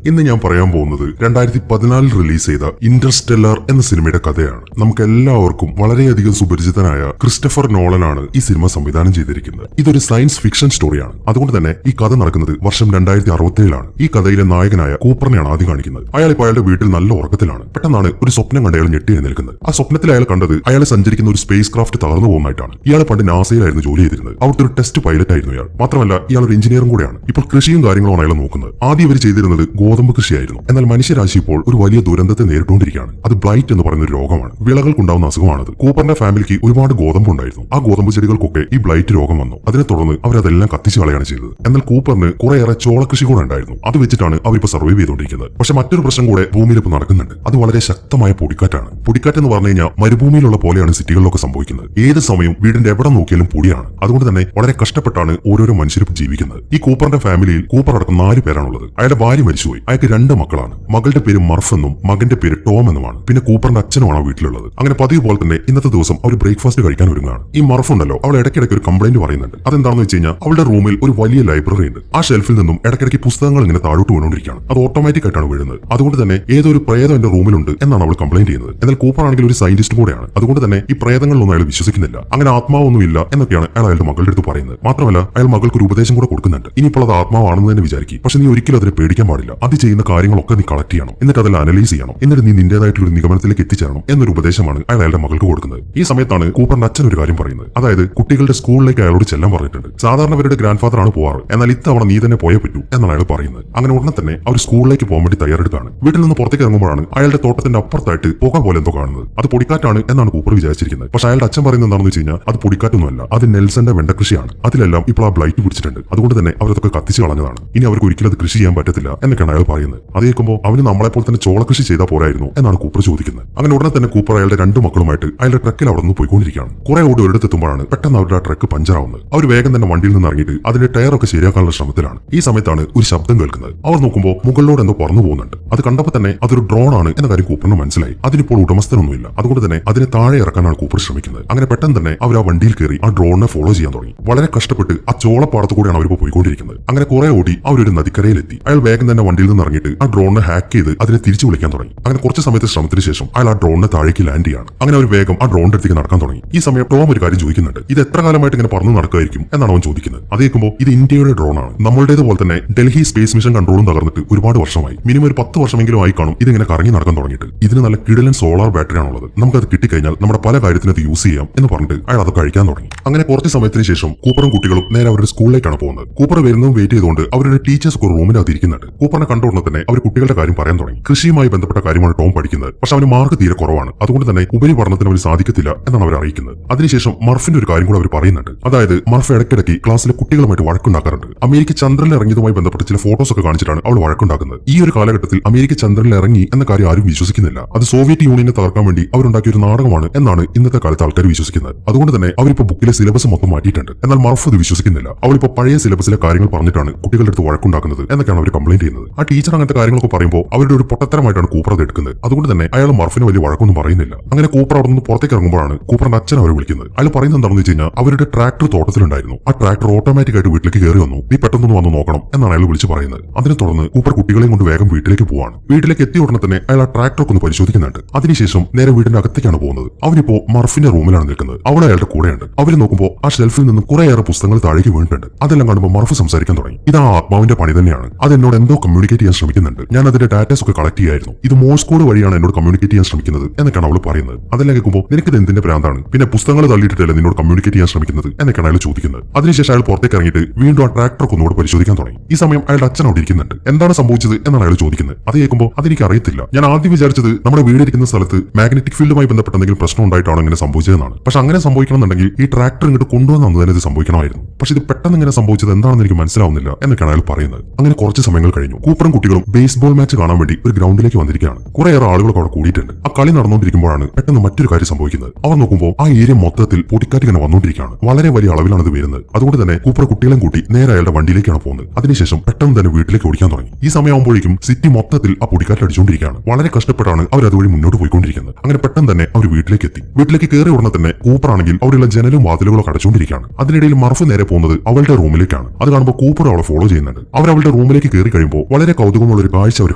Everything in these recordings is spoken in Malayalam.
ഇന്ന് ഞാൻ പറയാൻ പോകുന്നത് 2014 റിലീസ് ചെയ്ത ഇന്റർസ്റ്റെല്ലാർ എന്ന സിനിമയുടെ കഥയാണ്. നമുക്ക് എല്ലാവർക്കും വളരെയധികം സുപരിചിതനായ ക്രിസ്റ്റഫർ നോളനാണ് ഈ സിനിമ സംവിധാനം ചെയ്തിരിക്കുന്നത്. ഇതൊരു സയൻസ് ഫിക്ഷൻ സ്റ്റോറിയാണ്. അതുകൊണ്ട് തന്നെ ഈ കഥ നടക്കുന്നത് വർഷം 2067 ഈ കഥയിലെ നായകനായ കൂപ്പറിനെയാണ് ആദ്യം കാണിക്കുന്നത്. ഇപ്പോൾ അയാളുടെ വീട്ടിൽ നല്ല ഉറക്കത്തിലാണ്. പെട്ടെന്നാണ് ഒരു സ്വപ്നം കണ്ട് അയാൾ ഞെട്ടി എഴുന്നേൽക്കുന്നത്. ആ സ്വപ്നത്തിൽ അയാൾ കണ്ടത് അയാൾ സഞ്ചരിക്കുന്ന ഒരു സ്പേസ് ക്രാഫ്റ്റ് തകർന്നു പോകുന്നതായിട്ടാണ്. ഇയാൾ പണ്ട് നാസയിലായിരുന്നു ജോലി ചെയ്തിരുന്നത്. അവിടുത്തെ ഒരു ടെസ്റ്റ് പൈലറ്റ് ആയിരുന്നു ഇയാൾ. മാത്രമല്ല ഇയാൾ ഒരു എഞ്ചിനീയറും കൂടെയാണ്. ഇപ്പോൾ കൃഷിയും കാര്യങ്ങളുമാണ് അയാൾ നോക്കുന്നത്. ആദ്യം ഇവർ ചെയ്തിരുന്നത് ഗോതമ്പ് കൃഷിയായിരുന്നു. എന്നാൽ മനുഷ്യരാശി ഇപ്പോൾ ഒരു വലിയ ദുരന്തത്തെ നേരിട്ടുകൊണ്ടിരിക്കുകയാണ്. അത് ബ്ലൈറ്റ് എന്ന് പറയുന്ന ഒരു രോഗമാണ്. വിളകൾക്കുണ്ടാവുന്ന അസുഖമാണത്. കൂപ്പറിന്റെ ഫാമിലിക്ക് ഒരുപാട് ഗോതമ്പ് ഉണ്ടായിരുന്നു. ആ ഗോതമ്പ് ചെടികൾക്കൊക്കെ ഈ ബ്ലൈറ്റ് രോഗം വന്നു. അതിനെ തുടർന്ന് അവരതെല്ലാം കത്തിച്ചു കളയാണ് ചെയ്തത്. എന്നാൽ കൂപ്പറിന് കുറേയേറെ ചോളകൃഷി കൂടെ ഉണ്ടായിരുന്നു. അത് വെച്ചിട്ടാണ് അവരിപ്പോൾ സർവൈവ് ചെയ്തുകൊണ്ടിരിക്കുന്നത്. പക്ഷെ മറ്റൊരു പ്രശ്നം കൂടെ ഭൂമിയിൽ ഇപ്പോൾ നടക്കുന്നുണ്ട്. അത് വളരെ ശക്തമായ പൊടിക്കാറ്റാണ്. പൊടിക്കാറ്റ് എന്ന് പറഞ്ഞു കഴിഞ്ഞാൽ മരുഭൂമിയിലുള്ള പോലെയാണ് സിറ്റികളിലൊക്കെ സംഭവിക്കുന്നത്. ഏത് സമയം വീടിന്റെ എവിടെ നോക്കിയാലും പൊടിയാണ്. അതുകൊണ്ട് തന്നെ വളരെ കഷ്ടപ്പെട്ടാണ് ഓരോരോ മനുഷ്യരും ജീവിക്കുന്നത്. ഈ കൂപ്പറിന്റെ ഫാമിലിയിൽ കൂപ്പർ അടക്കം 4 പേരാണുള്ളത്. അയാളുടെ ഭാര്യ മരിച്ചുപോയി. അയാൾക്ക് 2 മക്കളാണ്. മകളുടെ പേര് മർഫ് എന്നും മകന്റെ പേര് ടോം എന്നുമാണ്. പിന്നെ കൂപ്പറിന്റെ അച്ഛനുമാണ് ആ വീട്ടിലുള്ളത്. അങ്ങനെ പതിവ് പോലെ തന്നെ ഇന്നത്തെ ദിവസം അവർ ബ്രേക്ക്ഫാസ്റ്റ് കഴിക്കാൻ ഒരുങ്ങുകയാണ്. ഈ മർഫ് ഉണ്ടല്ലോ, അവൾ ഇടയ്ക്കിടയ്ക്ക് ഒരു കംപ്ലൈന്റ് പറയുന്നുണ്ട്. അതെന്താണെന്ന് വെച്ച് കഴിഞ്ഞാൽ അവളുടെ റൂമിൽ ഒരു വലിയ ലൈബ്രറി ഉണ്ട്. ആ ഷെൽഫിൽ നിന്നും ഇടയ്ക്കിടയ്ക്ക് പുസ്തകങ്ങൾ ഇങ്ങനെ താഴോട്ട് വീണുകൊണ്ടിരിക്കുകയാണ്. അത് ഓട്ടോമാറ്റിക് ആയിട്ടാണ് വീഴുന്നത്. അതുകൊണ്ട് തന്നെ ഏതൊരു പ്രേതം എന്റെ റൂമിലുണ്ട് എന്നാണ് അവൾ കംപ്ലൈന്റ് ചെയ്യുന്നത്. എന്നാൽ കൂപ്പർ ആണെങ്കിൽ ഒരു സയന്റിസ്റ്റ് കൂടെയാണ്. അതുകൊണ്ട് തന്നെ ഈ പ്രേതങ്ങളിലൊന്നും അയാൾ വിശ്വസിക്കുന്നില്ല. അങ്ങനെ ആത്മാവൊന്നുമില്ല എന്നൊക്കെയാണ് അയാൾ അയാളുടെ മകളുടെ അടുത്ത് പറയുന്നത്. മാത്രമല്ല അയാൾ മകൾക്ക് ഒരു ഉപദേശം കൂടെ കൊടുക്കുന്നുണ്ട്. ഇനിയിപ്പോൾ അത് ആത്മാവാണെന്ന് തന്നെ വിചാരിക്കും. പക്ഷെ നീ ഒരിക്കലും അതിനെ പേടിക്കാൻ പാടില്ല. അത് ചെയ്യുന്ന കാര്യങ്ങളൊക്കെ നീ കളക്ട് ചെയ്യണം. എന്നിട്ട് അതെല്ലാം അനലൈസ് ചെയ്യണം. എന്നിട്ട് നീ നിന്റേതായിട്ടുള്ള ഒരു നിഗമനത്തിലേക്ക് എത്തിച്ചേരണം എന്നൊരു ഉപദേശമാണ് അയാൾ അയാളുടെ മകൾക്ക് കൊടുക്കുന്നത്. ഈ സമയത്താണ് കൂപ്പറിന്റെ അച്ഛൻ ഒരു കാര്യം പറയുന്നത്. അതായത് കുട്ടികളുടെ സ്കൂളിലേക്ക് അയാളോട് ചെല്ലാൻ പറഞ്ഞിട്ടുണ്ട്. സാധാരണ അവരുടെ ഗ്രാൻഡ് ഫാദർ ആണ് പോവാറ്. എന്നാൽ ഇത്തവണ നീ തന്നെ പോയേ പറ്റൂ എന്നാണ് അയാൾ പറയുന്നത്. അങ്ങനെ ഉടനെ തന്നെ അവർ സ്കൂളിലേക്ക് പോകാൻ വേണ്ടി തയ്യാറെടുത്താണ്. വീട്ടിൽ നിന്ന് പുറത്തേക്ക് ഇറങ്ങുമ്പോഴാണ് അയാളുടെ തോട്ടത്തിന്റെ അപ്പുറത്തായിട്ട് പുക പോലെ എന്തോ കാണുന്നത്. അത് പൊടിക്കാറ്റാണ് എന്നാണ് കൂപ്പർ വിചാരിച്ചിരിക്കുന്നത്. പക്ഷെ അയാളുടെ അച്ഛൻ പറയുന്നത് എന്താണെന്ന് വെച്ച് കഴിഞ്ഞാൽ അത് പൊടിക്കാറ്റൊന്നുമല്ല, അത് നെൽസന്റെ വെണ്ടകൃഷിയാണ്. അതിലെല്ലാം ഇപ്പോൾ ആ ബ്ലൈറ്റ് പിടിച്ചിട്ടുണ്ട്. അതുകൊണ്ട് തന്നെ അവരതൊക്കെ കത്തിച്ച് കളഞ്ഞതാണ്. ഇനി അവർക്ക് ഒരിക്കലും അത് കൃഷി ചെയ്യാൻ പറ്റത്തില്ല എന്നൊക്കെയാണ് അയാൾ പറയുന്നത്. അത് കേൾക്കുമ്പോൾ അവന് നമ്മളെപ്പോൾ തന്നെ ചോളകൃഷി ചെയ്താൽ പോരായിരുന്നു എന്നാണ് കൂപ്പർ ചോദിക്കുന്നത്. അങ്ങനെ ഉടനെ തന്നെ കൂപ്പർ അയാളുടെ 2 മക്കളുമായിട്ട് അയാളുടെ ട്രക്കിൽ അവിടെ നിന്ന് പോയിക്കൊണ്ടിരിക്കുകയാണ്. കുറെ ഓടി ഒരിടത്തെത്തുമ്പോഴാണ് പെട്ടെന്ന് അവരുടെ ആ ട്രക്ക് പഞ്ചറാവുന്നത്. അവർ വേഗം തന്നെ വണ്ടിയിൽ നിന്ന് ഇറങ്ങിയിട്ട് അതിന്റെ ടയറൊക്കെ ശരിയാക്കാനുള്ള ശ്രമത്തിലാണ്. ഈ സമയത്താണ് ഒരു ശബ്ദം കേൾക്കുന്നത്. അവർ നോക്കുമ്പോൾ മുകളിലോട് എന്തോ പറന്നു പോകുന്നുണ്ട്. അത് കണ്ടപ്പോൾ തന്നെ അതൊരു ഡ്രോൺ ആണ് എന്ന കാര്യം കൂപ്പറിന് മനസ്സിലായി. അതിനിപ്പോൾ ഉടമസ്ഥനൊന്നുമില്ല. അതുകൊണ്ട് തന്നെ അതിനെ താഴെ ഇറക്കാനാണ് കൂപ്പർ ശ്രമിക്കുന്നത്. അങ്ങനെ പെട്ടെന്ന് തന്നെ അവർ ആ വണ്ടിയിൽ കയറി ആ ഡ്രോണിനെ ഫോളോ ചെയ്യാൻ തുടങ്ങി. വളരെ കഷ്ടപ്പെട്ട് ആ ചോളപ്പാടത്ത് കൂടെയാണ് അവരിപ്പോൾ പോയിക്കൊണ്ടിരിക്കുന്നത്. അങ്ങനെ കുറെ ഓടി അവരൊരു നദിക്കരയിലെത്തി. അയാൾ വേഗം തന്നെ വണ്ടിയിൽ നിന്ന് ഇറങ്ങിയിട്ട് ആ ഡ്രോണിനെ ഹാക്ക് ചെയ്ത് അതിനെ തിരിച്ചു വിളിക്കാൻ തുടങ്ങി. അങ്ങനെ കുറച്ച് സമയത്തെ ശ്രമത്തിന് ശേഷം അയാൾ ആ ഡ്രോണിനെ താഴേക്ക് ലാൻഡ് ചെയ്യാണ്. അങ്ങനെ അവർ വേഗം ആ ഡ്രോണിന്റെ അടുത്തേക്ക് നടക്കാൻ തുടങ്ങി. ഈ സമയം ടോം ഒരു കാര്യം ചോദിക്കുന്നുണ്ട്. ഇത് എത്ര കാലമായിട്ട് ഇങ്ങനെ പറന്നു നടക്കുമായിരിക്കും എന്നാണ് അവൻ ചോദിക്കുന്നത്. അത് കേൾക്കുമ്പോൾ ഇത് ഇന്ത്യയുടെ ഡ്രോണാണ്. നമ്മളുടേതുപോലെ തന്നെ ഡൽഹി സ്പേസ് മിഷൻ കൺട്രോളും തകർന്നിട്ട് ഒരുപാട് വർഷമായി. മിനിമം ഒരു 10 വർഷമെങ്കിലും ആയി കാണും ഇതിങ്ങനെ കറങ്ങി നടക്കാൻ തുടങ്ങിയിട്ട്. ഇതിന് നല്ല കിടിലൻ സോളാർ ബാറ്ററി ആണുള്ളത്. നമുക്കത് കിട്ടിക്കഴിഞ്ഞാൽ നമ്മുടെ പല കാര്യത്തിനും അത് യൂസ് ചെയ്യാം എന്ന് പറഞ്ഞിട്ട് അയാൾ അത് കഴിക്കാൻ തുടങ്ങി. അങ്ങനെ കുറച്ച് സമയത്തിന് ശേഷം കൂപ്പറും കുട്ടികളും നേരെ അവരുടെ സ്കൂളിലേക്കാണ് പോകുന്നത്. കൂപ്പർ വരുന്നതും വെയിറ്റ് ചെയ്തുകൊണ്ട് അവരുടെ ടീച്ചേഴ്സ് ഒരു റൂമിനകത്ത് ഇരിക്കുന്നുണ്ട്. കൂപ്പറിനെ കണ്ടുകൊണ്ട് തന്നെ അവർ കുട്ടികളുടെ കാര്യം പറയാൻ തുടങ്ങി. കൃഷിയുമായി ബന്ധപ്പെട്ട കാര്യമാണ് ടോം പഠിക്കുന്നത്. പക്ഷെ അവന് മാർക്ക് തീരെ കുറവാണ്. അതുകൊണ്ട് തന്നെ ഉപരിപഠനത്തിന് അവർ സാധിക്കത്തില്ല എന്നാണ് അവർ അറിയിക്കുന്നത്. അതിനുശേഷം മർഫിന്റെ ഒരു കാര്യം കൂടെ അവർ പറയുന്നുണ്ട്. അതായത് മർഫ് ഇടയ്ക്കിടയ്ക്ക് ക്ലാസ്സിലെ കുട്ടികളുമായിട്ട് വഴക്കുണ്ടാക്കാറുണ്ട്. അമേരിക്ക ചന്ദ്രനിൽ ഇറങ്ങിയതുമായി ബന്ധപ്പെട്ട ചില ഫോട്ടോസ് ഒക്കെ കാണിച്ചിട്ടാണ് അവൾ വഴക്കുണ്ടാക്കുന്നത്. ഈ ഒരു കാലഘട്ടത്തിൽ അമേരിക്ക ചന്ദ്രനിൽ ഇറങ്ങി എന്ന കാര്യം ആരും വിശ്വസിക്കുന്നില്ല. അത് സോവിയറ്റ് യൂണിയനെ തകർക്കാൻ വേണ്ടി അവരുണ്ടാക്കിയ ഒരു നാടകമാണ് എന്നാണ് ഇന്നത്തെ കാലത്ത് ആൾക്കാർ വിശ്വസിക്കുന്നത്. അതുകൊണ്ട് തന്നെ അവരിപ്പോ ബുക്കിലെ സിലബസ് മൊത്തം മാറ്റിയിട്ടുണ്ട്. എന്നാൽ മർഫ് അത് വിശ്വസിക്കുന്നില്ല. അവളിപ്പോ പഴയ സിലബസിലെ കാര്യങ്ങൾ പറഞ്ഞിട്ടാണ് കുട്ടികളുടെ അടുത്ത് വഴക്കുണ്ടാക്കുന്നത് എന്നൊക്കെയാണ് അവർ കംപ്ലൈന്റ് ചെയ്യുന്നത്. ആ ടീച്ചർ അങ്ങനത്തെ കാര്യങ്ങളൊക്കെ പറയുമ്പോൾ അവരുടെ ഒരു പൊട്ടത്തരമായിട്ടാണ് കൂപ്പർ അത് എടുക്കുന്നത്. അതുകൊണ്ട് തന്നെ അയാൾ മർഫിന് വലിയ വഴക്കൊന്നും പറയുന്നില്ല. അങ്ങനെ കൂപ്പർ അവിടെ നിന്ന് പുറത്തേക്ക് ഇറങ്ങുമ്പോഴാണ് കൂപ്പറിന്റെ അച്ഛൻ അവരെ വിളിക്കുന്നത്. അയാൾ പറയുന്നത് എന്താണെന്ന് വെച്ച് കഴിഞ്ഞാൽ അവരുടെ ട്രാക്ടർ തോട്ടത്തിലുണ്ടായിരുന്നു. ആ ട്രാക്ടർ ഓട്ടോമാറ്റിക് ആയിട്ട് വീട്ടിലേക്ക് കയറി വന്നു. നീ പെട്ടെന്ന് വന്ന് നോക്കണം എന്നാണ് അയാൾ വിളിച്ച് പറയുന്നത്. അതിനെ തുടർന്ന് കൂപ്പർ കുട്ടികളെയും കൊണ്ട് വേഗം വീട്ടിലേക്ക് പോവാണ്. വീട്ടിലേക്ക് എത്തിയ ഉടനെ തന്നെ അയാൾ ആ ട്രാക്ടറൊക്കെ ഒന്ന് പരിശോധിക്കുന്നുണ്ട്. അതിനുശേഷം നേരെ വീടിന്റെ അകത്തേക്കാണ് പോകുന്നത്. അവനിപ്പോ മർഫിന്റെ റൂമിലാണ് നിൽക്കുന്നത്. അവിടെ അയാളുടെ കൂടെയുണ്ട്. അവർ നോക്കുമ്പോൾ ആ ഷെൽഫിൽ നിന്നും കുറേയേറെ പുസ്തകങ്ങൾ താഴേക്ക് വീണിട്ടുണ്ട്. അതെല്ലാം കാണുമ്പോൾ മർഫ് സംസാരിക്കാൻ തുടങ്ങി. ഇത് ആ ആത്മാവിന്റെ പണി തന്നെയാണ്. അത് എന്നോട് എന്തോ കമ്മ്യൂണിക്കേറ്റ് ചെയ്യാൻ ശ്രമിക്കുന്നുണ്ട്. ഞാൻ അതിന്റെ ഡാറ്റാസ് ഒക്കെ കളക്ട് ചെയ്യായിരുന്നു. ഇത് മോഴ്സ് കോഡ് വഴിയാണ് എന്നോട് കമ്മ്യൂണിക്കേറ്റ് ചെയ്യാൻ ശ്രമിക്കുന്നത് എന്നൊക്കെയാണ് അവൾ പറയുന്നത്. അതെല്ലാം കേൾക്കുമ്പോൾ നിനക്ക് എന്തിന്റെ ഭ്രാന്താണ്? പിന്നെ പുസ്തകങ്ങൾ തള്ളിയിട്ടിട്ടല്ലേ നിന്നോട് കമ്മ്യൂണിക്കേറ്റ് ചെയ്യാൻ ശ്രമിക്കുന്നത് എന്നൊക്കെയാണ് അയാൾ ചോദിക്കുന്നത്. അതിനുശേഷം അയാൾ പുറത്തേക്ക് ഇറങ്ങിയിട്ട് വീണ്ടും ആ ട്രാക്ടറൊക്കെ ഒന്നുകൂടെ പരിശോധിക്കാൻ തുടങ്ങി. ഈ സമയം അയാളുടെ അച്ഛൻ അവിടെ ഇരിക്കുന്നുണ്ട്. എന്താണ് സംഭവിച്ചത് എന്നാണ് അയാൾ ചോദിക്കുന്നത്. അത് കേൾക്കുമ്പോൾ അതെനിക്ക് അറിയത്തില്ല. ഞാൻ ആദ്യം വിചാരിച്ചത് നമ്മുടെ വീടിരിക്കുന്ന സ്ഥലത്ത് മാഗ്നറ്റിക് ഫീൽഡുമായി ബന്ധപ്പെട്ട എന്തെങ്കിലും പ്രശ്നം ഉണ്ടായിട്ടാണ് ഇങ്ങനെ സംഭവിച്ചതെന്നാണ്. പക്ഷെ അങ്ങനെ സംഭവിക്കണമെന്നുണ്ടെങ്കിൽ ഈ ട്രാക്ടർ ഇങ്ങോട്ട് കൊണ്ടുവന്നു തന്നെ ഇത് സംഭവിക്കണമായിരുന്നു. പക്ഷെ ഇത് പെട്ടെന്ന് ഇങ്ങനെ സംഭവിച്ചത് എന്താണെന്ന് എനിക്ക് മനസ്സിലാവുന്നില്ല എന്നൊക്കെയാണ് അയാൾ പറയുന്നത്. അങ്ങനെ കുറച്ച് സമയങ്ങൾ കഴിഞ്ഞു. കൂപ്പറും കുട്ടികളും ബേസ്ബോൾ മാച്ച് കാണാൻ വേണ്ടി ഒരു ഗ്രൗണ്ടിലേക്ക് വന്നിരിക്കുകയാണ്. കുറേയേറെ ആളുകളൊക്കെ അവിടെ കൂടിയിട്ടുണ്ട്. ആ കളി നടന്നുകൊണ്ടിരിക്കുമ്പോഴാണ് പെട്ടെന്ന് മറ്റൊരു കാര്യം സംഭവിക്കുന്നത്. അവർ നോക്കുമ്പോൾ ആ ഏരിയ മൊത്തത്തിൽ പൊടിക്കാറ്റ് ഇങ്ങനെ വന്നുകൊണ്ടിരിക്കുകയാണ്. വളരെ വലിയ അളവിലാണ് ഇത് വരുന്നത്. അതുകൊണ്ട് തന്നെ കൂപ്പർ കുട്ടികളെയും കൂട്ടി നേരെ അയാളുടെ വണ്ടിയിലേക്കാണ് പോകുന്നത്. അതിനുശേഷം പെട്ടെന്ന് തന്നെ വീട്ടിലേക്ക് ഓടിക്കാൻ തുടങ്ങി. ഈ സമയമാകുമ്പോഴേക്കും സിറ്റി മൊത്തത്തിൽ ആ പൊടിക്കാറ്റ് അടിച്ചുകൊണ്ടിരിക്കുകയാണ്. വളരെ കഷ്ടപ്പെട്ടാണ് അവർ അതുവഴി മുന്നോട്ട് പോയിക്കൊണ്ടിരിക്കുന്നത്. അങ്ങനെ പെട്ടെന്ന് തന്നെ അവർ വീട്ടിലേക്ക് എത്തി. വീട്ടിലേക്ക് കയറി ഉടനെ തന്നെ കൂപ്പർ ആണെങ്കിൽ അവിടെയുള്ള ജനലും വാതിലുകളൊക്കെ അടച്ചുകൊണ്ടിരിക്കുകയാണ്. അതിനിടയിൽ മർഫ് നേരെ പോകുന്നത് അവളുടെ റൂമിലേക്കാണ്. അത് കാണുമ്പോൾ കൂപ്പർ അവളെ ഫോളോ ചെയ്യുന്നുണ്ട്. അവർ അവളുടെ റൂമിലേക്ക് കയറി കഴിയുമ്പോൾ വളരെ കൗതുകമുള്ള ഒരു കാഴ്ച അവർ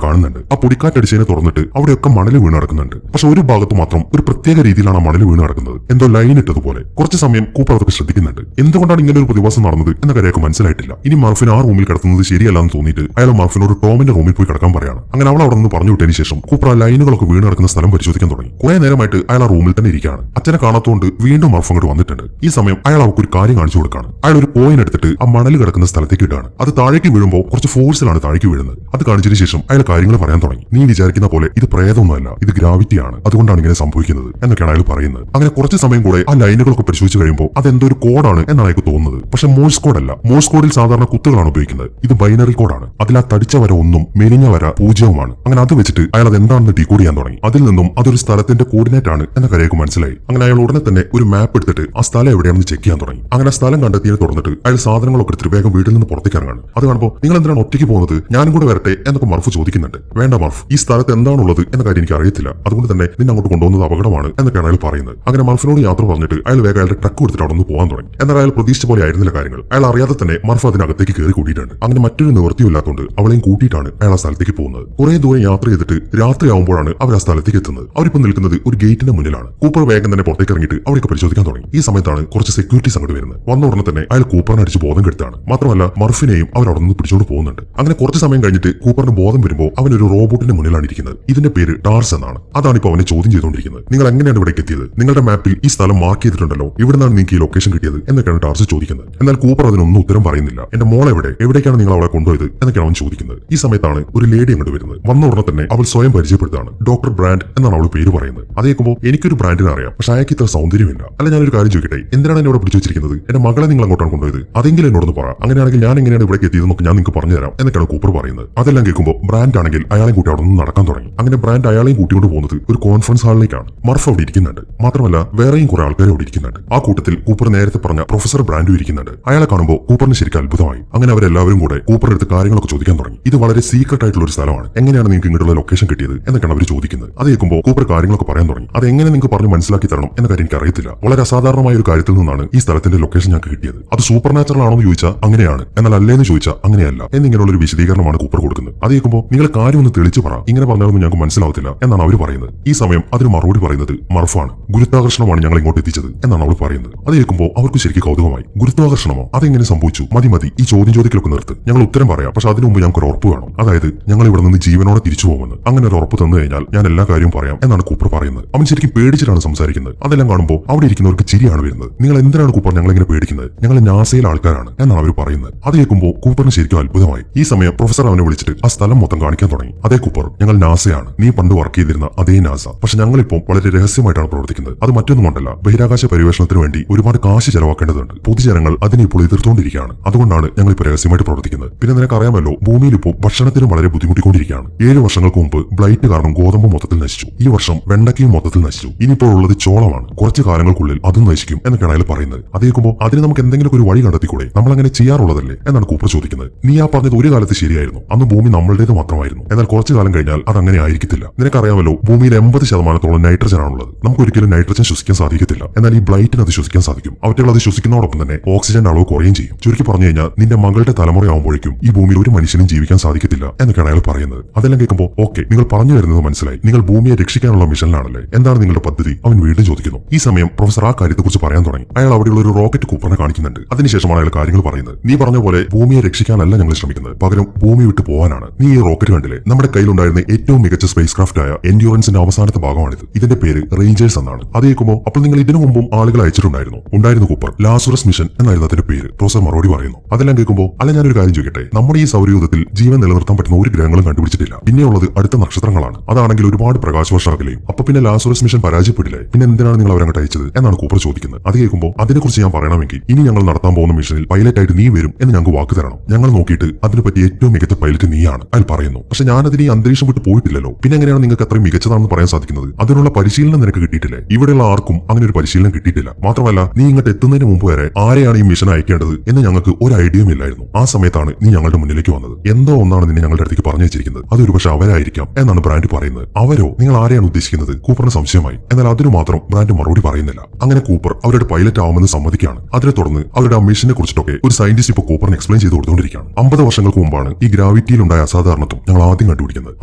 കാണുന്നുണ്ട്. ആ പൊടിക്കാറ്റടിച്ചതിനെ തുറന്നിട്ട് അവിടെയൊക്കെ മണൽ വീണ് നടക്കുന്നുണ്ട്. പക്ഷെ ഒരു ഭാഗത്ത് മാത്രം ഒരു പ്രത്യേക രീതിയിലാണ് ആ മണൽ വീണ് നടക്കുന്നത്, എന്തോ ലൈൻ ഇട്ടതുപോലെ. കുറച്ച് സമയം കൂപ്പർ അതൊക്കെ ശ്രദ്ധിക്കുന്നുണ്ട്. എന്തുകൊണ്ടാണ് ഇങ്ങനെ ഒരു പ്രതിഭാസം നടന്നത് എന്ന കാര്യമൊക്കെ മനസ്സിലായിട്ടില്ല. ഇനി മർഫിൻ ആ റൂമിൽ കിടത്തുന്നത് ശരിയല്ലെന്ന് തോന്നിയിട്ട് അയാൾ മർഫിനോട് ടോമിന്റെ റൂമിൽ പോയി കിടക്കാൻ പറയാണ്. അങ്ങനെ അവൾ അവിടെ നിന്ന് പറഞ്ഞു വിട്ടതിന് ശേഷം കൂപ്പർ ആ ലൈനുകളൊക്കെ വീണ് നടക്കുന്ന സ്ഥലം പരിശോധിക്കാൻ തുടങ്ങി. കുറെ നേരമായിട്ട് അയാൾ ആ റൂമിൽ തന്നെ ഇരിക്കുകയാണ്. അച്ഛനെ കാണാത്തതുകൊണ്ട് വീണ്ടും മർഫ് അങ്ങോട്ട് വന്നിട്ടുണ്ട്. ഈ സമയം അയാൾ അവർക്ക് ഒരു കാര്യം കാണിച്ചു കൊടുക്കുകയാണ്. അയാൾ ഒരു കോയിൻ എടുത്തിട്ട് ആ മണൽ കിടക്കുന്ന സ്ഥലത്തേക്ക് ഇട്ടാണ്. അത് താഴേക്ക് വീഴുമ്പോൾ കുറച്ച് ഫോഴ്സിലാണ് താഴേക്ക് വീഴുന്നത്. അത് കാണിച്ചതിന് ശേഷം അയാൾ കാര്യങ്ങൾ പറയാൻ തുടങ്ങി. നീ വിചാരിക്കുന്ന പോലെ ഇത് പ്രേതമൊന്നുമല്ല, ഇത് ഗ്രാവിറ്റിയാണ്, അതുകൊണ്ടാണ് ഇങ്ങനെ സംഭവിക്കുന്നത് എന്നൊക്കെയാണ് അയാൾ പറയുന്നത്. അങ്ങനെ കുറച്ച് സമയം കൂടെ ആ ലൈനുകളൊക്കെ പരിശോധിച്ച് കഴിയുമ്പോൾ അതെന്തോ ഒരു കോഡാണ് എന്നാണ് അയാൾക്ക് തോന്നുന്നത്. പക്ഷെ മോഴ്സ് കോഡ് അല്ല. മോഴ്സ് കോഡിൽ സാധാരണ കുത്തുകളാണ് ഉപയോഗിക്കുന്നത്. ഇത് ബൈനറി കോഡാണ്. അതിൽ ആ തടിച്ച വര 1 മെലിഞ്ഞ വര 0 അങ്ങനെ അത് വെച്ചിട്ട് അയാൾ അത് എന്താണെന്ന് ഡീകോഡ് ചെയ്യാൻ തുടങ്ങി. അതിൽ നിന്നും അതൊരു സ്ഥലത്തിന്റെ കോർഡിനേറ്റ് ആണ് എന്ന കാര്യമൊക്കെ മനസ്സിലായി. അങ്ങനെ അയാൾ ഉടനെ തന്നെ ഒരു മാപ്പ് എടുത്തിട്ട് ആ സ്ഥലം എവിടെയാണെന്ന് ചെക്ക് ചെയ്യാൻ തുടങ്ങി. അങ്ങനെ സ്ഥലം കണ്ടെത്തിയതിനെ തുറന്നിട്ട് അയാൾ സാധനങ്ങളൊക്കെ എടുത്തിട്ട് വേഗം വീട്ടിൽ നിന്ന് പുറത്തേക്ക് ഇറങ്ങാണ്. അത് കാണുമ്പോൾ നിങ്ങൾ എന്തിനാണ് ഒറ്റയ്ക്ക് പോകുന്നത്, ഞാനും കൂടെ വരട്ടെ എന്നൊക്കെ മർഫ് ചോദിക്കുന്നുണ്ട്. വേണ്ട മർഫ്, ഈ സ്ഥലത്ത് എന്താണുള്ളത് എന്ന കാര്യം എനിക്ക് അറിയത്തില്ല, അതുകൊണ്ട് തന്നെ നിന്നെ അങ്ങോട്ട് കൊണ്ടുപോകുന്നത് അപകടമാണ് എന്നൊക്കെയാണ് അയാൾ പറയുന്നത്. അങ്ങനെ മർഫിനോട് യാത്ര പറഞ്ഞിട്ട് അയാൾ വേഗം അയാളുടെ ട്രക്ക് കൊടുത്തിട്ട് അവിടെ നിന്ന് പോകാൻ തുടങ്ങി. എന്നാൽ അയാൾ പ്രതീക്ഷിച്ച പോലെ ആയിരുന്നില്ല കാര്യങ്ങൾ. അയാൾ അറിയാതെ തന്നെ മർഫ് അതിനകത്തേക്ക് കയറി കൂട്ടിയിട്ടുണ്ട്. അങ്ങനെ മറ്റൊരു നിവൃത്തിയില്ലാത്തതുകൊണ്ട് അവളെയും കൂട്ടിയിട്ടാണ് അയാൾ ആ സ്ഥലത്തേക്ക് പോകുന്നത്. കുറെ ദൂരം യാത്ര ചെയ്തിട്ട് രാത്രിയാവുമ്പോഴാണ് അവർ ആ സ്ഥലത്തേക്ക് എത്തുന്നത്. അവരിപ്പോൾ നിൽക്കുന്നത് ഒരു ഗേറ്റിന്റെ മുന്നിലാണ്. കൂപ്പർ വേഗം തന്നെ പുറത്തേക്ക് ഇറങ്ങിയിട്ട് അവിടേക്ക് പരിശോധിക്കാൻ തുടങ്ങി. ഈ സമയത്താണ് കുറച്ച് സെക്യൂരിറ്റീസ് അങ്ങോട്ട് വരുന്നത്. വന്ന ഉടനെ തന്നെ അയാൾ കൂപ്പറിനെ അടിച്ച് ബോധം കെടുത്താണ്. മാത്രമല്ല മർഫിനെയും അവർ അവിടെ നിന്ന് പിടിച്ചോണ്ട് പോകുന്നുണ്ട്. അങ്ങനെ കുറച്ച് സമയം കഴിഞ്ഞിട്ട് കൂപ്പറിന് ബോധം വരുമ്പോൾ അവൻ ഒരു റോബോട്ടിന്റെ മുന്നിലാണ് ഇരിക്കുന്നത്. ഇതിന്റെ പേര് ടാർസ് എന്നാണ്. അതാണ് ഇപ്പോൾ അവനെ ചോദ്യം ചെയ്തുകൊണ്ടിരിക്കുന്നത്. നിങ്ങൾ എങ്ങനെയാണ് ഇവിടേക്ക് എത്തിയത്? നിങ്ങളുടെ മാപ്പിൽ ഈ സ്ഥലം മാർക്ക് ചെയ്തിട്ടുണ്ടല്ലോ, ഇവിടുന്നാണ് നിങ്ങൾക്ക് ഈ ലൊക്കേഷൻ കിട്ടിയത് എന്നൊക്കെയാണ് ടാർസ് ചോദിക്കുന്നത്. എന്നാൽ കൂപ്പർ അതിനൊന്നും ഉത്തരം പറയുന്നില്ല. എന്റെ മോൾ എവിടേക്കാണ് നിങ്ങൾ അവളെ കൊണ്ടുപോയത് എന്നൊക്കെയാണ് അവൻ ചോദിക്കുന്നത്. ഈ സമയത്താണ് ഒരു ലേഡി അങ്ങോട്ട് വരുന്നത്. വന്ന ഉടനെ തന്നെ അവൾ സ്വയം പരിചയപ്പെടുത്താണ്. ഡോക്ടർ ബ്രാൻഡ് എന്നാണ് അവൾ പേര് പറയുന്നത്. അതേക്കുമ്പോൾ എനിക്കൊരു ബ്രാൻഡിനെ അറിയാം, പക്ഷെ അയാൾക്ക് ഇത്ര സൗന്ദര്യമില്ല. അല്ല, ഞാനൊരു കാര്യം ചോദിക്കട്ടെ, എന്തിനാണ് എന്നോട് പിടിച്ചു വെച്ചിരിക്കുന്നത്? എന്റെ മകളെ നിങ്ങൾ അങ്ങോട്ടാണ് കൊണ്ടുപോയത്, അതെങ്കിലും എന്നോടൊന്ന് പറ. അങ്ങനെയാണെങ്കിൽ ഞാൻ എങ്ങനെയാണ് ഇവിടേക്ക് എത്തിയതെന്നൊക്കെ ഞാൻ നിങ്ങൾക്ക് പറഞ്ഞുതരാം എന്നൊക്കെയാണ് കൂപ്പർ പറയുന്നത്. അതെല്ലാം കേൾക്കുമ്പോൾ ബ്രാൻഡ് ആണെങ്കിൽ അയാളെയും കൂട്ടി അവിടെ നിന്ന് നടക്കാൻ തുടങ്ങി. അങ്ങനെ ബ്രാൻഡ് അയാളെയും കൂട്ടിക്കൊണ്ട് പോകുന്നത് ഒരു കോൺഫറൻസ് ഹാളിലേക്കാണ്. മർഫ് അവിടെ ഇരിക്കുന്നുണ്ട്. മാത്രമല്ല വേറെയും കുറെ ആൾക്കാർ അവിടെ ഇരിക്കുന്നുണ്ട്. ആ കൂട്ടത്തിൽ കൂപ്പർ നേരത്തെ പറഞ്ഞ പ്രൊഫസർ ബ്രാൻഡും ഇരിക്കുന്നുണ്ട്. അയാളെ കാണുമ്പോൾ കൂപ്പറിന് ശരിക്കും അത്ഭുതമായി. അങ്ങനെ അവരെല്ലാവരും കൂടെ കൂപ്പർ എടുത്ത് കാര്യങ്ങളൊക്കെ ചോദിക്കാൻ തുടങ്ങി. ഇത് വളരെ സീക്രട്ട് ആയിട്ടുള്ള ഒരു സ്ഥലമാണ്, എങ്ങനെയാണ് നിങ്ങൾക്ക് ഇങ്ങോട്ടുള്ള ലൊക്കേഷൻ കിട്ടിയത് എന്നൊക്കെയാണ് അവർ ചോദിക്കുന്നത്. അത് കേൾക്കുമ്പോൾ കൂപ്പർ കാര്യങ്ങളൊക്കെ പറയാൻ തുടങ്ങി. അത് എങ്ങനെ നിങ്ങൾക്ക് പറഞ്ഞ് മനസ്സിലാക്കി തരണം എന്ന കാര്യം എനിക്ക് അറിയത്തില്ല. വളരെ അസാധാരണമായ ഒരു കാര്യത്തിൽ നിന്നാണ് ഈ സ്ഥലത്തിന്റെ ലൊക്കേഷൻ ഞങ്ങൾക്ക് കിട്ടിയത്. അത് സൂപ്പർ നാച്ചുറൽ ആണോ എന്ന് ചോദിച്ചാൽ അങ്ങനെയാണ്, എന്നാൽ അല്ലേന്ന് ചോദിച്ചാൽ അങ്ങനെയല്ല എന്നിങ്ങനെയുള്ള ഒരു വിശദീകരണമാണ് കൂപ്പർ കൊടുക്കുന്നത്. അത് കേൾക്കുമ്പോൾ നിങ്ങൾ കാര്യം ഒന്ന് തെളിച്ചു പറ, ഇങ്ങനെ പറഞ്ഞാലൊന്നും ഞങ്ങൾക്ക് മനസ്സിലാവത്തില്ല എന്നാണ് അവർ പറയുന്നത്. ഈ സമയം അതിന് മറുപടി പറയുന്നത് മർഫാണ്. ഗുരുത്വാകർഷണമാണ് ഞങ്ങൾ ഇങ്ങോട്ട് എത്തിച്ചത് എന്നാണ് അവൾ പറയുന്നത്. അത് കേൾക്കുമ്പോൾ അവർക്ക് ശരിക്കും കൗതുകമായി. ഗുരുത്വാകർഷണമോ? അതെങ്ങനെ സംഭവിച്ചു? മതി ഈ ചോദ്യം ചോദിക്കലൊക്കെ നിർത്ത്, ഞങ്ങൾ ഉത്തരം പറയാം. പക്ഷെ അതിനു മുമ്പ് ഞങ്ങൾക്ക് ഒരു ഉറപ്പ് വേണം. അതായത് ഞങ്ങൾ ഇവിടെ നിന്ന് ജീവനോടെ തിരിച്ചു പോകുമെന്ന്. അങ്ങനെ ഒരു ഉറപ്പ് തന്നു കഴിഞ്ഞാൽ ഞാൻ എല്ലാ കാര്യവും പറയാം എന്നാണ് കൂപ്പർ പറയുന്നത്. അവൻ ശരിക്കും പേടിച്ചിട്ടാണ് സംസാരിക്കുന്നത്. അതെല്ലാം കാണുമ്പോൾ അവിടെ ഇരിക്കുന്നവർക്ക് ചിരിയാണ് വരുന്നത്. നിങ്ങൾ എന്തിനാണ് കൂപ്പർ ഞങ്ങളിങ്ങനെ പേടിക്കുന്നത്? ഞങ്ങൾ നാസയിലെ ആൾക്കാരാണ് എന്നാണ് അവർ പറയുന്നത്. അത് കേൾക്കുമ്പോൾ കൂപ്പറിന് ശരിക്കും അത്ഭുതമായി. ഈ സമയം പ്രൊഫസർ അവനെ വിളിച്ചിട്ട് ആ സ്ഥലം മൊത്തം കാണിക്കാൻ തുടങ്ങി. അതേ കൂപ്പർ, ഞങ്ങൾ നാസയാണ്. നീ പണ്ട് വർക്ക് ചെയ്തിരുന്ന അതേ നാസ. പക്ഷെ ഞങ്ങളിപ്പോൾ വളരെ രഹസ്യമായിട്ടാണ് പ്രവർത്തിക്കുന്നത്. അത് മറ്റൊന്നും കൊണ്ടല്ല, ബഹിരാകാശ പര്യവേഷണത്തിന് വേണ്ടി ഒരുപാട് കാശ് ചെലവാക്കേണ്ടതുണ്ട്. പൊതുജനങ്ങൾ അതിനെ ഇപ്പോൾ എതിർത്തുകൊണ്ടിരിക്കുകയാണ്. അതുകൊണ്ടാണ് ഞങ്ങൾ ഇപ്പോൾ രഹസ്യമായിട്ട് പ്രവർത്തിക്കുന്നത്. പിന്നെ നിനക്ക് അറിയാമല്ലോ, ഭൂമിയിൽ ഇപ്പോൾ ഭക്ഷണത്തിനും വളരെ ബുദ്ധിമുട്ടിക്കൊണ്ടിരിക്കുകയാണ്. 7 വർഷങ്ങൾക്ക് മുമ്പ് ബ്ലൈറ്റ് കാരണം ഗോതമ്പ് മൊത്തത്തിൽ നശിച്ചു. ഈ വർഷം വെണ്ടക്കയും മൊത്തത്തിൽ നശിച്ചു. ഇനിയിപ്പോൾ ഉള്ളത് ചോളമാണ്. കുറച്ച് കാലങ്ങൾക്കുള്ളിൽ അതും നശിക്കും എന്നൊക്കെയാണ് അയാൾ പറയുന്നത്. അത് കേൾക്കുമ്പോൾ അതിന് നമുക്ക് എന്തെങ്കിലും ഒരു വഴി കണ്ടെത്തിക്കൂടെ? നമ്മൾ അങ്ങനെ ചെയ്യാറുള്ളതല്ലേ എന്നാണ് കൂപ്പർ ചോദിക്കുന്നത്. നീ ആ പറഞ്ഞത് ഒരു കാലത്ത് ശരിയായിരുന്നു. അന്ന് ഭൂമി നമ്മളുടേത് മാത്രമായിരുന്നു. എന്നാൽ കുറച്ചു കാലം കഴിഞ്ഞാൽ അത് അങ്ങനെ ആയിരിക്കത്തില്ല. നിനക്കറിയാമല്ലോ, ഭൂമിയിൽ 80% നൈട്രജൻ ആണുള്ളത്. നമുക്ക് ഒരിക്കലും നൈട്രജൻ ശ്വസിക്കാൻ സാധിക്കത്തില്ല. എന്നാൽ ഈ ബ്ലൈറ്റിന് അത് ശ്വസിക്കാൻ സാധിക്കും. അവറ്റുകൾ അത് ശ്വസിക്കുന്നതോടൊപ്പം തന്നെ ഓക്സിജന്റെ അളവ് കുറയുകയും ചെയ്യും. ചുരുക്കി പറഞ്ഞു കഴിഞ്ഞാൽ നിന്റെ മകളുടെ തലമുറയാവുമ്പോഴേക്കും ഈ ഭൂമിയിൽ ഒരു മനുഷ്യനും ജീവിക്കാൻ സാധിക്കത്തില്ല എന്നൊക്കെയാണ് അയാൾ പറയുന്നത്. അതെല്ലാം കേൾക്കുമ്പോൾ ഓക്കെ, നിങ്ങൾ പറഞ്ഞു വരുന്നത് മനസ്സിലായി. നിങ്ങൾ ഭൂമിയെ രക്ഷിക്കാനുള്ള മിഷനിലാണല്ലേ? എന്താണ് നിങ്ങളുടെ പദ്ധതി? അവൻ വീണ്ടും ചോദിക്കുന്നു. ഈ സമയം പ്രൊഫസർ ആ കാര്യത്തെക്കുറിച്ച് പറയാൻ തുടങ്ങി. അയാൾ അവിടെയുള്ള ഒരു റോക്കറ്റ് കൂപ്പറിനെ കാണിക്കുന്നുണ്ട്. അതിനുശേഷമാണ് അയാൾ കാര്യങ്ങൾ പറയുന്നത്. നീ പറഞ്ഞ പോലെ ഭൂമിയെ രക്ഷിക്കാനല്ല ഞങ്ങൾ ശ്രമിക്കുന്നത്, പകരം ഭൂമി വിട്ട് പോകാനാണ്. നീ ഈ റോക്കറ്റ് കണ്ടില്ലേ? നമ്മുടെ കയ്യിലുണ്ടായിരുന്ന ഏറ്റവും മികച്ച സ്പേസ് ക്രാഫ്റ്റ് ആയ എൻഡ്യൂറൻസിന്റെ അവസാനത്തെ ഭാഗമാണിത്. ഇതിന്റെ പേര് റേഞ്ചേഴ്സ് എന്നാണ്. അത് കേൾക്കുമ്പോൾ അപ്പോൾ നിങ്ങൾ ഇതിനു മുമ്പും ആളുകൾ അയച്ചിട്ടുണ്ടായിരുന്നു കൂപ്പർ. ലാസുറസ് മിഷൻ എന്നായിരുന്നു അതിന്റെ പേര്. പ്രൊഫസർ മറുപടി പറയുന്നു. അതെല്ലാം കേൾക്കുമ്പോൾ അല്ല, ഞാനൊരു കാര്യം ചോദിക്കട്ടെ, നമ്മുടെ ഈ സൗരയൂഥത്തിൽ ജീവൻ നിലനിർത്താൻ പറ്റുന്ന ഒരു ഗ്രഹങ്ങളും കണ്ടുപിടിച്ചിട്ടില്ല. പിന്നെയുള്ളത് അടുത്ത നക്ഷത്രങ്ങളാണ്. അതാണെങ്കിൽ ഒരുപാട് പ്രകാശവർഷം അകലെയും. അപ്പൊ പിന്നെ ലാസുറസ് മിഷൻ പരാജയപ്പെടില്ലേ? പിന്നെ എന്തിനാണ് നിങ്ങൾ അവരങ്ങോട്ട് അയച്ചത് എന്നാണ് കൂപ്പർ ചോദിക്കുന്നത്. അത് കേൾക്കുമ്പോൾ അതിനെക്കുറിച്ച് ഞാൻ പറയണമെങ്കിൽ ഇനി ഞങ്ങൾ നടത്താൻ പോകുന്ന മിഷനിൽ പൈലറ്റായിട്ട് നീ വരും എന്ന് ഞങ്ങൾക്ക് വാക്ക് തരണം. ഞങ്ങൾ നോക്കിയിട്ട് അതിനെപ്പറ്റി ഏറ്റവും മികച്ച പൈലറ്റ് നീയാണ് അയാൾ പറയുന്നു. പക്ഷെ ഞാനതിന് ഈ അന്തരീക്ഷം വിട്ട് പോയിട്ടില്ലല്ലോ. പിന്നെ എങ്ങനെയാണ് നിങ്ങൾക്ക് അത്രയും മികച്ചതാണെന്ന് പറയാൻ സാധിക്കുന്നത്? അതിനുള്ള പരിശീലനം നിനക്ക് കിട്ടിയിട്ടില്ലേ? ഇവിടെയുള്ള ആർക്കും അങ്ങനെ ഒരു പരിശീലനം കിട്ടിയിട്ടില്ല. മാത്രമല്ല നീ ഇങ്ങോട്ട് എത്തുന്നതിന് മുമ്പ് വരെ ആരെയാണ് ഈ മിഷൻ അയക്കേണ്ടത് എന്ന് ഞങ്ങൾക്ക് ഒരു ഐഡിയയും ഇല്ലായിരുന്നു. ആ സമയത്താണ് നീ ഞങ്ങളുടെ മുന്നിലേക്ക് വന്നത്. എന്തോ ഒന്നാണ് നിന്നെ ഞങ്ങളുടെ അടുത്തേക്ക് പറഞ്ഞു വെച്ചിരിക്കുന്നത്. അതൊരു പക്ഷെ അവരായിരിക്കാം എന്നാണ് ബ്രാൻഡ് പറയുന്നത്. അവരോ? നിങ്ങൾ ആരെയാണ് ഉദ്ദേശിക്കുന്നത്? കൂപ്പറിന് സംശയമായി. എന്നാൽ അതിനു മാത്രം ബ്രാൻഡ് മറുപടി പറയുന്നില്ല. അങ്ങനെ കൂപ്പർ അവരുടെ പൈലറ്റ് ആവുമെന്ന് സമ്മതിക്കുകയാണ്. അതിനെ തുടർന്ന് അവരുടെ ആ മെഷീനെ കുറിച്ചിട്ടൊക്കെ ഒരു സയന്റിസ്റ്റ് ഇപ്പോൾ കൂപ്പറിന് എക്സ്പ്ലെയിൻ ചെയ്ത് കൊടുത്തുകൊണ്ടിരിക്കുകയാണ്. 50 വർഷങ്ങൾക്ക് മുമ്പാണ് ഈ ഗ്രാവിറ്റിയിൽ ഉണ്ടായ അസാധാരണത്വം ഞങ്ങൾ ആദ്യം കണ്ടുപിടിക്കുന്നത്.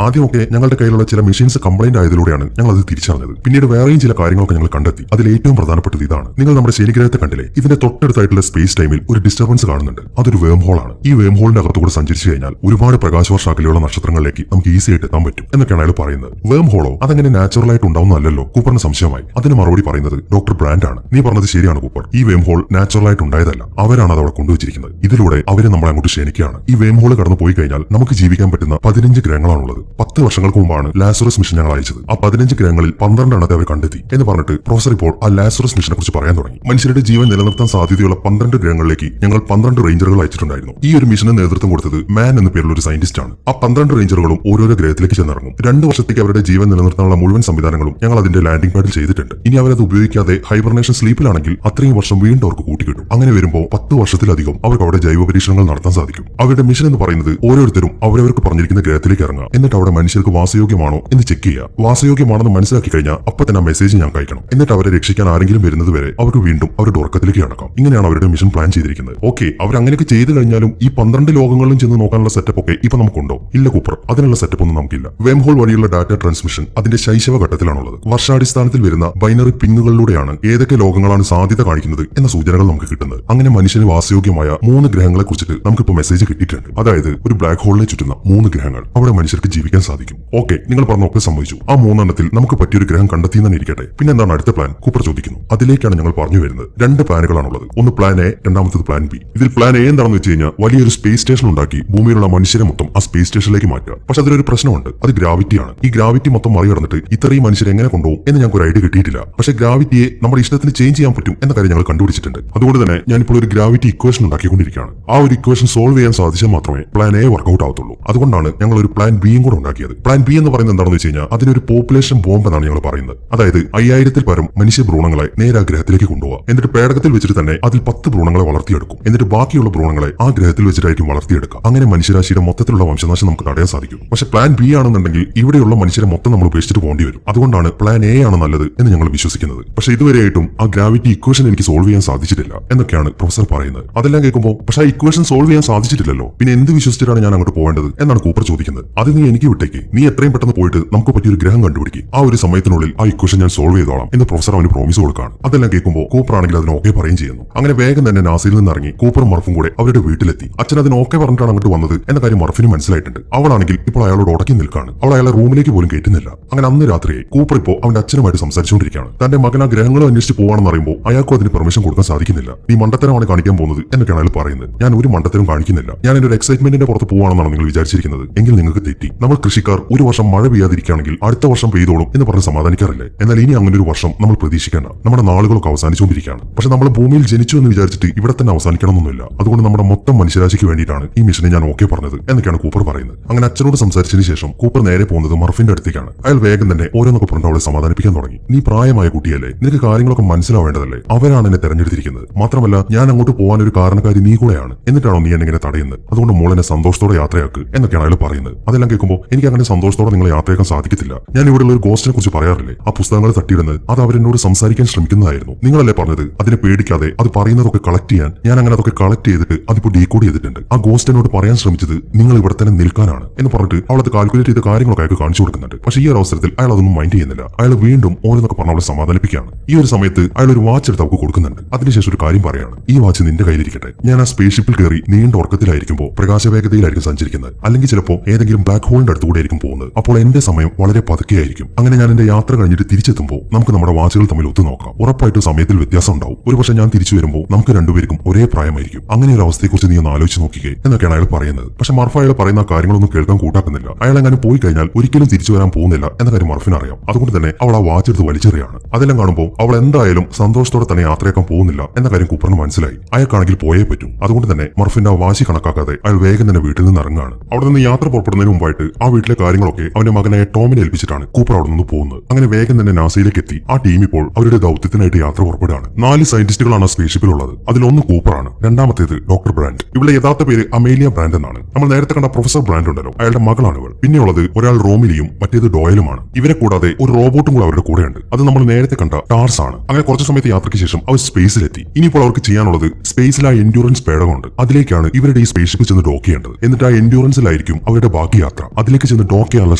ആദ്യമൊക്കെ ഞങ്ങളുടെ കയ്യിലുള്ള ചില മെഷീൻസ് കംപ്ലൈന്റ് ആയതിലൂടെയാണ് ഞങ്ങൾ അത് തിരിച്ചറിഞ്ഞത്. പിന്നീട് വേറെയും ചില കാര്യങ്ങളൊക്കെ ഞങ്ങൾ കണ്ടെത്തി. അതിൽ ഏറ്റവും പ്രധാനപ്പെട്ടത് ഇതാണ്. നിങ്ങൾ നമ്മുടെ ശനിഗ്രഹത്തെ കണ്ടില്ലേ? ഇതിന്റെ തൊട്ടടുത്തായിട്ടുള്ള സ്പേസ് ടൈമിൽ ഒരു ഡിസ്റ്റർബൻസ് കാണുന്നുണ്ട്. അതൊരു വേം ഹോൾ ആണ്. ഈ വേം ഹോളിന്റെ അകത്തുകൂടെ സഞ്ചരിച്ചു കഴിഞ്ഞാൽ ഒരുപാട് പ്രകാശവർഷ അകലെയുള്ള നക്ഷത്രങ്ങളിലേക്ക് നമുക്ക് ഈസി ആയിട്ട് എത്താൻ പറ്റും എന്നൊക്കെയാണ് അയാൾ പറയുന്നത്. വേം ഹോളോ അതങ്ങനെ നാച്ചുറൽ ആയിട്ട് ഉണ്ടാവുന്നതല്ലോ? കൂപ്പറിന് സംശയമായി. അതിന് മറുപടി പറയുന്നത് ഡോക്ടർ ബ്രാൻഡ് ആണ്. നീ പറഞ്ഞത് ശരിയാണ് കൂപ്പർ. ഈ വേം ഹോൾ നാച്ചുറൽ ആയിട്ട് ഉണ്ടായതല്ല, അവരാണ് അത് അവിടെ കൊണ്ടുവച്ചിരിക്കുന്നത്. ഇതിലൂടെ അവരെ നമ്മളെ അങ്ങോട്ട് ക്ഷണിക്കുകയാണ്. ഈ വേം ഹോൾ കടന്നു പോയി കഴിഞ്ഞാൽ നമുക്ക് ജീവിക്കാൻ പറ്റുന്ന 15 ഗ്രഹങ്ങളാണുള്ളത്. 10 വർഷങ്ങൾക്ക് മുമ്പാണ് ലാസറസ് മിഷൻ ഞങ്ങൾ അയച്ചത്. ആ 15 ഗ്രഹങ്ങളിൽ 12 എണ്ണത്തെ അവർ കണ്ടെത്തി എന്ന് പറഞ്ഞിട്ട് പ്രൊഫസർ ഇപ്പോൾ ആ ലാസറസ് മിഷനെ കുറിച്ച് പറയാൻ തുടങ്ങി. മനുഷ്യരുടെ ജീവൻ നിലനിർത്താൻ സാധ്യതയുള്ള 12 ഗ്രഹങ്ങളിലേക്ക് ഞങ്ങൾ 12 റേഞ്ചറുകൾ അയച്ചിട്ടുണ്ടായിരുന്നു. ഈ ഒരു മിഷന് നേതൃത്വം കൊടുത്തത് മാൻ എന്ന പേരുള്ള ഒരു സയന്റിസ്റ്റ് ആണ്. ആ 12 റേഞ്ചറുകളും ഓരോരോ ഗ്രഹത്തിലേക്ക് ചെന്നിറങ്ങും. 2 വർഷത്തേക്ക് അവരുടെ ജീവൻ നിലനിർത്താനുള്ള മുഴുവൻ സംവിധാനങ്ങളും ഞങ്ങൾ അതിന്റെ ലാൻഡിംഗ് പാഡിൽ ചെയ്തിട്ടുണ്ട്. ഇനി അവരത് ഉപയോഗിക്കാതെ ഹൈബർനേഷൻ സ്ലീപ്പിലാണെങ്കിൽ അത്രയും വർഷം വീണ്ടും അവർക്ക് കൂട്ടിക്കിട്ടും. അങ്ങനെ വരുമ്പോൾ 10 വർഷത്തിലധികം അവർക്ക് അവിടെ ജൈവ പരീക്ഷണങ്ങൾ നടത്താൻ സാധിക്കും. അവരുടെ മിഷൻ എന്ന് പറയുന്നത് ഓരോരുത്തരും അവരവർക്ക് പറഞ്ഞിരിക്കുന്ന ഗ്രഹത്തിലേക്ക് ഇറങ്ങുക, എന്നിട്ട് അവിടെ മനുഷ്യർക്ക് വാസയോഗ്യമാണോ എന്ന് ചെക്ക് ചെയ്യുക. വാസയോഗ്യമാണെന്ന് മനസ്സിലാക്കി കഴിഞ്ഞാൽ അപ്പൊ തന്നെ മെസ്സേജ് ഞാൻ കഴിക്കണം. എന്നിട്ട് അവരെ രക്ഷിക്കാൻ ആരെങ്കിലും വരുന്നത് വരെ അവർക്ക് വീണ്ടും അവരുടെ ഉറക്കത്തിലേക്ക് നടക്കാം. ഇങ്ങനെയാണ് അവരുടെ മിഷൻ പ്ലാൻ ചെയ്തിരിക്കുന്നത്. ഓക്കെ, അവർ അങ്ങനെയൊക്കെ ചെയ്തു കഴിഞ്ഞാലും ഈ 12 ലോകങ്ങളിലും ചെന്ന് നോക്കാനുള്ള സെറ്റപ്പ് ഒക്കെ ഇപ്പൊ നമുക്കുണ്ടോ? ഇല്ല കൂപ്പർ, അതിനുള്ള സെറ്റപ്പ് ഒന്നും നമുക്കില്ല. വേം ഹോൾ വഴിയുള്ള ഡാറ്റ ട്രാൻസ്മിഷൻ അതിന്റെ ശൈശവ ഘട്ടത്തിലാണുള്ളത്. വർഷാടിസ്ഥാനത്തിൽ വരുന്ന ബൈനറി പിന്നുകളിലൂടെയാണ് ഏതൊക്കെ ലോകങ്ങളാണ് സാധ്യത കാണിക്കുന്നത് എന്ന സൂചനകൾ നമുക്ക് കിട്ടുന്നത്. അങ്ങനെ മനുഷ്യന് വാസയോഗ്യമായ 3 ഗ്രഹങ്ങളെ കുറിച്ചിട്ട് നമുക്കിപ്പോ മെസ്സേജ് കിട്ടിയിട്ടുണ്ട്. അതായത് ഒരു ബ്ലാക്ക് ഹോളിനെ ചുറ്റുന്ന 3 ഗ്രഹങ്ങൾ. അവിടെ മനുഷ്യർക്ക് ജീവിക്കാൻ സാധിക്കും. ഓക്കെ, നിങ്ങൾ പറഞ്ഞൊക്കെ സംഭവിച്ചു. ആ 3 എണ്ണത്തിൽ നമുക്ക് പറ്റിയൊരു ഗ്രഹം കണ്ടെത്തിയെന്ന് ഇരിക്കട്ടെ. പിന്നെ എന്താണ് അടുത്ത പ്ലാൻ? കൂപ്പർ ചോദിക്കുന്നു. അതിലേക്കാണ് ഞങ്ങൾ പറഞ്ഞു വരുന്നത്. 2 പ്ലാനുകളാണുള്ളത്. ഒന്ന് പ്ലാൻ എ, രണ്ടാമത്തത് പ്ലാൻ ബി. ഇതിൽ പ്ലാൻ എ എന്താണെന്ന് വെച്ച് കഴിഞ്ഞാൽ വലിയൊരു സ്പേസ് സ്റ്റേഷൻ ഉണ്ടാക്കി ഭൂമിയിലുള്ള മനുഷ്യരെ മൊത്തം ആ സ്പേസ് സ്റ്റേഷനിലേക്ക് മാറ്റുക. പക്ഷെ അതിലൊരു പ്രശ്നമുണ്ട്. അത് ഗ്രാവിറ്റിയാണ്. ഈ ഗ്രാവിറ്റി മൊത്തം മറികടന്നിട്ട് ഇത്രയും മനുഷ്യരെ എങ്ങനെ കൊണ്ടുപോകും എന്ന് ഞങ്ങൾക്ക് ഒരു ഐഡിയ കിട്ടിയിട്ടില്ല. പക്ഷെ ഗ്രാവിറ്റിയെ നമ്മുടെ ഇഷ്ടത്തിന് ചേഞ്ച് ചെയ്യാൻ പറ്റും എന്ന കാര്യം ഞങ്ങൾ കണ്ടുപിടിച്ചിട്ടുണ്ട്. അതുകൊണ്ട് തന്നെ ഞാനിപ്പോൾ ഒരു ഗ്രാവിറ്റി ഇക്വേഷൻ ഉണ്ടാക്കിക്കൊണ്ടിരിക്കുകയാണ്. ആ ഒരു ഇക്വേഷൻ സോൾവ് ചെയ്യാൻ സാധിച്ചാൽ മാത്രമേ പ്ലാൻ എ വർക്ക്ഔട്ട് ആവത്തുള്ളൂ. അതുകൊണ്ടാണ് ഞങ്ങൾ ഒരു പ്ലാൻ ബിയും കൂടെ ഉണ്ടാക്കിയത്. പ്ലാൻ ബി എന്ന് പറയുന്നത് എന്താണെന്ന് വെച്ച് കഴിഞ്ഞാൽ അതിനൊരു പോപ്പുലേഷൻ ബോംബ് എന്നാണ് ഞങ്ങൾ പറയുന്നത്. അതായത് 5000-ൽ പരം മനുഷ്യ ഭ്രൂണങ്ങളെ നേരെ ആ ഗ്രഹത്തിലേക്ക് കൊണ്ടുപോകുക. എന്നിട്ട് പേടകത്തിൽ വെച്ചിട്ട് തന്നെ അതിൽ 10 ഭ്രൂണങ്ങളെ വളർത്തിയെടുക്കും. എന്നിട്ട് ബാക്കിയുള്ള ഭ്രൂണങ്ങളെ ആ ഗ്രഹത്തിൽ വെച്ചിട്ടായിരിക്കും വളർത്തിയെടുക്കുക. അങ്ങനെ മനുഷ്യരാശിയുടെ മൊത്തത്തിലുള്ള വംശനാശം നമുക്ക് തടയാൻ സാധിക്കും. പക്ഷെ പ്ലാൻ ബി ആണെന്നുണ്ടെങ്കിൽ ഇവിടെയുള്ള മനുഷ്യരെ മൊത്തം നമ്മൾ ഉപേക്ഷിച്ചിട്ട് പോകേണ്ടി വരും. അതുകൊണ്ടാണ് പ്ലാൻ എ ആണ് നല്ലത് എന്ന് ഞങ്ങൾ വിശ്വസിക്കുന്നത്. പക്ഷെ ഇതുവരെയായിട്ടും ആ ഗ്രാവിറ്റി ഇക്വേഷൻ എനിക്ക് സോൾവ് ചെയ്യാൻ സാധിച്ചിട്ടില്ല എന്നൊക്കെയാണ് പ്രൊഫസർ പറയുന്നത്. അതെല്ലാം കേൾക്കുമ്പോൾ പക്ഷെ ആ ഇക്വേഷൻ സോൾവ് ചെയ്യാൻ സാധിച്ചിട്ടില്ലല്ലോ, പിന്നെ എന്ത് വിശ്വസിച്ചിട്ടാണ് ഞാൻ അങ്ങോട്ട് പോകേണ്ടത് എന്നാണ് കൂപ്പർ ചോദിക്കുന്നത്. അത് നീ എനിക്ക് വിട്ടേക്ക്. നീ എത്രയും പെട്ടെന്ന് പോയിട്ട് നമുക്ക് പറ്റിയൊരു ഗ്രഹം കണ്ടുപിടിക്കും. ആ ഒരു സമയത്തിനുള്ളിൽ ആ ഇക്വേഷൻ ഞാൻ സോൾവ് ചെയ്തോളാം എന്ന് പ്രൊഫസർ അവന് പ്രോമിസ് കൊടുക്കുകയാണ്. അതെല്ലാം കേൾക്കുമ്പോൾ കൂപ്പർ ആണെങ്കിൽ അതിന് ഓക്കെ പറയും ചെയ്യുന്നു. അങ്ങനെ വേഗം തന്നെ നാസയിൽ നിന്ന് ഇറങ്ങി കൂപ്പറും മർഫും കൂടെ അവരുടെ വീട്ടിലെത്തി. അച്ഛൻ അതിന് ഓക്കെ പറഞ്ഞിട്ടാണ് അങ്ങോട്ട് വന്നത് എന്ന കാര്യം മർഫിന് മനസ്സിലായിട്ടുണ്ട്. അവളാണെങ്കിൽ ഇപ്പോൾ അയാളോട് ഉടക്കി നിൽക്കാണ്. അവൾ അയാളെ റൂമിലേക്ക് പോലും കയറ്റുന്നില്ല. അങ്ങനെ അന്ന് രാത്രിയെ കൂപ്പർ ഇപ്പോൾ അവന്റെ അച്ഛനുമായിട്ട് സംസാരിച്ചുകൊണ്ടിരിക്കുകയാണ്. തന്റെ മകൻ ആ ഗ്രഹങ്ങളും അന്വേഷിച്ച് പോവാണെന്ന് അറിയുമ്പോൾ അയാൾക്കും അതിന് പെർമിഷൻ കൊടുക്കാൻ സാധിക്കുന്നില്ല. നീ മണ്ടത്തരമാണ് കാണിക്കാൻ പോകുന്നത് എന്നൊക്കെയാണ് അയാൾ പറയുന്നത്. ഞാൻ ഒരു മണ്ടത്തരം കാണിക്കുന്നില്ല. ഞാൻ എന്റെ ഒരു എക്സൈറ്റ്മെന്റിന്റെ പുറത്ത് പോവാണെന്നാണ് നിങ്ങൾ വിചാരിച്ചിരിക്കുന്നത്. എങ്കിൽ നിങ്ങൾക്ക് തെറ്റി. നമ്മൾ കൃഷിക്കാർ ഒരു വർഷം മഴ പെയ്യാതിരിക്കുകയാണെങ്കിൽ അടുത്ത വർഷം പെയ്തോളും എന്ന് പറഞ്ഞ് സമാധാനിക്കാറില്ലേ? എന്നാൽ ഇനി അങ്ങനെ ഒരു വർഷം നമ്മൾ പ്രതീക്ഷിക്കേണ്ട. നമ്മുടെ നാളുകളൊക്കെ അവസാനിച്ചുകൊണ്ടിരിക്കുകയാണ്. പക്ഷെ നമ്മൾ ഭൂമിയിൽ ജനിച്ചു എന്ന് വിചാരിച്ചിട്ട് ഇവിടെ തന്നെ അവസാനിക്കണമെന്നൊന്നുമില്ല. അതുകൊണ്ട് നമ്മുടെ മൊത്തം മനുഷ്യരാശിക്ക് വേണ്ടിയിട്ടാണ് ഈ മിഷനെ ഞാൻ ഓക്കെ പറഞ്ഞത് എന്നൊക്കെയാണ് കൂപ്പർ പറയുന്നത്. അങ്ങനെ അച്ഛനോട് സംസാരിച്ചതിന് ശേഷം കൂപ്പർ നേരെ പോകുന്നത് മർഫിന്റെ അടുത്തേക്കാണ്. അയാൾ വേഗം തന്നെ ഓരോന്നൊക്കെ പറഞ്ഞ് അവളെ സമാധാനിപ്പിക്കാൻ തുടങ്ങി. നീ പ്രായമായ കുട്ടിയല്ലേ, നിനക്ക് കാര്യങ്ങളൊക്കെ മനസ്സിലാവേണ്ടതല്ലേ? അവരാണ് എന്നെ തെരഞ്ഞെടുത്തിരിക്കുന്നത്. മാത്രമല്ല ഞാൻ അങ്ങോട്ട് പോകാൻ ഒരു കാരണക്കാരി നീ കൂടെയാണ്. എന്നിട്ടാണോ നീ എന്നെ തടയുന്നത്? അതുകൊണ്ട് മോളെന്നെ സന്തോഷത്തോടെ യാത്രയാക്ക് എന്നൊക്കെയാണ് അയാൾ പറയുന്നത്. അതെല്ലാം കേൾക്കുമ്പോൾ എനിക്ക് അങ്ങനെ സന്തോഷത്തോടെ നിങ്ങളെ യാത്രയാക്കാൻ സാധിക്കത്തില്ല. ഞാൻ ഇവിടെയുള്ള ഒരു ഗോസ്റ്റിനെ കുറിച്ച് പറയാറില്ലേ, ആ പുസ്തകങ്ങൾ തട്ടിയിടുന്നത് അത് അവരെന്നോട് സംസാരിക്കാൻ ശ്രമിക്കുന്നതായിരുന്നു. നിങ്ങളല്ലേ പറഞ്ഞത് അതിനെ പേടിക്കാതെ അത് പറയുന്നതൊക്കെ കളക്ട് ചെയ്യാൻ? ഞാൻ അങ്ങനെ അതൊക്കെ കളക്ട് ചെയ്തിട്ട് അതിപ്പോൾ ഡീകോഡ് ചെയ്തിട്ടുണ്ട്. ആ ഗോസ്റ്റിനോട് പറയാൻ ശ്രമിച്ചത് നിങ്ങൾ ഇവിടെ തന്നെ നിൽക്കാനാണ് എന്ന് പറഞ്ഞിട്ട് അവളത് കാൽക്കുലേറ്റ് ചെയ്ത കാര്യങ്ങളൊക്കെ അയാൾക്ക് കാണിച്ചു കൊടുക്കുന്നുണ്ട്. പക്ഷേ ഈ ഒരു അവസരത്തിൽ അയാൾ അതൊന്നും മൈൻഡ് ചെയ്യുന്നില്ല. അയാൾ വീണ്ടും ഓരോന്നൊക്കെ പറഞ്ഞ് അവളെ സമാധാനിപ്പിക്കുകയാണ്. ഈ ഒരു സമയത്ത് അയാൾ ഒരു വാച്ച് എടുത്ത് അവൾക്ക് കൊടുക്കുന്നുണ്ട്. അതിനുശേഷം ഒരു കാര്യം പറയാണ്, ഈ വാച്ച് നിന്റെ കയ്യിലിരിക്കട്ടെ. ഞാൻ ആ സ്പേസ് ഷിപ്പിൽ കയറി നീണ്ട ഉറക്കത്തിലായിരിക്കുമ്പോൾ പ്രകാശവേഗതയിലായിരിക്കും സഞ്ചരിക്കുന്നത്. അല്ലെങ്കിൽ ചിലപ്പോൾ ഏതെങ്കിലും ബ്ലാക്ക് ഹോളിന്റെ അടുത്തുകൂടെ ആയിരിക്കും പോകുന്നത്. അപ്പോൾ എന്റെ സമയം വളരെ പതുക്കെയായിരിക്കും. അങ്ങനെ ഞാൻ എന്റെ യാത്ര കഴിഞ്ഞിട്ട് തിരിച്ചെത്തുമ്പോൾ നമുക്ക് നമ്മുടെ വാച്ചുകൾ തമ്മിൽ ഒത്തു നോക്കാം. ഉറപ്പായിട്ടും സമയത്തിൽ വ്യത്യാസം ഉണ്ടാവും. ഒരുപക്ഷെ ഞാൻ തിരിച്ചു വരുമ്പോൾ നമുക്ക് രണ്ടുപേർക്കും ഒരേ പ്രായമായിരിക്കും. അങ്ങനെ ഒരു അവസ്ഥയെക്കുറിച്ച് നീ ഒന്ന് ആലോചിച്ച് നോക്കിക്കേ എന്നൊക്കെയാണ് അയാൾ പറയുന്നത്. പക്ഷെ മർഫ അയാൾ പറയുന്ന കാര്യങ്ങളൊന്നും കേൾക്കാൻ കൂട്ടാക്കുന്നില്ല. അയാൾ എങ്ങനെ പോയി കഴിഞ്ഞാൽ ഒരിക്കലും തിരിച്ചു വരാൻ പോകുന്നില്ല എന്ന കാര്യം മർഫിന് അറിയാം. അതുകൊണ്ട് തന്നെ അവൾ ആ വാച്ച് എടുത്ത് വലിച്ചെറിയാണ്. അതെല്ലാം കാണുമ്പോൾ അവൾ എന്തായാലും സന്തോഷത്തോടെ തന്നെ യാത്രയാക്കാൻ പോകുന്നില്ല എന്ന കാര്യം കൂപ്പറിന് മനസ്സിലായി. അയാൾക്കാണെങ്കിൽ പോയേ പറ്റും. അതുകൊണ്ട് തന്നെ മർഫിന്റെ ആ വാശി കണക്കാക്കാതെ അയാൾ വേഗം തന്നെ വീട്ടിൽ നിന്ന് ഇറങ്ങുകയാണ്. അവിടെ നിന്ന് യാത്ര പുറപ്പെടുന്നതിന് മുമ്പായിട്ട് ആ വീട്ടിലെ കാര്യങ്ങളൊക്കെ അവന്റെ മകനായ ടോമിനെ ഏൽപ്പിച്ചിട്ടാണ് കൂപ്പർ അവിടെ നിന്ന് പോകുന്നത്. അങ്ങനെ വേഗം തന്നെ നാസയിലേക്ക് എത്തി ആ ടീം ഇപ്പോൾ അവരുടെ ദൗത്യത്തിനായിട്ട് യാത്ര പുറപ്പെടുകയാണ്. 4 സയന്റിസ്റ്റുകളാണ് ആ സ്പേസ്ഷിപ്പിലുള്ളത്. അതിലൊന്ന് കൂപ്പറാണ്. രണ്ടാമത്തേത് ഡോക്ടർ ബ്രാൻഡ്. ഇവിടെ യഥാർത്ഥ പേര് അമേലിയ ബ്രാൻഡ് എന്നാണ്. നമ്മൾ നേരത്തെ കണ്ട പ്രൊഫസർ ബ്രാൻഡ് ഉണ്ടല്ലോ, അയാളുടെ മകളാണ് ഇവൾ. പിന്നെയുള്ളത് ഒരാൾ റോമിലിയും മറ്റേത് ഡോയലുമാണ്. ഇവരെ കൂടാതെ ഒരു റോബോട്ടും കൂടെ അവരുടെ കൂടെയുണ്ട്. അത് നമ്മൾ നേരത്തെ കണ്ട ടാർസ് ആണ്. അങ്ങനെ കുറച്ചു സമയത്ത് യാത്രയ്ക്ക് ശേഷം അവർ സ്പേസിലെത്തി. ഇനിയിപ്പോൾ അവർക്ക് ചെയ്യാനുള്ളത് സ്പേസിൽ ആ എൻഡ്യൂറൻസ് പേടകമുണ്ട്, അതിലേക്കാണ് ഇവരുടെ ഈ സ്പേസ് ഷിപ്പ് ചെന്ന് ഡോക്ക് ചെയ്യേണ്ടത്. എന്നിട്ട് ആ എൻഡ്യൂറൻസിലായിരിക്കും അവരുടെ ബാക്കി യാത്ര. അതിലേക്ക് ചെന്ന് ഡോക്ക് ചെയ്യാനുള്ള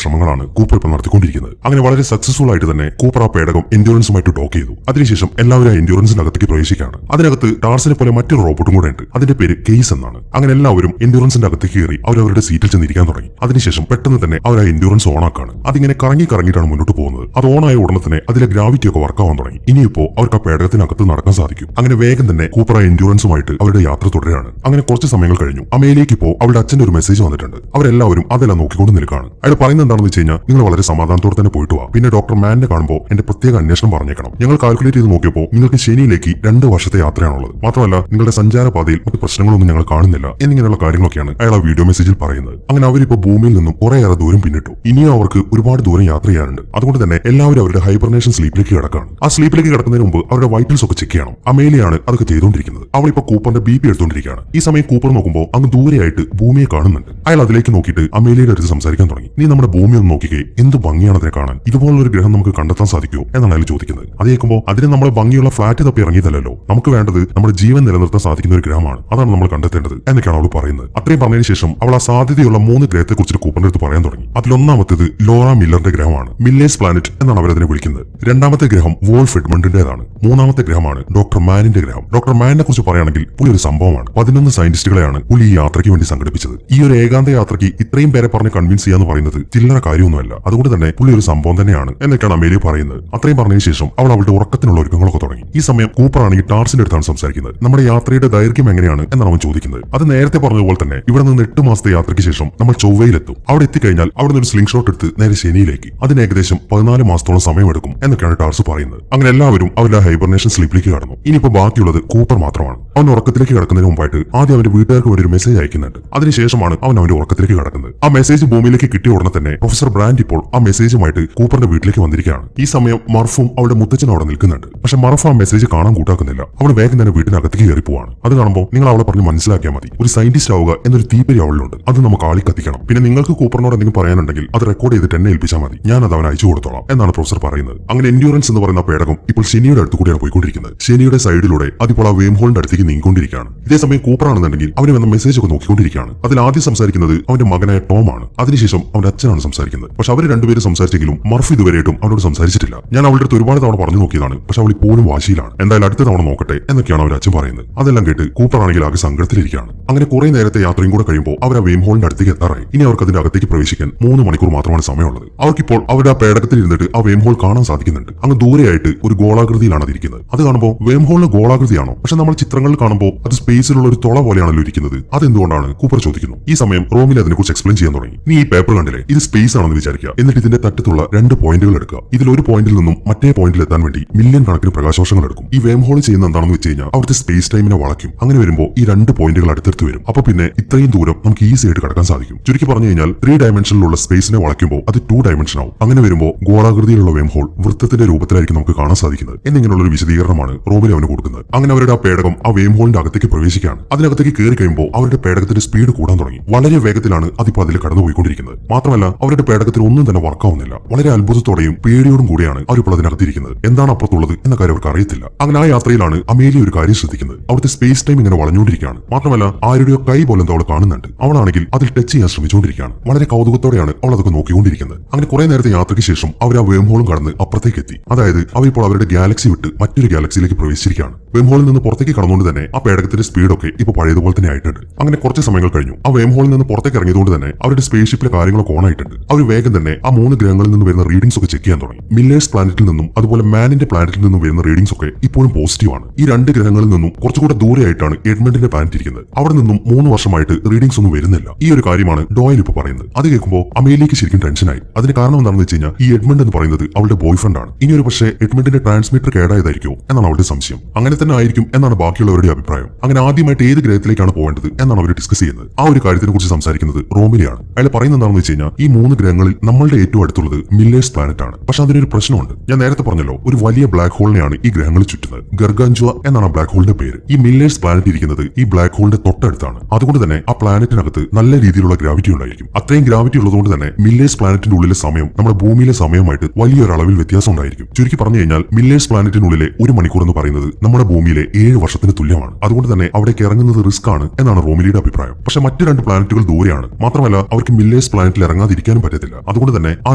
ശ്രമങ്ങളാണ് കൂപ്പർ ഇപ്പോൾ നടത്തിക്കൊണ്ടിരിക്കുന്നത്. അങ്ങനെ വളരെ സക്സസ്ഫുൾ ആയിട്ട് തന്നെ കൂപ്പർ ആ പേടകം എൻഡ്യൂറൻസുമായിട്ട് ഡോക്ക് ചെയ്തു. അതിനുശേഷം എല്ലാവരും ആ എൻഡ്യൂറൻസിനകത്തേക്ക് പ്രവേശിക്കുകയാണ്. അതിനകത്ത് ടാർസിനെ പോലെ മറ്റൊരു റോബോട്ടും കൂടെ ഉണ്ട്. അതിന്റെ പേര് കേസ് എന്നാണ്. അങ്ങനെ എല്ലാവരും എൻഡ്യൂറൻസിന്റെ അകത്തേക്ക് കയറി അവരവരുടെ സീറ്റിൽ ചെന്നിരിക്കാൻ തുടങ്ങി. അതിനുശേഷം പെട്ടെന്ന് തന്നെ അവർ ആ എൻഡ്യൂറൻസ് ഓൺ ആക്കാണ്. അതിങ്ങനെ കറങ്ങിയിട്ടാണ് മുന്നോട്ട് പോകുന്നത്. അത് ഓൺ ആയ ഉടനെ തന്നെ അതിലെ ഗ്രാവിറ്റി ഒക്കെ വർക്ക് ആവാൻ തുടങ്ങി. ഇനിയിപ്പോ അവർക്ക് ആ പേടകത്തിനകത്ത് നടക്കാൻ സാധിക്കും. അങ്ങനെ വേഗം തന്നെ കൂപ്പർ ആ എൻഡ്യൂറൻസുമായിട്ട് അവരുടെ യാത്ര തുടരുകയാണ്. അങ്ങനെ കുറച്ച് സമയങ്ങൾ കഴിഞ്ഞു. അമേലിയയ്ക്ക് ഇപ്പോൾ അവളുടെ അച്ഛന്റെ ഒരു മെസ്സേജ് വന്നിട്ടുണ്ട്. അവരെല്ലാവരും അതെല്ലാം നോക്കിക്കൊണ്ട് നിൽക്കുകയാണ്. അയാൾ പറയുന്നത് എന്താണെന്ന് വെച്ച് കഴിഞ്ഞാൽ, നിങ്ങൾ വളരെ സമാധാനത്തോടെ തന്നെ പോയിട്ട് വാ. പിന്നെ ഡോക്ടർ മാനിനെ കാണുമ്പോൾ എന്റെ പ്രത്യേക അന്വേഷണം പറഞ്ഞേക്കണം. ഞങ്ങൾ കാൽക്കുലേറ്റ് ചെയ്ത് നോക്കിയപ്പോൾ നിങ്ങൾക്ക് ശനിയിലേക്ക് 2 വർഷത്തെ യാത്രയാണുള്ളത്. മാത്രമല്ല നിങ്ങളുടെ സഞ്ചാരപാതയിൽ മറ്റ് പ്രശ്നങ്ങളൊന്നും ഞങ്ങൾ കാണുന്നില്ല എന്നിങ്ങനെയുള്ള കാര്യങ്ങളൊക്കെയാണ് അയാൾ ആ വീഡിയോ മെസ്സേജിൽ പറയുന്നത്. അങ്ങനെ അവരിപ്പോ ഭൂമിയിൽ നിന്നും കുറേയേറെ ദൂരം പിന്നിട്ടു. ഇനിയും അവർക്ക് ഒരുപാട് ദൂരം യാത്ര ചെയ്യാനുണ്ട്. അതുകൊണ്ട് തന്നെ എല്ലാവരും അവരുടെ ഹൈബർനേഷൻ സ്ലീപ്പിലേക്ക് കിടക്കാണ്. ആ സ്ലീപ്പിലേക്ക് കിടക്കുന്നതിന് മുമ്പ് അവരുടെ വൈറ്റൽസ് ഒക്കെ ചെക്ക് ചെയ്യണം. അമേലിയാണ് അതൊക്കെ ചെയ്തുകൊണ്ടിരിക്കുന്നത്. അവൾ ഇപ്പോൾ കൂപ്പറിന്റെ BP എടുത്തുകൊണ്ടിരിക്കുകയാണ്. ഈ സമയം കൂപ്പർ നോക്കുമ്പോൾ അങ്ങ് ദൂരെയായിട്ട് ഭൂമിയെ കാണുന്നുണ്ട്. അയാൾ അതിലേക്ക് നോക്കിയിട്ട് അമേലിയുടെ അടുത്ത് സംസാരിക്കാൻ തുടങ്ങി. നീ നമ്മുടെ ഭൂമി ഒന്ന് നോക്കിക്കേ, എന്ത് ഭംഗിയാണ് അതിനെ കാണാൻ. ഇതുപോലുള്ള ഒരു ഗ്രഹം നമുക്ക് കണ്ടെത്താൻ സാധിക്കുമോ എന്നാണ് അയാൾ ചോദിക്കുന്നത്. അത് കേൾക്കുമ്പോൾ അതിന് നമ്മൾ ഭംഗിയുള്ള ഫ്ലാറ്റ് തപ്പി ഇറങ്ങിയതല്ലോ, നമുക്ക് വേണ്ടത് നമ്മുടെ ജീവൻ നിലനിർത്താൻ സാധിക്കുന്ന ഒരു ഗ്രഹമാണ്, അതാണ് നമ്മൾ കണ്ടെത്തേണ്ടത് എന്നൊക്കെയാണ് അവൾ പറയുന്നത്. അത്രയും പറഞ്ഞതിന് ശേഷം അവൾ ആ സാധ്യതയുള്ള 3 ഗ്രഹത്തെക്കുറിച്ച് കൂപ്പറിന്റെ അടുത്ത് പറയാൻ തുടങ്ങി. അതിലൊന്നാമത്തേത് ലോറ മില്ലറിന്റെ ഗ്രഹമാണ്. മില്ലേഴ്സ് പ്ലാനറ്റ് എന്നാണ് അവരതിനെ വിളിക്കുന്നത്. രണ്ടാമത്തെ ഗ്രഹം വോൾഫ് എഡ്മണ്ടിന്റേതാണ്. മൂന്നാമത്തെ ഗ്രഹമാണ് ഡോക്ടർ മാനിന്റെ ഗ്രഹം. ഡോക്ടർ മാനിനെ കുറിച്ച് പറയുകയാണെങ്കിൽ പുള്ളി ഒരു സംഭവമാണ്. 11 സയന്റിസ്റ്റുകളെയാണ് പുള്ളി ഈ യാത്രയ്ക്ക് വേണ്ടി സംഘടിപ്പിച്ചത്. ഈ ഒരു ഏകാന്ത യാത്രയ്ക്ക് ഇത്രയും പേരെ പറഞ്ഞ് കൺവിൻസ് ചെയ്യാന്ന് പറയുന്നത് ചില്ലറ കാര്യമൊന്നുമല്ല. അതുകൊണ്ട് തന്നെ പുള്ളി ഒരു സംഭവം തന്നെയാണ് എന്നൊക്കെയാണ് അമേലിയ പറയുന്നത്. അത്രയും പറഞ്ഞതിന് ശേഷം അവൾ അവളുടെ ഉറക്കത്തിനുള്ള ഒരുക്കങ്ങളൊക്കെ തുടങ്ങി. ഈ സമയം കൂപ്പർ ആണെങ്കിൽ ടാർസിന്റെ അടുത്താണ് സംസാരിക്കുന്നത്. നമ്മുടെ യാത്രയുടെ ദൈർഘ്യം എങ്ങനെയാണ് എന്നാണ് അവൻ ചോദിക്കുന്നത്. അത് നേരത്തെ പറഞ്ഞതുപോലെ തന്നെ ഇവിടെ നിന്ന് 8 മാസത്തെ യാത്രയ്ക്ക് ശേഷം നമ്മൾ ചൊവ്വയിലെത്തും. അവിടെ എത്തിക്കഴിഞ്ഞാൽ അവിടെ നിന്ന് ഒരു സ്ലിംഗ് ഷോട്ട് എടുത്ത് നേരെ ശനിയിലേക്ക്. അതിന് ഏകദേശം 14 മാസത്തോളം സമയമെടുക്കും എന്നൊക്കെയാണ് ടാർസ് പറയുന്നത്. അങ്ങനെ എല്ലാവരും അവരുടെ ഹൈബർനേഷൻ സ്ലീപ്പിലേക്ക് കടന്നു. ഇനിയിപ്പോ ബാക്കിയുള്ളത് കൂപ്പർ മാത്രമാണ്. അവൻ ഉറക്കത്തിലേക്ക് കിടക്കുന്നതിന് മുമ്പായിട്ട് ആദ്യം അവന്റെ വീട്ടുകാർക്ക് വേണ്ടി ഒരു മെസ്സേജ് അയക്കുന്നുണ്ട്. അതിനുശേഷമാണ് അവൻ അവന്റെ ഉറക്കത്തിലേക്ക് കടക്കുന്നത്. ആ മെസ്സേജ് ഭൂമിയിലേക്ക് കിട്ടിയ ഉടനെ തന്നെ പ്രൊഫസർ ബ്രാൻഡ് ഇപ്പോൾ ആ മെസ്സേജുമായിട്ട് കൂപ്പറിന്റെ വീട്ടിലേക്ക് വന്നിരിക്കുകയാണ്. ഈ സമയം മർഫും അവളുടെ മുത്തച്ഛനും അവിടെ നിൽക്കുന്നുണ്ട്. പക്ഷെ മർഫ് ആ മെസ്സേജ് കാണാൻ കൂട്ടാക്കുന്നില്ല. അവൾ വേഗം തന്നെ വീട്ടിനകത്തേക്ക് കയറി പോവാണ്. അത് കാണുമ്പോൾ നിങ്ങൾ അവളെ പറഞ്ഞ് മനസ്സിലാക്കിയാൽ മതി, ഒരു സയന്റിസ്റ്റ് ആവുക എന്നൊരു തീപ്പരി അവളിലുണ്ട്. അത് നമുക്ക് ആളി കത്തിക്കണം. പിന്നെ നിങ്ങൾക്ക് കൂപ്പറിനോട് എന്തെങ്കിലും പറയാനുണ്ടെങ്കിൽ അത് റെക്കോർഡ് ചെയ്തിട്ട് എന്നെ ഏൽപ്പിച്ചാൽ മതി, ഞാൻ അത് അവൻ അയച്ചു കൊടുത്തോളാം എന്നാണ് പ്രൊഫസർ പറയുന്നത്. അങ്ങനെ എൻഡ്യൂറൻസ് എന്ന് പറയുന്ന പേടകം ഇപ്പോൾ ശനിയുടെ അടുത്ത് കൂടിയാണ് പോയിക്കൊണ്ടിരിക്കുന്നത്. ശനിയുടെ സൈഡിലൂടെ അതിപ്പോൾ ആ വേം ഹോളിന്റെ അടുത്തേക്ക് നീങ്ങിക്കൊണ്ടിരിക്കുകയാണ്. ഇതേസമയം കൂപ്പർ ആണെന്നുണ്ടെങ്കിൽ അവന് വന്ന മെസ്സേജ് ഒക്കെ നോക്കിക്കൊണ്ടിരിക്കുകയാണ്. അതിൽ ആദ്യം സംസാരിക്കുന്നത് അവന്റെ മകനായ ടോം ആണ്. അതിനുശേഷം അവന്റെ അച്ഛനാണ് സംസാരിക്കുന്നത്. പക്ഷെ അവർ രണ്ടുപേരും സംസാരിച്ചെങ്കിലും മർഫ് ഇതുവരെയായിട്ടും അവനോട് സംസാരിച്ചിട്ടില്ല. ഞാൻ അവളുടെ അടുത്ത് ഒരുപാട് തവണ പറഞ്ഞു നോക്കിയതാണ്, പക്ഷെ അവൾ ഇപ്പോഴും വാശിയിലാണ്. എന്തായാലും അടുത്ത തവണ നോക്കട്ടെ എന്നൊക്കെയാണ് അവർ അച്ഛൻ പറയുന്നത്. അതെല്ലാം കേട്ട് കൂപ്പർ ആണെങ്കിൽ ആകെ സങ്കടത്തിലിരിക്കുകയാണ്. അങ്ങനെ കുറെ നേരത്തെ യാത്രയും കൂടെ കഴിയുമ്പോൾ അവർ ആ വേം ഹോളിന്റെ അടുത്തേക്ക് എത്താറായി. ഇനി അവർക്ക് അതിന്റെ അകത്തേക്ക് പ്രവേശിക്കാൻ 3 മണിക്കൂർ മാത്രമാണ് സമയമുള്ളത്. അവർക്കിപ്പോൾ അവരുടെ ആ പേടകത്തിൽ ഇരുന്നിട്ട് ആ വേം ഹോൾ കാണാൻ സാധിക്കുന്നുണ്ട്. അങ്ങ് ദൂരെയായിട്ട് ഒരു ഗോളാകൃതിയിലാണ് അതിരിക്കുന്നത്. അത് കാണുമ്പോൾ വേം ഹോളിന് ഗോളാകൃതിയാണോ? പക്ഷെ നമ്മൾ ചിത്രങ്ങളിൽ കാണുമ്പോൾ അത് സ്പേസിലുള്ള ഒരു തുള പോലെയാണല്ലോ ഇരിക്കുന്നത്. അതെന്തുകൊണ്ടാണ് കൂപ്പർ ചോദിക്കുന്നു. ഈ സമയം റോമിൽ അതിനെക്കുറിച്ച് എക്സ്പ്ലെയിൻ ചെയ്യാൻ തുടങ്ങി. നീ ഈ പേപ്പർ കണ്ടില്ലേ, ഇത് സ്പേസ് ആണെന്ന് വിചാരിക്കുക. എന്നിട്ട് ഇതിന്റെ തട്ടത്തുള്ള 2 പോയിന്റുകൾ എടുക്കുക. ഇതിൽ ഒരു പോയിന്റിൽ നിന്നും മറ്റേ പോയിന്റിൽ എത്താൻ വേണ്ടി മില്യൺ കണക്കിന് പ്രകാശവർഷങ്ങൾ എടുക്കും. ഈ വേം ഹോൾ ചെയ്യുന്ന എന്താണെന്ന് വെച്ച് കഴിഞ്ഞാൽ അവിടുത്തെ സ്പേസ് ടൈമിനെ വളയ്ക്കും. അങ്ങനെ വരുമ്പോൾ ഈ 2 പോയിന്റുകൾ അടുത്തടുത്ത് വരും. അപ്പൊ പിന്നെ ഇത്രയും ദൂരം നമുക്ക് ഈസി ആയിട്ട് കടക്കാൻ സാധിക്കും. ചുരുക്കി പറഞ്ഞു കഴിഞ്ഞാൽ 3 ഡയമെൻഷനിലുള്ള സ്പേസിനെ വളയ്ക്കുമ്പോൾ അത് 2 ഡയമെൻഷൻ ആവും. അങ്ങനെ വരുമ്പോൾ ഗോളാകൃതിയിലുള്ള വേം ഹോൾ വൃത്തത്തിന്റെ രൂപത്തിലായിരിക്കും നമുക്ക് കാണാൻ സാധിക്കുന്നത് എന്നിങ്ങനെയുള്ള ഒരു വിശദീകരണമാണ് റോമിൽ അവന് കൊടുക്കുന്നത്. അങ്ങനെ അവരുടെ ആ പേടകം ആ വേം ഹോളിന്റെ അകത്തേക്ക് പ്രവേശിക്കുകയാണ്. അതിനകത്തേക്ക് കയറി കഴിയുമ്പോൾ അവരുടെ പേടകത്തിന്റെ സ്പീഡ് കൂടാൻ തുടങ്ങി. വളരെ വേഗത്തിലാണ് അതിപ്പോൾ അതിൽ കടന്നുപോയിക്കൊണ്ടിരിക്കുന്നത്. മാത്രമല്ല അവരുടെ പേടകത്തിൽ ഒന്നും തന്നെ വർക്കാവുന്നില്ല. വളരെ അത്ഭുതത്തോടെയും പേടിയോടും കൂടിയാണ് അവരിപ്പോൾ അതിനകത്തിരിക്കുന്നത്. എന്താണ് അപ്പുറത്തുള്ളത് എന്ന കാര്യം അവർക്ക് അറിയത്തില്ല. അങ്ങനെ ആ യാത്രയിലാണ് അമേലിയ ഒരു കാര്യം ശ്രദ്ധിക്കുന്നത്. അവിടുത്തെ സ്പേസ് ടൈം ഇങ്ങനെ വളഞ്ഞുകൊണ്ടിരിക്കുകയാണ്. മാത്രമല്ല ആരുടെയോ കൈ പോലെ എന്തോ അവൾ കാണുന്നുണ്ട്. അവളാണെങ്കിൽ അതിൽ ടച്ച് ചെയ്യാൻ ശ്രമിച്ചുകൊണ്ടിരിക്കുകയാണ്. വളരെ കൗതുകത്തോടെയാണ് അവൾ അതൊക്കെ നോക്കിക്കൊണ്ടിരിക്കുന്നത്. അങ്ങനെ കുറെ നേരത്തെ യാത്രയ്ക്ക് ശേഷം അവർ ആ വേം ഹോളും കടന്ന് അപ്പുറത്തേക്ക് എത്തി. അതായത് അവരിപ്പോൾ അവരുടെ ഗാലക്സി വിട്ട് മറ്റൊരു ഗാലക്സിയിലേക്ക് പ്രവേശിച്ചിരിക്കുകയാണ്. വേം ഹോളിൽ നിന്ന് പുറത്തേക്ക് കടന്നുകൊണ്ട് തന്നെ ആ പേടകത്തിന്റെ സ്പീഡൊക്കെ ഇപ്പോൾ പഴയതുപോലെ തന്നെ ആയിട്ടുണ്ട്. അങ്ങനെ കുറച്ച് സമയങ്ങൾ കഴിഞ്ഞു. ആ വേം ഹോളിൽ നിന്ന് പുറത്തേക്ക് ഇറങ്ങിയതുകൊണ്ട് തന്നെ അവരുടെ സ്പേസ് ഷിപ്പിലെ കാര്യങ്ങളൊക്കെ ഓൺ ആയിട്ടുണ്ട്. അവർ വേഗം തന്നെ ആ 3 ഗ്രഹങ്ങളിൽ നിന്ന് വരുന്ന റീഡിംഗ്സ് ഒക്കെ ചെക്ക് ചെയ്യാൻ തുടങ്ങി. മില്ലേഴ്സ് പ്ലാനറ്റിൽ നിന്നും അതുപോലെ മാനിന്റെ പ്ലാനറ്റിൽ നിന്നും വരുന്ന റീഡിംഗ്സ് ഒക്കെ ഇപ്പോഴും പോസിറ്റീവ് ആണ്. ഈ 2 ഗ്രഹങ്ങളിൽ നിന്നും കുറച്ചുകൂടെ ദൂരെയായിട്ടാണ് എഡ്മണ്ടിന്റെ പ്ലാനറ്റ് ഇരിക്കുന്നത്. അവിടെ നിന്നും 3 വർഷമായിട്ട് റീഡിംഗ്സ് ഒന്നും വരുന്നില്ല. ഈ ഒരു കാര്യമാണ് ഡോയൽ ഇപ്പോൾ പറയുന്നത്. അത് കേൾക്കുമ്പോൾ അമേലിയയ്ക്ക് ശരിക്കും ടെൻഷനായി. അതിന് കാരണം എന്താണെന്ന് വെച്ച് കഴിഞ്ഞാൽ ഈ എഡ്മണ്ട് എന്ന് പറയുന്നത് അവളുടെ ബോയ് ഫ്രണ്ട് ആണ്. ഇനി ഒരു പക്ഷേ എഡ്മണ്ടിന്റെ ട്രാൻസ്മിറ്റർ കേടായതായിരിക്കും എന്നാണ് അവളുടെ സംശയം. അങ്ങനെ തന്നെ ആയിരിക്കും എന്നാണ് ബാക്കിയുള്ളവരുടെ അഭിപ്രായം. അങ്ങനെ ആദ്യമായിട്ട് ഏത് ഗ്രഹത്തിലേക്കാണ് പോകേണ്ടത് എന്നാണ് അവർ ഡിസ്കസ് ചെയ്യുന്നത്. ആ ഒരു കാര്യത്തിനെ കുറിച്ച് സംസാരിക്കുന്നത് റോമിലാണ്. അയാൾ പറയുന്നത് എന്താണെന്ന് വെച്ച് കഴിഞ്ഞാൽ ഈ 3 ഗ്രഹങ്ങളിൽ നമ്മളുടെ ഏറ്റവും അടുത്തുള്ളത് മില്ലേഴ്സ് പ്ലാനറ്റ് ആണ്. പക്ഷെ അതിനൊരു പ്രശ്നമുണ്ട്. ഞാൻ നേരത്തെ പറഞ്ഞല്ലോ, ഒരു വലിയ ബ്ലാക്ക് ഹോളിനെയാണ് ഈ ഗ്രഹങ്ങൾ ചുറ്റുന്നത്. ഗർഗാഞ്ചുവ എന്നാണ് ബ്ലാക്ക് ഹോളിന്റെ പേര്. ഈ മില്ലേഴ്സ് പ്ലാനറ്റ് ഇരിക്കുന്നത് ഈ ബ്ലാക്ക് ഹോളിന്റെ തൊട്ടടുത്താണ്. അതുകൊണ്ട് തന്നെ ആ പ്ലാനറ്റിനകത്ത് നല്ല രീതിയിലുള്ള ഗ്രാവിറ്റി ഉണ്ടായിരിക്കും. അത്രയും ഗ്രാവിറ്റി ഉള്ളതുകൊണ്ട് തന്നെ മില്ലേഴ്സ് പ്ലാനറ്റിന്റെ ഉള്ളിലെ സമയം നമ്മുടെ ഭൂമിയിലെ സമയമായിട്ട് വലിയൊരു അളവിൽ വ്യത്യാസം ഉണ്ടായിരിക്കും. ചുരുക്കി പറഞ്ഞു കഴിഞ്ഞാൽ മില്ലേഴ്സ് പ്ലാനറ്റിനുള്ളിലെ 1 മണിക്കൂർ എന്ന് പറയുന്നത് നമ്മുടെ ഭൂമിയിലെ 7 വർഷത്തിന് തുല്യമാണ്. അതുകൊണ്ട് തന്നെ അവിടേക്ക് ഇറങ്ങുന്നത് റിസ്ക് ആണ് എന്നാണ് റോമിലിയുടെ അഭിപ്രായം. പക്ഷെ മറ്റു 2 പ്ലാനറ്റുകൾ ദൂരെയാണ്. മാത്രമല്ല അവർക്ക് മില്ലേഴ്സ് പ്ലാനറ്റിൽ ഇറങ്ങാതിരിക്കാനും പറ്റത്തില്ല. അതുകൊണ്ട് തന്നെ ആ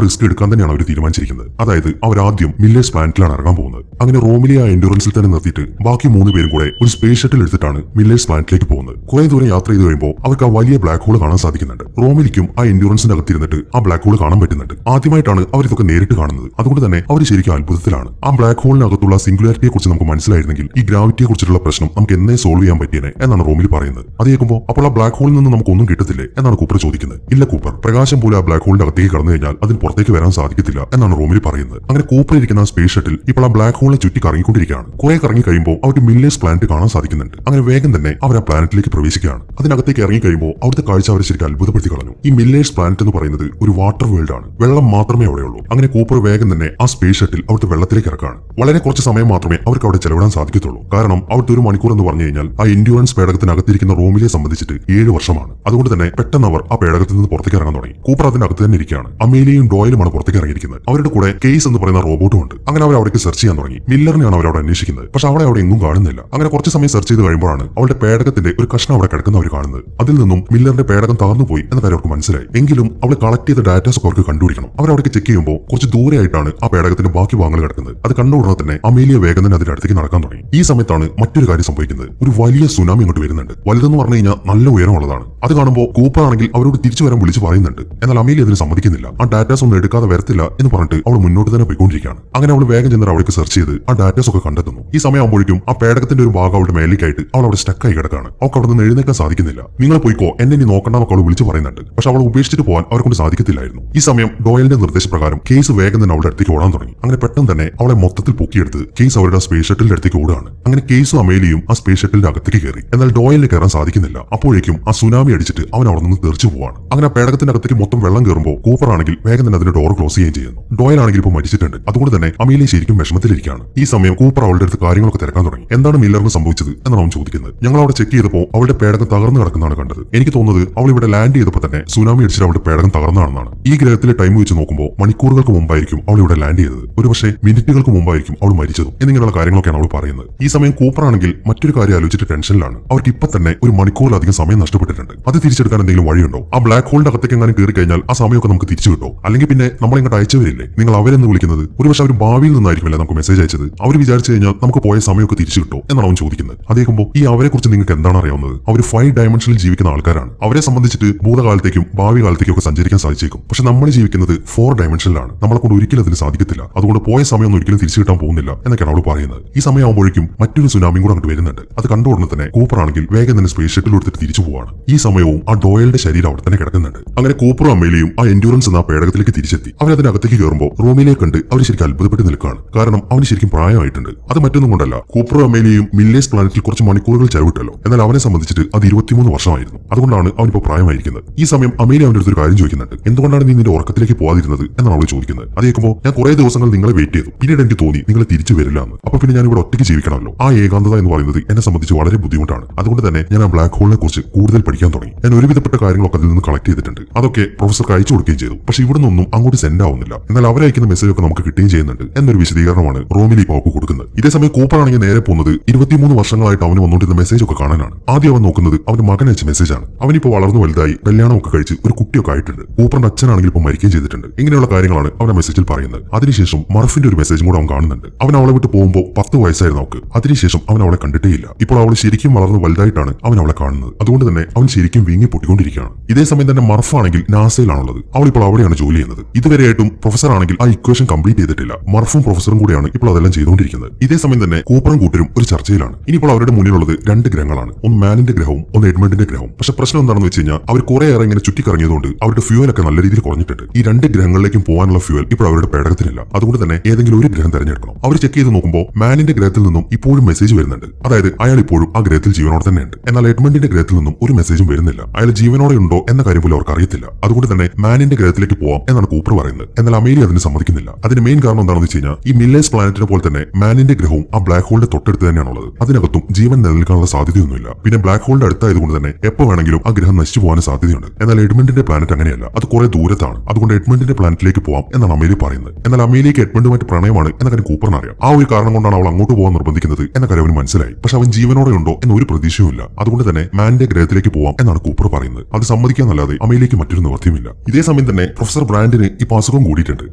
റിസ്ക് എടുക്കാൻ തന്നെയാണ് അവർ തീരുമാനിച്ചിരിക്കുന്നത്. അതായത് അവർ ആദ്യം മില്ലേഴ്സ് പ്ലാനറ്റിലാണ് ഇറങ്ങാൻ പോകുന്നത്. അങ്ങനെ റോമിലി ആ എൻഡ്യൂറൻസിൽ തന്നെ നിർത്തിയിട്ട് ബാക്കി 3 പേരും കൂടെ ഒരു സ്പേസ് ഷട്ടിൽ എടുത്തിട്ടാണ് മില്ലേഴ്സ് പ്ലാനറ്റിലേക്ക് പോകുന്നത്. കുറെ ദൂരം യാത്ര ചെയ്ത് കഴിയുമ്പോൾ അവർക്ക് ആ വലിയ ബ്ലാക്ക് ഹോൾ കാണാൻ സാധിക്കുന്നുണ്ട്. റോമിലിക്കും ആ എൻഡ്യൂറൻസിന്റെ അകത്തിരുന്നിട്ട് ആ ബ്ലാക്ക് ഹോൾ കാണാൻ പറ്റുന്നുണ്ട്. ആദ്യമായിട്ടാണ് അവർ ഇതൊക്കെ നേരിട്ട് കാണുന്നത്. അതുകൊണ്ട് തന്നെ അവർ ശരിക്കും അത്ഭുതത്തിലാണ്. ആ ബ്ലാക്ക് ഹോളിനകത്തുള്ള സിംഗുലാരിറ്റിയെ കുറിച്ച് നമുക്ക് മനസ്സിലായിരുന്നെങ്കിൽ ഈ ഗ്രാവിറ്റിയെ കുറിച്ചുള്ള പ്രശ്നം നമുക്ക് എന്നേ സോൾവ് ചെയ്യാൻ പറ്റിയേനെ എന്നാണ് റോമിലി പറയുന്നത്. അത് കേൾക്കുമ്പോൾ അപ്പോൾ ആ ബ്ലാക്ക് ഹോളിൽ നിന്ന് നമുക്ക് ഒന്നും കിട്ടത്തില്ലേ എന്നാണ് കൂപ്പർ ചോദിക്കുന്നത്. ഇല്ല കൂപ്പർ, പ്രകാശം പോലെ ആ ബ്ലാക്ക് ഹോളിന്റെ അകത്തേക്ക് കടന്നു കഴിഞ്ഞാൽ അതിന് പുറത്തേക്ക് വരാൻ സാധിക്കത്തില്ല എന്നാണ് റോമിലി പറയുന്നത്. അങ്ങനെ കൂപ്പർ ഇരിക്കുന്ന സ്പേസ് ഷട്ടിൽ ഇപ്പോൾ ആ ബ്ലാക്ക് ഹോളിനെ ചുറ്റി കറങ്ങിക്കൊണ്ടിരിക്കുകയാണ്. കുറെ കറങ്ങി കഴിയുമ്പോൾ അവർക്ക് മില്ലേഴ്സ് പ്ലാനറ്റ് കാണാൻ സാധിക്കുന്നുണ്ട്. അങ്ങനെ വേഗം തന്നെ അവർ ആ പ്ലാനറ്റിലേക്ക് പ്രവേശിക്കുകയാണ്. അതിനകത്തേക്ക് ഇറങ്ങി കഴിയുമ്പോൾ അവിടുത്തെ കാഴ്ച അവരെ ശരിക്കും അത്ഭുതപ്പെടുത്തി കളഞ്ഞു. ഈ മില്ലേഴ്സ് പ്ലാനറ്റ് എന്ന് പറയുന്നത് ഒരു വാട്ടർ വേൾഡ് ആണ്. വെള്ളം മാത്രമേ അവിടെയുള്ളൂ. അങ്ങനെ കൂപ്പർ വേഗം തന്നെ ആ സ്പേസ് ഷട്ടിൽ അവിടുത്തെ വെള്ളത്തിലേക്ക് ഇറക്കാണ്. വളരെ കുറച്ച് സമയം മാത്രമേ അവർക്ക് അവിടെ ചെലവിടാൻ സാധിക്കത്തുള്ളൂ. കാരണം അവിടുത്തെ 1 മണിക്കൂർ എന്ന് പറഞ്ഞു കഴിഞ്ഞാൽ ആ എൻഡ്യൂറൻസ് പേടകത്തിനകത്തിരിക്കുന്ന റോമിലെ സംബന്ധിച്ചിട്ട് 7 വർഷമാണ്. അതുകൊണ്ട് തന്നെ പെട്ടെന്ന് അവർ ആ പേടകത്തിൽ നിന്ന് പുറത്തേക്ക് ഇറങ്ങാൻ തുടങ്ങി. കൂപ്പർ അതിനകത്ത് തന്നെ ഇരിക്കുകയാണ്. അമേലിയയും ഡോയലുമാണ് പുറത്തേക്ക് ഇറങ്ങിയിരിക്കുന്നത്. അവരുടെ കൂടെ കേസ് എന്ന് പറയുന്ന റോബോട്ടും ഉണ്ട്. അങ്ങനെ അവർ അവിടേക്ക് സെർച്ച് ചെയ്യാൻ തുടങ്ങി. മില്ലറിനെയാണ് അവർ അവിടെ അന്വേഷിക്കുന്നത്. പക്ഷെ അവളെ അവിടെ എങ്ങും കാണുന്നില്ല. അങ്ങനെ കുറച്ച് സമയം സെർച്ച് ചെയ്ത് കഴിയുമ്പോഴാണ് അവളുടെ പേടകത്തിന്റെ ഒരു കഷ്ണം അവിടെ കിടക്കുന്ന അവർ കാണുന്നത്. അതിൽ നിന്നും മില്ലറിന്റെ പേടകം തകർന്നുപോയി എന്ന കാര്യം അവർക്ക് മനസ്സിലായി. എങ്കിലും അവൾ കളക്ട് ചെയ്ത ഡാറ്റാസ് ഒക്കെ അവർക്ക് കണ്ടുപിടിക്കണം. അവർ അവിടേക്ക് ചെക്ക് ചെയ്യുമ്പോൾ കുറച്ച് ദൂരെയായിട്ടാണ് ആ പേടകത്തിന്റെ ബാക്കി ഭാഗങ്ങൾ കിടക്കുന്നത്. അത് കണ്ടുടനെ തന്നെ അമേലിയ വേഗം തന്നെ അതിന്റെ അടുത്തേക്ക് നടക്കാൻ തുടങ്ങി. ഈ സമയത്താണ് മറ്റൊരു കാര്യം സംഭവിക്കുന്നത്. ഒരു വലിയ സുനാമി അങ്ങോട്ട് വരുന്നുണ്ട്. വലുതെന്ന് പറഞ്ഞു കഴിഞ്ഞാൽ നല്ല ഉയരമുള്ളതാണ്. അത് കാണുമ്പോൾ കൂപ്പർ ആണെങ്കിൽ അവരോട് തിരിച്ചു വരാൻ വിളിച്ചു പറയുന്നുണ്ട്. എന്നാൽ അമേലിയ അതിന് സമ്മതിക്കുന്നില്ല. ആ ഡാറ്റാസ് ഒന്നും എടുക്കാതെ വരത്തില്ല എന്ന് പറഞ്ഞിട്ട് അവൾ മുന്നോട്ട് തന്നെ പോയിക്കൊണ്ടിരിക്കുകയാണ്. അങ്ങനെ അവൾ വേഗം ചെന്ന് അവിടേക്ക് സെർച്ച് ചെയ്ത് ആ ഡാറ്റാസ് ഒക്കെ കണ്ടെത്തുന്നു. ഈ സമയമാകുമ്പോഴേക്കും ആ പേടകത്തിന്റെ ഒരു ഭാഗം അവളുടെ മേലേക്കായിട്ട് അവൾ അവിടെ സ്റ്റക്കായി കിടക്കാണ്. അവൾക്ക് അവിടെ നിന്ന് എഴുന്നേക്കാൻ സാധിക്കുന്നില്ല. നിങ്ങൾ പോയിക്കോ, എന്നെ നീ നോക്കണ്ടെന്നൊക്കെ അവൾ വിളിച്ചു പറയുന്നുണ്ട്. പക്ഷെ അവൾ ഉപേക്ഷിച്ചിട്ട് പോകാൻ അവരെ കൊണ്ട് സാധിക്കത്തില്ലായിരുന്നു. ഈ സമയം ഡോയലിന്റെ നിർദ്ദേശപ്രകാരം കേസ് വേഗം തന്നെ അവളുടെ അടുത്തേക്ക് ഓടാൻ തുടങ്ങി. അങ്ങനെ പെട്ടെന്ന് തന്നെ അവളെ മൊത്തത്തിൽ പൊക്കിയെടുത്ത് കേസ് അവരുടെ സ്പേസ് ഷട്ടിലിന്റെ അടുത്തേക്ക് ഓടുകയാണ്. അങ്ങനെ കേസും അമേലിയും ആ സ്പേസ് ഷട്ടിലിന്റെ അകത്തേക്ക് കയറി. എന്നാൽ ഡോയലിന് കയറാൻ സാധിക്കുന്നില്ല. അപ്പോഴേക്കും ആ സുനാമി അടിച്ചിട്ട് അവൻ അവിടെ നിന്ന് തെറിച്ചു പോവാണ്. അങ്ങനെ പേടകത്തിന്റെ അകത്തേക്ക് മൊത്തം വെള്ളം കയറുമ്പോൾ കൂപ്പർ ആണെങ്കിൽ വേഗം തന്നെ അതിന്റെ ഡോർ ക്ലോസ് ചെയ്യുകയും ചെയ്യുന്നു. ഡോയൽ ആണെങ്കിൽ ഇപ്പോൾ മരിച്ചിട്ടുണ്ട്. അതുകൊണ്ട് തന്നെ അമേലിയ ശരിക്കും വിഷമത്തിലിരിക്കുകയാണ്. ഈ സമയം കൂപ്പർ അവളുടെ അടുത്ത് കാര്യങ്ങളൊക്കെ തിരക്കാൻ തുടങ്ങി. എന്താണ് മില്ലറിന് സംഭവിച്ചത് എന്നാണ് അവൻ ചോദിക്കുന്നത്. ഞങ്ങൾ അവിടെ ചെക്ക് ചെയ്തപ്പോൾ അവളുടെ പേടകം തകർന്നു കിടക്കുന്നതാണ് കണ്ടത്. എനിക്ക് തോന്നുന്നത് അവൾ ഇവിടെ ലാൻഡ് ചെയ്തപ്പോൾ തന്നെ സുനാമി അടിച്ചിട്ട് അവളുടെ പേടകം തകർന്നാണെന്നാണ്. ഈ ഗ്രഹത്തിലെ ടൈം വെച്ച് നോക്കുമ്പോൾ മണിക്കൂറുകൾക്ക് മുമ്പായിരിക്കും അവൾ ഇവിടെ ലാൻഡ് ചെയ്തത്. ഒരുപക്ഷെ മിനിറ്റുകൾക്ക് മുമ്പായിരിക്കും അവൾ മരിച്ചതും എന്നിങ്ങനെയുള്ള കാര്യങ്ങളൊക്കെയാണ് അവൾ പറയുന്നത്. ഈ സമയം കൂപ്പർ ആണെങ്കിൽ മറ്റൊരു കാര്യം ആലോചിച്ചിട്ട് ടെൻഷനിലാണ്. അവർക്ക് ഇപ്പൊ തന്നെ ഒരു മണിക്കൂറിലധികം സമയം നഷ്ടപ്പെട്ടിട്ടുണ്ട്. അത് തിരിച്ചെടുക്കാൻ എന്തെങ്കിലും വഴിയുണ്ടോ? ആ ബ്ലാക്ക് ഹോളിന്റെ അകത്തേക്ക് എങ്ങാനും കയറി കഴിഞ്ഞാൽ ആ സമയമൊക്കെ നമുക്ക് തിരിച്ചു കിട്ടോ? അല്ലെങ്കിൽ പിന്നെ നമ്മൾ ഇങ്ങോട്ട് അയച്ചവരില്ലേ നിങ്ങൾ അവരെന്ന് വിളിക്കുന്നത്? ഒരുപക്ഷെ അവർ ഭാവിയിൽ നിന്നായിരിക്കുമല്ലേ നമുക്ക് മെസ്സേജ് അയച്ചത്. അവർ വിചാരിച്ചു കഴിഞ്ഞാൽ നമുക്ക് പോയ സമയമൊക്കെ തിരിച്ചു കിട്ടോ എന്നാണ് അവൻ ചോദിക്കുന്നത്. അതേക്കുമ്പോൾ ഈ അവരെ കുറിച്ച് നിങ്ങൾക്ക് എന്താണ് അറിയാവുന്നത്? അവർ 5 ഡയമെൻഷനിൽ ജീവിക്കുന്ന ആൾക്കാരാണ്. അവരെ സംബന്ധിച്ചിട്ട് ഭൂതകാലത്തേക്കും ഭാവി കാലത്തേക്കും ഒക്കെ സഞ്ചരിക്കാൻ സാധിച്ചേക്കും. പക്ഷെ നമ്മൾ ജീവിക്കുന്നത് 4 ഡയമെൻഷനിലാണ്. നമ്മളെ കൊണ്ട് ഒരിക്കലും അതിന് സാധിക്കത്തില്ല. അതുകൊണ്ട് പോയ സമയം ഒരിക്കലും തിരിച്ചു കിട്ടാൻ പോകുന്നില്ല എന്നൊക്കെയാണ് അവൾ പറയുന്നത്. ഈ സമയമാകുമ്പോഴേക്കും മറ്റൊരു സുനാമിയും കൂടെ അങ്ങോട്ട് വരുന്നുണ്ട്. അത് കണ്ടുകൊടുന്ന് തന്നെ കൂപ്പർ ആണെങ്കിൽ വേഗം തന്നെ സ്പേസ് ഷട്ടിൽ എടുത്തിട്ട് തിരിച്ചു പോവാണ്. ഈ സമയവും ആ ഡോയലിന്റെ ശരീരം അവിടെ തന്നെ കിടക്കുന്നുണ്ട്. അങ്ങനെ കൂപ്പറും അമേലിയും ആ എൻഡ്യൂറൻസ് എന്ന പേടകത്തിലേക്ക് തിരിച്ചെത്തി. അവരതിനകത്തേക്ക് കയറുമ്പോൾ റോമിലെ കണ്ട് അവർ ശരിക്കും അത്ഭുതപ്പെട്ട് നിൽക്കുകയാണ്. കാരണം അവന് ശരിക്കും പ്രായമായിട്ടുണ്ട്. അത് മറ്റൊന്നും കൊണ്ടല്ല, കൂപ്പറും അമേലിയും മില്ലേഴ്സ് പ്ലാനറ്റിൽ കുറച്ച് മണിക്കൂറുകൾ ചെലവിട്ടല്ലോ. എന്നാൽ അവനെ സംബന്ധിച്ചിട്ട് അത് 23 വർഷമായിരുന്നു. അതുകൊണ്ടാണ് അവനിപ്പോൾ പ്രായമായിരിക്കുന്നത്. ഈ സമയം അമേലിയ അവന്റെ അടുത്തൊരു കാര്യം ചോദിക്കുന്നുണ്ട്. എന്തുകൊണ്ടാണ് നീ നിന്റെ ഉറക്കത്തിലേക്ക് പോകാതിരുന്നത് എന്നാണ് അവൾ ചോദിക്കുന്നത്. അത് കേൾക്കുമ്പോൾ ഞാൻ കുറെ ദിവസങ്ങൾ നിങ്ങളെ വെയിറ്റ് ചെയ്തു. പിന്നീട് എനിക്ക് തോന്നി നിങ്ങൾ തിരിച്ചു വരില്ല എന്ന്. അപ്പൊ പിന്നെ ഞാൻ ഇവിടെ ഒറ്റയ്ക്ക് ജീവിക്കണമല്ലോ. ആ ഏകാന്തത എന്ന് പറയുന്നത് എന്നെ സംബന്ധിച്ച് വളരെ ബുദ്ധിമുട്ടാണ്. അതുകൊണ്ട് തന്നെ ഞാൻ ആ ബ്ലാക്ക് ഹോളിനെ കുറിച്ച് കൂടുതൽ പഠിക്കാൻ തുടങ്ങി. ഞാൻ ഒരുവിധപ്പെട്ട കാര്യങ്ങളൊക്കെ അതിൽ നിന്ന് കളക്ട് ചെയ്തിട്ടുണ്ട്. അതൊക്കെ പ്രൊഫസർക്ക് അയച്ചു കൊടുക്കുകയും ചെയ്തു. പക്ഷെ ഇവിടെ നിന്നൊന്നും അങ്ങോട്ട് സെൻഡ് ആവുന്നില്ല. എന്നാൽ അവരയക്കുന്ന മെസ്സേജ് ഒക്കെ നമുക്ക് കിട്ടുകയും ചെയ്യുന്നുണ്ട് എന്നൊരു വിശദീകരണമാണ് റോമിലി ഇപ്പോൾ കൊടുക്കുന്നത്. ഇതേസമയം കൂപ്പർ ആണെങ്കിൽ നേരെ പോകുന്നത് 23 വർഷങ്ങളായിട്ട് അവന് വന്നുകൊണ്ടിരുന്ന മെസ്സേജ് ഒക്കെ കാണാനാണ്. ആദ്യം അവൻ നോക്കുന്നത് അവന്റെ മകൻ അയച്ച മെസ്സേജ് ആണ്. അവനിപ്പോൾ വളർന്നു വലുതായി കല്യാണമൊക്കെ കഴിച്ച് ഒരു കുട്ടിയൊക്കെ ആയിട്ടുണ്ട്. കൂപ്പറിന്റെ അച്ഛനാണെങ്കിൽ ഇപ്പോൾ മരിക്കുകയും ചെയ്തിട്ടുണ്ട്. ഇങ്ങനെയുള്ള കാര്യങ്ങളാണ് അവന്റെ മെസ്സേജിൽ പറയുന്നത്. അതിനുശേഷം മർഫിന്റെ ഒരു മെസ്സേജും കൂടെ അവൻ കാണുന്നുണ്ട്. അവൻ അവളെ വിട്ട് പോകുമ്പോൾ 10 വയസ്സായിരുന്നു അവൾക്ക്. അതിനുശേഷം അവൻ അവളെ കണ്ടിട്ടേയില്ല. ഇപ്പോൾ അവൾ ശരിക്കും വളർന്നു വലുതായിട്ടാണ് അവൻ അവളെ കാണുന്നത്. അതുകൊണ്ട് തന്നെ അവൻ ശരിക്കും വീങ്ങി പൊട്ടിക്കൊണ്ടിരിക്കുകയാണ്. ഇതേസമയം തന്നെ മർഫ് ആണെങ്കിൽ നാസയിലാണുള്ളത്. അവൾ ഇപ്പോൾ അവിടെയാണ് ജോലി ചെയ്യുന്നത്. ഇതുവരെയായിട്ടും പ്രൊഫസർ ആണെങ്കിൽ ആ ഇക്വേഷൻ കംപ്ലീറ്റ് ചെയ്തിട്ടില്ല. മർഫും പ്രൊഫസറും കൂടെയാണ് ഇപ്പോൾ അതെല്ലാം ചെയ്തുകൊണ്ടിരിക്കുന്നത്. ഇതേസമയം തന്നെ കൂപ്പറും കൂട്ടരും ഒരു ചർച്ചയിലാണ്. ഇനിയിപ്പോൾ അവരുടെ മുന്നിലുള്ളത് 2 ഗ്രഹങ്ങളാണ്. ഒന്ന് മാനിന്റെ ഗ്രഹവും ഒന്ന് എഡ്മണ്ടിന്റെ ഗ്രഹവും. പക്ഷെ പ്രശ്നം എന്താണെന്ന് വെച്ച് കഴിഞ്ഞാൽ അവർ കുറേയേറെ ഇങ്ങനെ ചുറ്റിക്കറങ്ങിയതുകൊണ്ട് അവരുടെ ഫ്യൂവൽ ഒക്കെ നല്ല രീതിയിൽ കുറഞ്ഞിട്ടുണ്ട്. ഈ 2 ഗ്രഹങ്ങളിലേക്കും പോകാനുള്ള ഫ്യൂവൽ ഇപ്പോൾ അവരുടെ പേടകത്തിനില്ല. അതുകൊണ്ട് തന്നെ ഏതെങ്കിലും ഒരു ഗ്രഹം തിരഞ്ഞെടുക്കണം. അവർ ചെക്ക് ചെയ്ത് നോക്കുമ്പോൾ മാനിന്റെ ഗ്രഹത്തിൽ നിന്നും ഇപ്പോഴും മെസ്സേജ് വരുന്നുണ്ട്. അതായത് അയാൾ ഇപ്പോഴും ആ ഗ്രഹത്തിൽ ജീവനോടെ തന്നെയുണ്ട്. എന്നാൽ എഡ്മണ്ടിന്റെ ഗ്രഹത്തിൽ നിന്നും ഒരു മെസ്സേജും വരുന്നില്ല. അയാൾ ജീവനോടെ ഉണ്ടോ എന്ന കാര്യം പോലും അവർക്ക് അറിയത്തില്ല. അതുകൊണ്ട് തന്നെ മാനിന്റെ ഗ്രഹത്തിലേക്ക് പോവാം എന്നാണ് കൂപ്പർ പറയുന്നത്. എന്നാൽ അമേലിയ അതിന് സമ്മതിക്കുന്നില്ല. അതിന് മെയിൻ കാരണം എന്താണെന്ന് വെച്ച് കഴിഞ്ഞാൽ ഈ മില്ലേഴ്സ് പ്ലാനറ്റിനെ പോലെ തന്നെ മാനിന്റെ ഗ്രഹവും ആ ബ്ലാക്ക് ഹോളിന്റെ തൊട്ടടുത്ത് തന്നെയാണുള്ളത്. അതിനകത്തും ജീവൻ നിലനിൽക്കാനുള്ള സാധ്യതയൊന്നുമില്ല. പിന്നെ ബ്ലാക്ക് ഹോളിന്റെ അടുത്തായതുകൊണ്ട് തന്നെ എപ്പോൾ വേണമെങ്കിലും ആ ഗ്രഹം നശിച്ചു പോകാൻ സാധ്യതയുണ്ട്. എന്നാൽ എഡ്മണ്ടിന്റെ പ്ലാനറ്റ് അങ്ങനെയല്ല, അത് കുറെ ദൂരത്താണ്. അതുകൊണ്ട് എഡ്മണ്ടിന്റെ പ്ലാനറ്റിലേക്ക് പോവാം എന്നാണ് അമേലിയ പറയുന്നത്. എന്നാൽ അമേലിയക്ക് എഡ്മണ്ടുമായിട്ട് പ്രണയമാണ് എന്ന കാര്യം കൂപ്പറിന് അറിയാം. ആ ഒരു കാരണം കൊണ്ടാണ് അവൾ അങ്ങോട്ട് പോകാൻ നിർബന്ധിക്കുന്നത് എന്ന കാര്യം അവന് മനസ്സിലായി. പക്ഷെ അവൻ ജീവനോടെ ഉണ്ടോ എന്ന ഒരു പ്രതീക്ഷയുമില്ല. അതുകൊണ്ട് തന്നെ മാനിന്റെ ഗ്രഹത്തിലേക്ക് പോവാം എന്നാണ് കൂപ്പർ പറയുന്നത്. അത് സമ്മതിക്കാന്നല്ലാതെ അമേലിയക്ക് മറ്റൊരു നിവൃത്തിയുമില്ല. ഇതേ സമയം തന്നെ പ്രൊഫസർ ബ്രാൻഡിന് ഇപ്പൊ അസുഖം കൂടിയിട്ടുണ്ട്.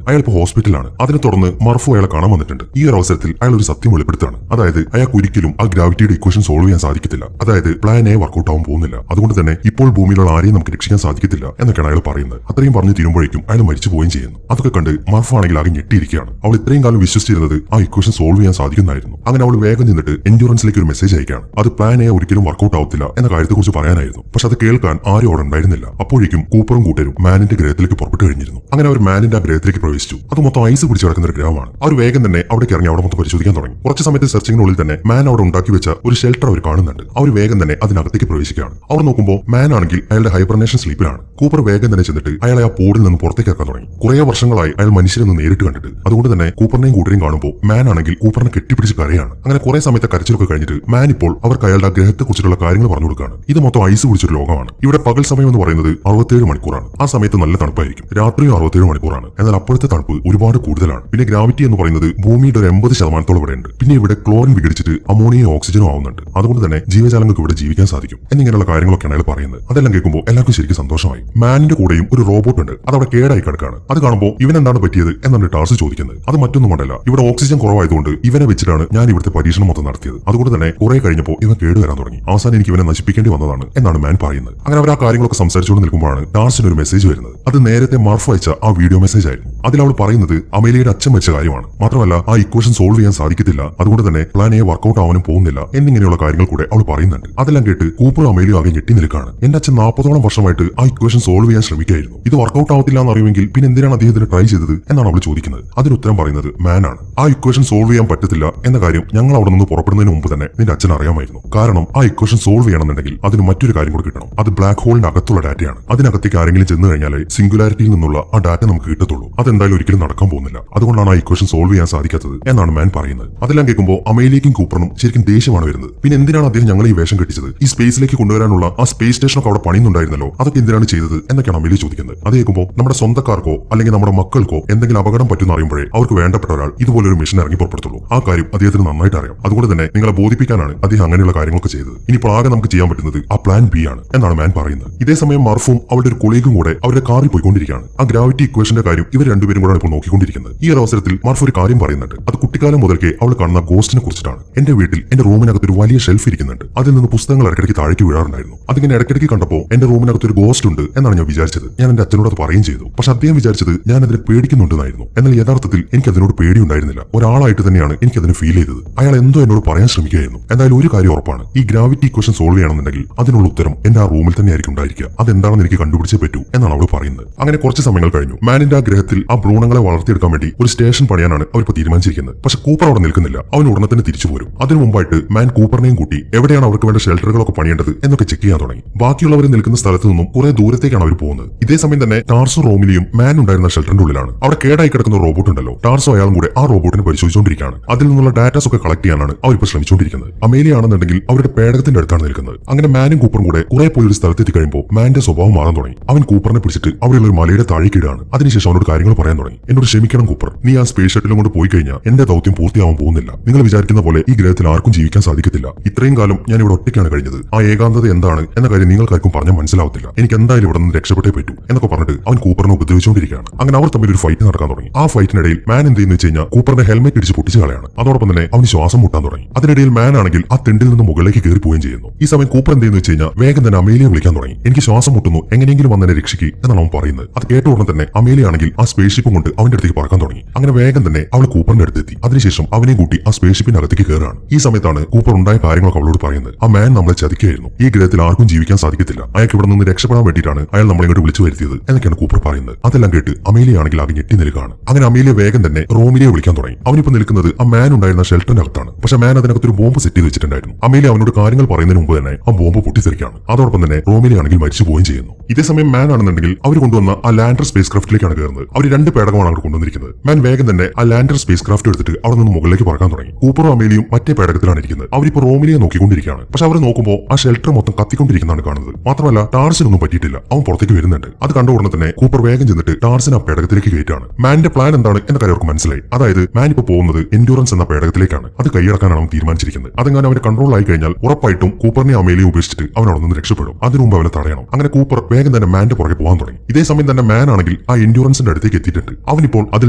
അയാൾ ഇപ്പോൾ ഹോസ്പിറ്റലാണ്. അതിനെ തുടർന്ന് മർഫു അയാളെ കാണാൻ വന്നിട്ടുണ്ട്. ഈ ഒരു അവസരത്തിൽ അയാൾ ഒരു സത്യം വെളിപ്പെടുത്താണ്. അതായത് അയാൾക്ക് ഒരിക്കലും ആ ഗ്രാവിറ്റിയുടെ ഇക്വേഷൻ സോൾവ് ചെയ്യാൻ സാധിക്കത്തില്ല. അതായത് പ്ലാൻ എ വർക്കൗട്ട് ആവാൻ പോകുന്നില്ല. അതുകൊണ്ട് തന്നെ ഇപ്പോൾ ഭൂമിയിലുള്ള ആരെയും നമുക്ക് രക്ഷിക്കാൻ സാധിക്കത്തില്ല എന്നൊക്കെയാണ് അയാൾ പറയുന്നത്. അത്രയും പറഞ്ഞു തീരുമ്പോഴേക്കും അയാൾ മരിച്ചു പോവുകയും ചെയ്യുന്നു. അതൊക്കെ കണ്ട് മർഫു ആണെങ്കിൽ ആകെ ഞെട്ടിയിരിക്കുകയാണ്. അവൾ ഇത്രയും കാലം വിശ്വസിച്ചിരുന്നത് ആ ഇക്വേഷൻ സോൾവ് ചെയ്യാൻ സാധിക്കുന്നായിരുന്നു. അങ്ങനെ അവൾ വേഗം ചെന്നിട്ട് എൻഡ്യൂറൻസിലേക്ക് ഒരു മെസ്സേജ് അയക്കുകയാണ്. അത് പ്ലാൻ എ ഒരിക്കലും വർക്കൗട്ട് ആവത്തില്ല എന്ന കാര്യത്തെക്കുറിച്ച് പറയാനായിരുന്നു. പക്ഷെ അത് കേൾക്കാൻ ആരും അവിടെ ഉണ്ടായിരുന്നില്ല. അപ്പോഴേക്കും കൂപ്പറും കൂട്ടരും മാനിന്റെ ഗ്രഹത്തിലേക്ക് പുറപ്പെട്ടു കഴിഞ്ഞിരുന്നു. അങ്ങനെ അവർ മാനിന്റെ ആ ഗ്രഹത്തിലേക്ക് പ്രവേശിച്ചു. അത് മൊത്തം ഐസ് പിടിച്ചു കിടക്കുന്ന ഒരു ഗ്രഹമാണ്. അവർ വേഗം തന്നെ അവിടേക്ക് ഇറങ്ങി അവിടെ മൊത്തം പരിശോധിക്കാൻ തുടങ്ങി. കുറച്ച് സമയത്ത് സെർച്ചിങ്ങിനുള്ളിൽ തന്നെ മാൻ അവിടെ ഉണ്ടാക്കി വെച്ച ഒരു ഷെൽട്ടർ അവർ കാണുന്നുണ്ട്. അവർ വേഗം തന്നെ അതിനകത്തേക്ക് പ്രവേശിക്കുകയാണ്. അവർ നോക്കുമ്പോൾ മാൻ ആണെങ്കിൽ അയാളുടെ ഹൈബർനേഷൻ സ്ലീപ്പിലാണ്. കൂപ്പർ വേഗം തന്നെ ചെന്നിട്ട് അയാളെ ആ പോഡിൽ നിന്ന് പുറത്തേക്ക് ഇറക്കാൻ തുടങ്ങി. കുറേ വർഷങ്ങളായി അയാൾ മനുഷ്യരൊന്ന് നേരിട്ട് കണ്ടിട്ട്. അതുകൊണ്ട് തന്നെ കൂപ്പറിനെയും കൂട്ടരെയും കാണുമ്പോൾ മാൻ ആണെങ്കിൽ കൂപ്പറിനെ കെട്ടിപ്പിടിച്ച് കരയാണ്. അങ്ങനെ കുറെ സമയത്തെ കരച്ചിലൊക്കെ കഴിഞ്ഞിട്ട് മാൻ ഇപ്പോൾ അവർക്ക് അയാളുടെ ഗ്രഹത്തെ കുറിച്ചുള്ള കാര്യങ്ങൾ പറഞ്ഞു കൊടുക്കുകയാണ്. ഇത് മൊത്തം ഐസ് പിടിച്ചൊരു ലോകമാണ്. ഇവിടെ പകൽ സമയം എന്ന് പറയുന്നത് 67 മണിക്കൂറാണ്. ആ സമയത്ത് നല്ല തണുപ്പായിരിക്കും. രാത്രിയും 67 മണിക്കൂറാണ്. എന്നാൽ അപ്പോഴത്തെ തണുപ്പ് ഒരുപാട് കൂടുതലാണ്. പിന്നെ ഗ്രാവിറ്റി എന്ന് പറയുന്നത് ഭൂമിയുടെ ഒരു 80% ഇവിടെ ഉണ്ട്. പിന്നെ ഇവിടെ ക്ലോറിൻ വിഘടിച്ചിട്ട് അമോണിയയും ഓക്സിജനും ആവുന്നുണ്ട്. അതുകൊണ്ട് തന്നെ ജീവജാലങ്ങൾക്ക് ഇവിടെ ജീവിക്കാൻ സാധിക്കും എന്നിങ്ങനെയുള്ള കാര്യങ്ങളൊക്കെയാണ് അയാൾ പറയുന്നത്. അതെല്ലാം കേൾക്കുമ്പോൾ എല്ലാവർക്കും ശരിക്കും സന്തോഷമായി. മാനിന്റെ കൂടെയും ഒരു റോബോട്ട് ഉണ്ട്. അത് അവിടെ കേടായി കിടക്കാണ്. അത് കാണുമ്പോൾ ഇവൻ എന്താണ് പറ്റിയത് എന്നാണ് ടാർസ് ചോദിക്കുന്നത്. അത് മറ്റൊന്നും കൊണ്ടല്ല, ഇവിടെ ഓക്സിജൻ കുറവായതുകൊണ്ട് ഇവനെ വെച്ചിട്ടാണ് ഞാൻ ഇവിടുത്തെ പരീക്ഷണം മൊത്തം നടത്തിയത്. അതുകൊണ്ട് തന്നെ കുറെ കഴിഞ്ഞപ്പോൾ ഇവൻ കേടുവരാൻ തുടങ്ങി. അവസാനം എനിക്ക് ഇവനെ നശിപ്പിക്കേണ്ടി വന്നതാണ് എന്നാണ് മാൻ പറയുന്നത്. അങ്ങനെ അവർ ആ കാര്യങ്ങളൊക്കെ സംസാരിച്ചുകൊണ്ട് നിൽക്കുമ്പോഴാണ് ടാർസിന് ഒരു മെസ്സേജ് വരുന്നത്. അത് നേരത്തെ മർഫ് അയച്ച ആ വീഡിയോ മെസ്സേജ് ആയിരുന്നു. അതിൽ അവൾ പറയുന്നത് അമേലിയയുടെ അച്ഛൻ വെച്ച കാര്യമാണ്. മാത്രമല്ല ആ ഇക്വേഷൻ സോൾവ് ചെയ്യാൻ സാധിക്കത്തില്ല. അതുകൊണ്ട് തന്നെ പ്ലാൻ എ വർക്കൗട്ട് ആവാനും പോകുന്നില്ല എന്നിങ്ങനെയുള്ള കാര്യങ്ങൾ കൂടെ അവൾ പറയുന്നുണ്ട്. അതെല്ലാം കേട്ട് കൂപ്പറും അമേലിയും ആകെ ഞെട്ടി നിൽക്കാണ്. എന്റെ അച്ഛൻ 40ഓളം വർഷമായിട്ട് ആ ഇക്വേഷൻ സോൾവ് ചെയ്യാൻ ശ്രമിക്കായിരുന്നു. ഇത് വർക്കൗട്ട് ആവത്തില്ല എന്ന് അറിയുമെങ്കിൽ പിന്നെ എന്തിനാണ് അദ്ദേഹത്തിന് ട്രൈ ചെയ്തത് എന്നാണ് അവൾ ചോദിക്കുന്നത്. അതിന് ഉത്തരം പറയുന്നത് മാൻ ആണ്. ആ ഇക്വേഷൻ സോൾവ് ചെയ്യാൻ പറ്റത്തില്ല എന്ന കാര്യം ഞങ്ങൾ അവിടെ നിന്ന് പുറപ്പെടുന്നതിന് മുമ്പ് തന്നെ നിന്റെ അച്ഛൻ അറിയാമായിരുന്നു. കാരണം ആ ഇക്വേഷൻ സോൾവ് ചെയ്യണമെന്നുണ്ടെങ്കിൽ അതിന് മറ്റൊരു കാര്യം കൂടെ കിട്ടണം. അത് ബ്ലാക്ക് ഹോളിന്റെ അകത്തുള്ള ഡാറ്റയാണ്. അതിനകത്തേക്ക് ആരെങ്കിലും ചെന്ന് കഴിഞ്ഞാലേ സിംഗുലാരിറ്റിയിൽ നിന്നുള്ള ആ ഡാറ്റ നമുക്ക് കിട്ടത്തുള്ളൂ. അതെന്തായാലും ഒരിക്കലും നടക്കാൻ പോകുന്നില്ല. അതുകൊണ്ടാണ് ആ ഇക്വേഷൻ സോൾവ് ചെയ്യാൻ സാധിക്കാത്തത് എന്നാണ് മാൻ പറയുന്നത്. അതെല്ലാം കേൾക്കുമ്പോൾ അമേലിയക്കും കൂപ്പറിനും ശരിക്കും ദേഷ്യമാണ് വരുന്നത്. പിന്നെ എന്തിനാണ് അദ്ദേഹം ഞങ്ങൾ ഈ വേഷം കെട്ടിച്ചത്? ഈ സ്പേസിലേക്ക് കൊണ്ടുവരാനുള്ള ആ സ്പേസ് സ്റ്റേഷനൊക്കെ അവിടെ പണിയുന്നുണ്ടായിരുന്നല്ലോ, അതൊക്കെ എന്തിനാണ് ചെയ്തത് എന്നൊക്കെയാണ് അമേലിയ ചോദിക്കുന്നത്. അത് കേൾക്കുമ്പോൾ നമ്മുടെ സ്വന്തക്കാർക്കോ അല്ലെങ്കിൽ നമ്മുടെ മക്കൾക്കോ എന്തെങ്കിലും അപകടം പറ്റുന്ന അറിയുമ്പോഴേ അവർക്ക് വേണ്ടപ്പെട്ട ഒരാൾ ഇതുപോലൊരു മിഷൻ ഇറങ്ങി പുറപ്പെടുത്തുള്ളൂ. ആ കാര്യം അദ്ദേഹത്തിന് നന്നായിട്ട് അറിയാം. അതുകൊണ്ട് തന്നെ നിങ്ങളെ ബോധിപ്പിക്കാനാണ് അദ്ദേഹം അങ്ങനെയുള്ള കാര്യങ്ങളൊക്കെ ചെയ്തത്. ഇനിയിപ്പോൾ ആകെ നമുക്ക് ചെയ്യാൻ പറ്റുന്നത് ആ പ്ലാൻ ബി ആണ് എന്നാണ് മാൻ പറയുന്നത്. ഇതേ സമയം മർഫും അവരുടെ ഒരു കൊളീഗും കൂടെ അവരുടെ കാറിൽ പോയിക്കൊണ്ടിരിക്കുകയാണ്. ആ ഗ്രാവിറ്റി ഇക്വേഷന്റെ കാര്യം ഇവർ രണ്ടുപേരും കൂടെ ഇപ്പോൾ നോക്കിക്കൊണ്ടിരിക്കുന്നത്. ഈ ഒരു അവസരത്തിൽ മർഫ് ഒരു കാര്യം പറയുന്നുണ്ട്. അത് കുട്ടിക്കാലം മുതൽക്കേ അവൾ കാണുന്ന ഗോസ്റ്റിനെ കുറിച്ചിട്ടാണ്. എന്റെ വീട്ടിൽ എന്റെ റൂമിനകത്ത് ഒരു വലിയ ഷെൽഫ് ഇരിക്കുന്നുണ്ട്. അതിൽ നിന്ന് പുസ്തകങ്ങൾ ഇടയ്ക്കിടയ്ക്ക് താഴേക്ക് വീഴാറുണ്ടായിരുന്നു. അതിങ്ങനെ ഇടയ്ക്കിടയ്ക്ക് കണ്ടപ്പോൾ എന്റെ റൂമിനകത്ത് ഒരു ഗോസ്റ്റ് ഉണ്ട് എന്നാണ് ഞാൻ വിചാരിച്ചത്. ഞാൻ എന്റെ അച്ഛനോട് അത് പറയുകയും ചെയ്തു. പക്ഷെ അദ്ദേഹം വിചാരിച്ചത് ഞാൻ അതിനെ പേടിക്കുന്നുണ്ടെന്നായിരുന്നു. എന്നാൽ യഥാർത്ഥത്തിൽ എനിക്ക് അതിനോട് പേടിയുണ്ടായിരുന്നില്ല. ഒരാളായിട്ട് തന്നെയാണ് എനിക്ക് അതിന് ഫീൽ ചെയ്തത്. അയാൾ എന്തോ എന്നോട് പറയാൻ ശ്രമിക്കുകയായിരുന്നു. എന്തായാലും ഒരു കാര്യം ഉറപ്പാണ്, ഈ ഗ്രാവിറ്റി ഇക്വേഷൻ സോൾവ് ചെയ്യണമെന്നുണ്ടെങ്കിൽ അതിനുള്ള ഉത്തരം എന്റെ ആ റൂമിൽ തന്നെ ആയിരിക്കും ഉണ്ടായിരിക്കുക. അതെന്താണെന്ന് എനിക്ക് കണ്ടുപിടിച്ചേ പറ്റൂ എന്നാണ് അവൾ പറയുന്നത്. അങ്ങനെ കുറച്ച് സമയങ്ങൾ കഴിഞ്ഞു. മാനിന്റെ ആ ഗ്രഹത്തിൽ ആ ഭ്രൂണങ്ങളെ വളർത്തിയെടുക്കാൻ വേണ്ടി ഒരു സ്റ്റേഷൻ പണിയാനാണ് അവരിപ്പോൾ തീരുമാനിച്ചിരിക്കുന്നത്. പക്ഷെ കൂപ്പർ അവിടെ നിൽക്കുന്നില്ല. അവൻ ഉടനെ തന്നെ തിരിച്ചു പോരും. അതിനു മുമ്പായിട്ട് മാൻ കൂപ്പറിനെയും കൂട്ടി എവിടെയാണ് അവർക്ക് വേണ്ട ഷെൽട്ടറുകളൊക്കെ പണിയേണ്ടത് എന്നൊക്കെ ചെക്ക് ചെയ്യാൻ തുടങ്ങി. ബാക്കിയുള്ളവർ നിൽക്കുന്ന സ്ഥലത്ത് നിന്നും കുറെ ദൂരത്തേക്കാണ് അവർ പോകുന്നത്. ഇതേ സമയം തന്നെ ടാർസോ റോമിലിയും മാൻ ഉണ്ടായിരുന്ന ഷെൽട്ടറിന്റെ ഉള്ളിലാണ്. അവിടെ കേടായി കിടക്കുന്ന റോബോട്ട് ഉണ്ടല്ലോ, ടാർസോ അയാളും കൂടെ ആ റോബോട്ടിനെ പരിശോധിച്ചുകൊണ്ടിരിക്കുകയാണ്. അതിൽ നിന്നുള്ള ഡാറ്റാസ് ഒക്കെ കളക്ട് ചെയ്യാനാണ് അവരിപ്പോൾ ശ്രമിച്ചുകൊണ്ടിരിക്കുന്നത്. അമേലിയ ആണെന്നുണ്ടെങ്കിൽ അവരുടെ പേടകത്തിന്റെ അടുത്താണ് നിൽക്കുന്നത്. അങ്ങനെ മാനും കൂപ്പറും കൂടെ കുറെ പോയി ഒരു സ്ഥലത്തെത്തി കഴിയുമ്പോൾ മാന്റെ സ്വഭാവം മാറാൻ തുടങ്ങി. അവൻ കൂപ്പറിനെ പിടിച്ചിട്ട് അവിടെയുള്ള ഒരു മലയുടെ താഴേക്ക് ഇടുകയാണ്. അതിനുശേഷം അവനോട് കാര്യങ്ങൾ പറയാൻ തുടങ്ങി. എന്നോട് ക്ഷമിക്കണം കൂപ്പർ, നീ ആ സ്പേസ് ഷട്ടിലും കൊണ്ട് പോയി കഴിഞ്ഞാൽ എന്റെ ദൗത്യം പൂർത്തിയാവാൻ പോകുന്നില്ല. നിങ്ങൾ വിചാരിക്കുന്ന പോലെ ഈ ഗ്രഹത്തിൽ ആർക്കും ജീവിക്കാൻ സാധിക്കത്തില്ല. ഇത്രയും കാലം ഞാൻ ഇവിടെ ഒറ്റയ്ക്കാണ് കഴിഞ്ഞത്. ആ ഏകാന്തത എന്താണ് എന്ന കാര്യം നിങ്ങൾക്കാർക്കും പറഞ്ഞാൽ മനസ്സിലാവത്തില്ല. എനിക്ക് എന്തായാലും ഇവിടെ നിന്ന് രക്ഷപ്പെട്ടേ പറ്റൂ എന്നൊക്കെ പറഞ്ഞിട്ട് അവൻ കൂപ്പറിനെ ഉപദ്രവിച്ചുകൊണ്ടിരിക്കുകയാണ്. അങ്ങനെ അവർ തമ്മിൽ ഒരു ഫൈറ്റ് നടക്കാൻ തുടങ്ങി. ആ ഫൈറ്റിനിടയിൽ മാൻ എന്ത് ചെയ്യുന്നു വെച്ച് കഴിഞ്ഞാൽ കൂപ്പറിന്റെ ഹെൽമെറ്റ് ഇടിച്ച് പൊട്ടിച്ച് കളയാണ്. അതോടൊപ്പം തന്നെ അവന് ശ്വാസം മുട്ടാൻ തുടങ്ങി. അതിനിടയിൽ മാൻ ആണെങ്കിൽ ആ തെണ്ടിൽ നിന്ന് മുകളിലേക്ക് കയറി പോവുകയും ചെയ്യുന്നു. ഈ സമയം കൂപ്പർ എന്ത് ചെയ്യുന്നു വെച്ച് കഴിഞ്ഞാൽ വേഗം തന്നെ അമേലിയെ വിളിക്കാൻ തുടങ്ങി. എനിക്ക് ശ്വാസം മുട്ടുന്നു, എങ്ങനെയെങ്കിലും വന്നെ രക്ഷിക്ക് എന്നാണ് അവൻ അവൻ പറയുന്നത്. അത് കേട്ട ഉടനെ തന്നെ അമേലിയ ആണെങ്കിൽ ആ സ്പേസ് ഷിപ്പും കൊണ്ട് അവന്റെ അടുത്തേക്ക് പറക്കാൻ തുടങ്ങി. അങ്ങനെ വേഗം തന്നെ അവൾ കൂപ്പറിന്റെ അടുത്തെത്തി. അതിനുശേഷം അവനെയും കൂട്ടി ആ സ്പേസ് ഷിപ്പിന്റെ അകത്തേക്ക് കയറാണ്. ഈ സമയത്താണ് കൂപ്പർ ഉണ്ടായ കാര്യങ്ങളൊക്കെ അവളോട് പറയുന്നത്. ആ മാൻ നമ്മളെ ചതിക്കുകയായിരുന്നു. ഈ ഗ്രഹത്തിൽ ആർക്കും ജീവിക്കാൻ സാധിക്കത്തില്ല. അയാൾക്ക് ഇവിടെ നിന്ന് രക്ഷപ്പെടാൻ വേണ്ടിയിട്ടാണ് അയാൾ നമ്മളെ ഇങ്ങോട്ട് വിളിച്ചു വരുത്തിയത് എന്നൊക്കെയാണ് കൂപ്പർ പറയുന്നത്. അതെല്ലാം കേട്ട് അമേലിയ ആണെങ്കിൽ ആകെ ഞെട്ടി നിൽക്കുകയാണ്. അങ്ങനെ അമേലിയ വേഗം തന്നെ റോമിലിയെ വിളിക്കാൻ തുടങ്ങി. അവനിപ്പോ നിൽക്കുന്നത് ആ മാൻ ഉണ്ടായിരുന്ന ഷെൽട്ടറിന്റെ അകത്താണ്. പക്ഷെ മാൻ അതിനകത്ത് ഒരു ബോംബ് സെറ്റ് ചെയ്ത് വെച്ചിട്ടുണ്ടായിരുന്നു. അമേലിയ അവനോട് കാര്യങ്ങൾ പറയുന്നതിന് മുമ്പ് തന്നെ ആ ബോംബ് പൊട്ടിത്തെറിക്കുകയാണ്. അതോടൊപ്പം തന്നെ റോമിലിയ ആണെങ്കിൽ മരിച്ചു പോവുകയും ചെയ്യുന്നു. ഇതേസമയം മാൻ ആണെന്നുണ്ടെങ്കിൽ അവർ കൊണ്ടുവന്ന ആ ലാൻഡർ സ്പേസ് ക്രാഫ്റ്റിലേക്കാണ് കയറുന്നത്. അവർ 2 പേടകമാണ് അവിടെ കൊണ്ടുവന്നിരിക്കുന്നത്. മാൻ വേഗം തന്നെ ആ ലാൻഡർ സ്പേസ് ക്രാഫ്റ്റ് എടുത്തിട്ട് അവിടെ നിന്ന് മുകളിലേക്ക് പറക്കാൻ തുടങ്ങി. കൂപ്പറും അമേലിയും മറ്റേ പേടകത്തിലാണ് ഇരിക്കുന്നത്. അവരിപ്പോ റോമിലിയെ നോക്കിക്കൊണ്ടിരിക്കുകയാണ്. പക്ഷെ അവർ നോക്കുമ്പോൾ ആ ഷെൽട്ടർ മൊത്തം കത്തിക്കൊണ്ടിരിക്കുന്നതാണ് കാണുന്നത്. മാത്രമല്ല ടാർസിനൊന്നും പറ്റിയിട്ടില്ല. അവൻ പുറത്തേക്ക് വരുന്നുണ്ട്. അത് കണ്ട ഉടനെ തന്നെ കൂപ്പർ വേഗം ചെന്നിട്ട് ടാർസിനെ ആ പേടകത്തിലേക്ക് കയറ്റാണ്. മാന്റെ പ്ലാൻ എന്താണ് എന്ന കാര്യം അവർക്ക് മനസ്സിലായി. അതായത് മാൻ ഇപ്പോൾ പോകുന്നത് എൻഡ്യൂറൻസ് എന്ന പേടകത്തിലേക്കാണ്. അത് കൈയടക്കാനാണ് അവൻ തീരുമാനിച്ചിരിക്കുന്നത്. അതെങ്ങനെ അവന്റെ കൺട്രോൾ ആയി കഴിഞ്ഞാൽ ഉറപ്പായിട്ടും കൂപ്പറിനെ അമേലിയെ ഉപേക്ഷിച്ചിട്ട് അവൻ അവിടെ നിന്ന് രക്ഷപ്പെടും. അതിനു മുമ്പ് അവനെ തടയണം. അങ്ങനെ കൂപ്പർ വേഗം തന്നെ മാന്റെ പുറകെ പോകാൻ തുടങ്ങി. ഇതേ സമയം തന്നെ മാൻ ആണെങ്കിൽ ആ എൻഡ്യൂറൻസിന്റെ അടുത്തേക്ക് എത്തിയിട്ടുണ്ട്. അവനിപ്പോൾ അതിൽ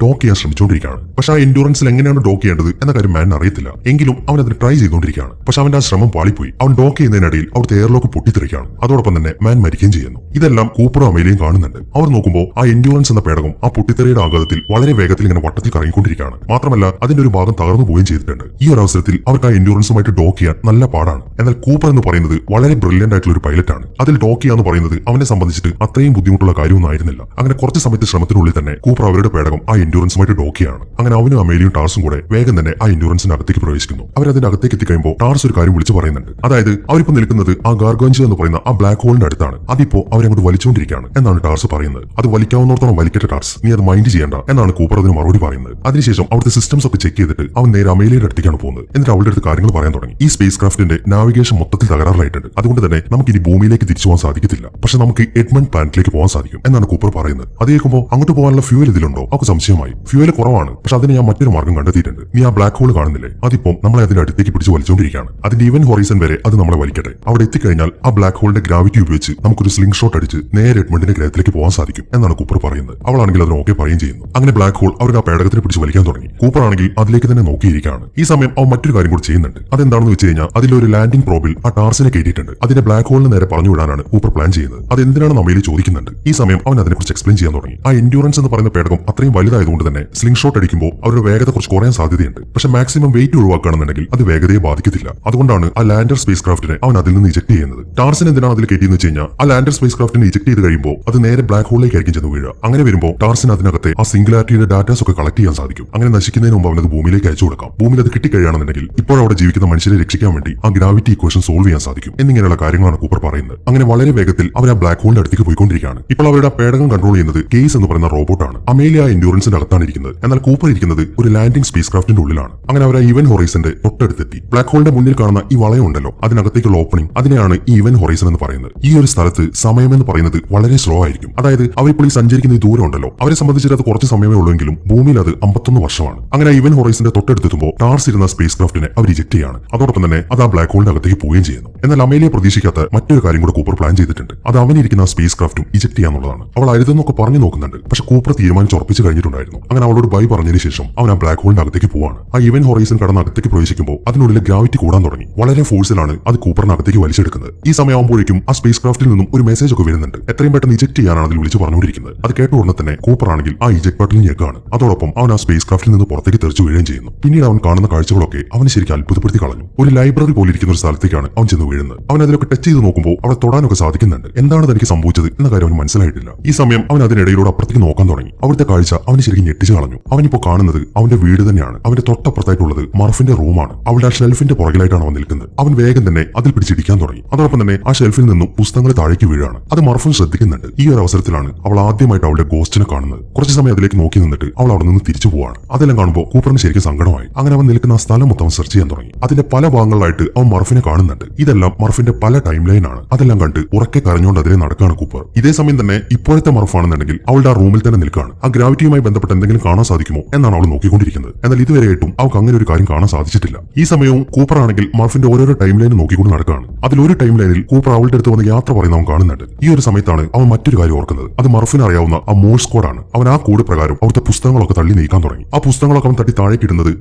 ഡോക്ക് ചെയ്യാൻ ശ്രമിച്ചുകൊണ്ടിരിക്കുകയാണ്. പക്ഷെ ആ എൻഡ്യൂറൻസിൽ എങ്ങനെയാണ് ഡോക്ക് ചെയ്യേണ്ടത് എന്ന കാര്യം മാൻ അറിയത്തില്ല. എങ്കിലും അവൻ അതിന് ട്രൈ ചെയ്തുകൊണ്ടിരിക്കുകയാണ്. പക്ഷെ അവന്റെ ആ ശ്രമം പാളിപ്പോയി. അവൻ ഡോക്ക് ചെയ്യുന്നതിനിടയിൽ അവിടുത്തെ എയർലോക്ക് പൊട്ടിത്തെറിക്കുകയാണ്. അതോടൊപ്പം തന്നെ മാൻ മരിക്കുകയും ചെയ്യുന്നു. ഇതെല്ലാം കൂപ്പറും അമേലിയും കാണുന്നുണ്ട്. അവർ നോക്കുമ്പോൾ ആ എൻഡ്യൂറൻസ് എന്ന പേടകം ആ പൊട്ടിത്തെറിയുടെ ആഘാതത്തിൽ വളരെ വേഗത്തിൽ ഇങ്ങനെ വട്ടത്തിൽ കറങ്ങിക്കൊണ്ടിരിക്കുകയാണ്. മാത്രമല്ല അതിന്റെ ഒരു ഭാഗം തകർന്നു പോവുകയും ചെയ്തിട്ടുണ്ട്. ഈ ഒരു അവസരത്തിൽ അവർക്ക് ആ എൻഡ്യൂറൻസുമായിട്ട് ഡോക്ക് ചെയ്യാൻ നല്ല പാടാണ്. എന്നാൽ കൂപ്പർ എന്ന് പറയുന്നത് വളരെ ബ്രില്യന്റ് ആയിട്ടുള്ള ഒരു പൈലറ്റ് ആണ്. അതിൽ ഡോക്ക് ചെയ്യാന്ന് പറയുന്നത് അവനെ സംബന്ധിച്ചിട്ട് അത്രയും ബുദ്ധിമുട്ടുള്ള കാര്യമൊന്നും ആയിരുന്നില്ല. അങ്ങനെ കുറച്ച് സമയത്ത് ശ്രമത്തിനുള്ളിൽ തന്നെ കൂപ്പർ അവരുടെ പേടകം ആ എൻഡ്യൂറൻസുമായിട്ട് ഡോക്ക് ചെയ്യാണ്. അങ്ങനെ അവനും അമേലിയും ടാർസും കൂടെ വേഗം തന്നെ ആ എൻഡ്യൂറൻസിന്റെ അകത്തേക്ക് പ്രവേശിക്കുന്നു. അവർ അതിന്റെ അകത്തേക്ക് എത്തിക്കഴിയുമ്പോൾ ടാർസ് ഒരു കാര്യം വിളിച്ചു പറയുന്നുണ്ട്. അതായത് അവരിപ്പോ നിൽക്കുന്നത് ആ ഗാർഗോഞ്ച് എന്ന് പറയുന്ന ആ ബ്ലാക്ക് ഹോളിന്റെ അടുത്താണ്. അതിപ്പോ അവരങ്ങോട്ട് വലിച്ചുകൊണ്ടിരിക്കുകയാണ് എന്നാണ് ടാർസ് പറയുന്നത്. അത് വലിക്കാവുന്നോടത്തോളം വലിക്കട്ടെ ടാർസ്, നീ അത് മൈൻഡ് ചെയ്യേണ്ട എന്നാണ് കൂപ്പർ അതിന് മറുപടി പറയുന്നത്. അതിനുശേഷം അവിടുത്തെ സിസ്റ്റംസ് ഒക്കെ ചെക്ക് ചെയ്തിട്ട് അവൻ നേരെ അമേലിയുടെ അടുത്തേക്കാണ് പോകുന്നത്. എന്നിട്ട് അവളുടെ അടുത്ത് കാര്യങ്ങൾ പറയാൻ തുടങ്ങി. ഈ സ്പേസ് ക്രാഫ്റ്റിന്റെ നാവിഗേഷൻ മൊത്തത്തിൽ തകരാറിലായിട്ടുണ്ട്. അതുകൊണ്ട് തന്നെ നമുക്ക് ഇനി ഭൂമിയിലേക്ക് തിരിച്ചു പോകാൻ സാധിക്കത്തില്ല. പക്ഷെ നമുക്ക് എഡ്മണ്ട് പ്ലാനറ്റിലേക്ക് പോകാൻ സാധിക്കും എന്നാണ് കൂപ്പർ പറയുന്നത്. അത് കേൾക്കുമ്പോൾ അങ്ങോട്ട് പോകാനുള്ള ഫ്യൂൽ ഇതിലുണ്ടോ? അവർക്ക് സംശയമായി. ഫ്യൂല് കുറവാണ്, പക്ഷെ അതിന് ഞാൻ മറ്റൊരു മാർഗം കണ്ടെത്തിയിട്ടുണ്ട്. നീ ആ ബ്ലാക്ക് ഹോൾ കാണുന്നില്ലേ? അതിപ്പം നമ്മളെ അതിന്റെ അടുത്തേക്ക് പിടിച്ച് വലിച്ചുകൊണ്ടിരിക്കുകയാണ്. അതിന്റെ ഈവൻ ഹൊറൈസൺ വരെ അത് നമ്മളെ വലിക്കട്ടെ. അവിടെ എത്തിക്കഴിഞ്ഞാൽ ആ ബ്ലാക്ക് ഹോളിന്റെ ഗ്രാവിറ്റി ഉപയോഗിച്ച് നമുക്കൊരു സ്ലിംഗ് ഷോട്ട് അടിച്ച് നേരെ എഡ്മണ്ടിന്റെ ഗ്രഹത്തിലേക്ക് പോകാൻ സാധിക്കും എന്നാണ് കൂപ്പർ പറയുന്നത്. അവളാണെങ്കിൽ അതിന് ഓക്കെ പറയുകയും ചെയ്യുന്നു. അങ്ങനെ ബ്ലാക്ക് ഹോൾ അവരുടെ ആ പേടകത്തിനെ പിടിച്ച് വലിക്കാൻ തുടങ്ങി. കൂപ്പർ ആണെങ്കിൽ അതിലേക്ക് തന്നെ നോക്കിയിരിക്കുകയാണ്. ഈ സമയം അവൻ മറ്റൊരു കാര്യം കൂടി ചെയ്യുന്നുണ്ട്. അതെന്താണെന്ന് വെച്ച് കഴിഞ്ഞാൽ അതിലൊരു ലാൻഡിംഗ് പ്രോബിൽ ആ ടാർസിനെ കയറ്റിയിട്ടുണ്ട്. അതിന്റെ ബ്ലാക്ക് ഹോളിന് നേരെ പറഞ്ഞു വിടാനാണ് കൂപ്പർ പ്ലാൻ ചെയ്യുന്നത്. അത് എന്തിനാണ് അമേലി ചോദിക്കുന്നുണ്ട്. ഈ സമയം അവൻ അതിനെക്കുറിച്ച് എക്സ്പ്ലെയിൻ ചെയ്യാൻ തുടങ്ങി. ആ എൻഡ്യൂറൻസ് എന്ന് പറയുന്ന പേടകം അത്രയും വലുതായതുകൊണ്ട് തന്നെ സ്ലിംഗ് ഷോട്ട് അടിക്കുമ്പോൾ അവരുടെ വേഗത കുറച്ച് കുറയാൻ സാധ്യതയുണ്ട്. പക്ഷെ മാക്സിമം വെയിറ്റ് ഒഴിവാക്കുകയാണെന്നുണ്ടെങ്കിൽ അത് വേഗതയെ ബാധിക്കത്തില്ല. അതുകൊണ്ടാണ് ആ ലാൻഡർ സ്പേസ് ക്രാഫ്റ്റിനെ അവൻ അതിൽ നിന്ന് ഇജക്ട് ചെയ്യുന്നത്. ടാർസിന് എന്തിനാണ് അതിൽ കയറ്റിയെന്ന് വെച്ച് കഴിഞ്ഞാൽ ആ ലാൻഡർ സ്പേസ് ക്രാഫ്റ്റിനെ ഇജക്ട് ചെയ്ത് കഴിയുമ്പോൾ അത് നേരെ ബ്ലാക്ക് ഹോളിലേക്കായിരിക്കും ചെന്ന് വീഴുക. അങ്ങനെ വരുമ്പോൾ ടാർസിന് അതിനകത്തെ ആ സിംഗുലാരിറ്റിയുടെ ഡാറ്റാസ് ഒക്കെ കളക്ട് ചെയ്യാൻ സാധിക്കും. അങ്ങനെ നശിക്കുന്നതിന് മുമ്പ് അവനത് ഭൂമിയിലേക്ക് അയച്ചു കൊടുക്കാം. ഭൂമിയിൽ അത് കിട്ടിക്കഴിയുകയാണെന്നുണ്ടെങ്കിൽ ഇപ്പോൾ അവിടെ ജീവിക്കുന്ന മനുഷ്യരെ രക്ഷിക്കാൻ വേണ്ടി ആ ഗ്രാവിറ്റി ഇക്വേഷൻ സോൾവ് ചെയ്യാൻ സാധിക്കും എന്നിങ്ങനെയുള്ള കാര്യങ്ങളാണ് കൂപ്പർ പറയുന്നത്. അങ്ങനെ വളരെ വേഗത്തിൽ അവർ ആ ബ്ലാക്ക് ഹോളിന്റെ അടുത്തേക്ക് പോയിക്കൊണ്ടിരിക്കുകയാണ്. ഇപ്പോൾ അവരുടെ പേടകം കൺട്രോൾ ചെയ്യുന്നത് കേസ് എന്ന് പറയുന്ന റോബോട്ടാണ്. അമേലിയ എൻഡ്യൂറൻസിന്റെ അകത്താണ് ഇരിക്കുന്നത്. എന്നാൽ കൂപ്പർ ഇരിക്കുന്നത് ഒരു ലാൻഡിംഗ് സ്പേസ് ക്രാഫ്റ്റിന്റെ ഉള്ളിലാണ്. അങ്ങനെ അവർ ഈവൻ ഹൊറൈസന്റെ തൊട്ടടുത്തെത്തി. ബ്ലാക്ക് ഹോളിന്റെ മുന്നിൽ കാണുന്ന ഈ വളയം ഉണ്ടല്ലോ, അതിനകത്തേക്കുള്ള ഓപ്പണിംഗ്, അതിനെയാണ് ഈവൻ ഹൊറൈസൺ എന്ന് പറയുന്നത്. ഈ ഒരു സ്ഥലത്ത് സമയം എന്ന് പറയുന്നത് വളരെ സ്ലോ ആയിരിക്കും. അതായത് അവരിപ്പോൾ ഈ സഞ്ചരിക്കുന്ന ഈ ദൂരം ഉണ്ടല്ലോ, അവരെ സംബന്ധിച്ചിട്ട് അത് കുറച്ച് സമയമേ ഉള്ളൂവെങ്കിലും ഭൂമിയിൽ അത് 51 വർഷമാണ്. അങ്ങനെ ഈവൻ ഹൊറൈസന്റെ തൊട്ടടുത്തെത്തുമ്പോൾ ടാർസ് ഇരുന്ന സ്പേസ് ക്രാഫ്റ്റിനെ അവർ ഇജക്ട് ചെയ്യാണ്. അതോടൊപ്പം തന്നെ അത് ആ ബ്ലാക്ക് ഹോളിന്റെ അകത്തേക്ക് പോവുകയും ചെയ്യുന്നു. എന്നാൽ അമേലിയ പ്രതീക്ഷിക്കാത്ത മറ്റൊരു കാര്യം കൂടെ കൂപ്പർ പ്ലാൻ ചെയ്തിട്ടുണ്ട്. അത് അവനിരിക്കുന്ന ആ സ്പേസ് ക്രാഫ്റ്റും ഇജക്ട് ചെയ്യാന്നുള്ളതാണ്. അവൾ അരുതെന്നൊക്കെ പറഞ്ഞു നോക്കുന്നുണ്ട്. പക്ഷെ കൂപ്പർ തീരുമാനിച്ച് ഉറപ്പിച്ച് കഴിഞ്ഞിട്ടുണ്ടായിരുന്നു. അങ്ങനെ അവളോട് ബൈ പറഞ്ഞതിന് ശേഷം അവൻ ആ ബ്ലാക്ക് ഹോളിന്റെ അകത്തേക്ക് പോവാണ്. ആ ഈവൻ ഹൊറൈസൺ കടന്ന് അകത്തേക്ക് പ്രവേശിക്കുമ്പോൾ അതിനുള്ളിൽ ഗ്രാവിറ്റി കൂടാൻ തുടങ്ങി. വളരെ ഫോഴ്സിലാണ് അത് കൂപ്പറിന് അകത്തേക്ക് വലിച്ചെടുക്കുന്നത്. ഈ സമയമാകുമ്പോഴേക്കും ആ സ്പേസ് ക്രാഫ്റ്റിൽ നിന്നും ഒരു മെസ്സേജ് ഒക്കെ വരുന്നുണ്ട്. എത്രയും പെട്ടെന്ന് ഇജക്ട് ചെയ്യാനാണ് അതിൽ വിളിച്ചു പറഞ്ഞുകൊണ്ടിരിക്കുന്നത്. അത് കേട്ട ഉടനെ തന്നെ കൂപ്പർ ആണെങ്കിൽ ആ ഇജക്ട് ബട്ടൺ ഞെക്കാണ്. അതോടൊപ്പം അവൻ ആ സ്പേസ് ക്രാഫ്റ്റിൽ നിന്ന് പുറത്തേക്ക് തെറിച്ചു വീഴുകയും ചെയ്യുന്നു. പിന്നീട് അവൻ കാണുന്ന കാഴ്ചകളൊക്കെ അവന് ശരിക്കും അത്ഭുതപ്പെടുത്തി കളഞ്ഞു. ഒരു ലൈബ്രറി പോലെ ഇരിക്കുന്ന ഒരു സ്ഥലത്തേക്കാണ് അവൻ ചെന്ന് വീഴുന്നത്. അവൻ അതിലൊക്കെ ടച്ച് ചെയ്ത് നോക്കുമ്പോൾ അവിടെ തൊടാനൊക്കെ സാധിക്കുന്നുണ്ട്. എന്താണ് തനിക്ക് സംഭവിച്ചത് എന്ന കാര്യം അവന് മനസ്സിലായിട്ടില്ല. ഈ സമയം അവൻ അതിനിടയിലൂടെ അപ്പുറത്തേക്ക് നോക്കാൻ തുടങ്ങി. അവിടുത്തെ കാഴ്ച അവന് ശരിക്കും ഞെട്ടിച്ചു കളഞ്ഞു. അവനിപ്പോ കാണുന്നത് അവന്റെ വീട് തന്നെയാണ്. അവന്റെ തൊട്ടപ്പുറത്തായിട്ടുള്ളത് മർഫിന്റെ റൂമാണ്. അവളുടെ ആ ഷെൽഫിന്റെ പുറകിലായിട്ടാണ് അവൻ നിൽക്കുന്നത്. അവൻ വേഗം തന്നെ അതിൽ പിടിച്ചിടിക്കാൻ തുടങ്ങി. അതോടൊപ്പം തന്നെ ആ ഷെൽഫിൽ നിന്നും പുസ്തകങ്ങൾ താഴേക്ക് വീഴാണ്. അത് മർഫും ശ്രദ്ധിക്കുന്നുണ്ട്. ഈ ഒരു അവസരത്തിലാണ് അവൾ ആദ്യമായിട്ട് അവളുടെ ഗോസ്റ്റിനെ കാണുന്നത്. കുറച്ച് സമയം അതിലേക്ക് നോക്കി നിന്നിട്ട് അവൾ അവിടെ നിന്ന് തിരിച്ചു പോവാണ്. അതെല്ലാം കാണുമ്പോൾ കൂപ്പറിന് ശരിക്കും സങ്കടമായി. അങ്ങനെ അവൻ നിൽക്കുന്ന ആ സ്ഥലം മൊത്തം സെർച്ച് ചെയ്യാൻ തുടങ്ങി. അതിന്റെ പല ഭാഗങ്ങളിലായിട്ട് അവൻ മർഫിനെ കാണുന്നുണ്ട്. ഇതെല്ലാം മർഫിന്റെ പല ടൈം ലൈൻ ആണ്. അതെല്ലാം കണ്ട് ഉറക്കെ കരഞ്ഞുകൊണ്ട് അതിലെ നടക്കാണ് കൂപ്പർ. ഇതേ സമയം തന്നെ ഇപ്പോഴത്തെ മർഫാണെന്നുണ്ടെങ്കിൽ അവളുടെ ആ റൂമിൽ തന്നെ നിൽക്കുകയാണ്. ആ ഗ്രാവിറ്റിയുമായി ബന്ധപ്പെട്ട് എന്തെങ്കിലും കാണാൻ സാധിക്കുമോ എന്നാണ് അവൾ നോക്കിക്കൊണ്ടിരിക്കുന്നത്. എന്നാൽ ഇതുവരെയായിട്ടും അവൾക്ക് അങ്ങനെ ഒരു കാര്യം കാണാൻ സാധിച്ചിട്ടില്ല. ഈ സമയവും കൂപ്പർ ആണെങ്കിൽ മർഫിന്റെ ഓരോരോ ടൈം ലൈൻ നോക്കിക്കൊണ്ട് നടക്കുകയാണ്. അതിലൊരു ടൈം ലൈനിൽ കൂപ്പർ അവളുടെ അടുത്ത് വന്ന് യാത്ര പറയുന്ന അവൻ കാണുന്നുണ്ട്. ഈ ഒരു സമയത്താണ് അവൻ മറ്റൊരു കാര്യം ഓർക്കുന്നത്. അത് മർഫിന് അറിയാവുന്ന ആ മോഴ്സ് കോഡാണ്. അവൻ ആ കോഡ് പ്രകാരം അവിടുത്തെ പുസ്തകങ്ങളൊക്കെ തള്ളി നീക്കാൻ തുടങ്ങി. ആ പുസ്തകങ്ങളൊക്കെ അവൻ തട്ടി താഴേക്ക് ഇടുന്നത്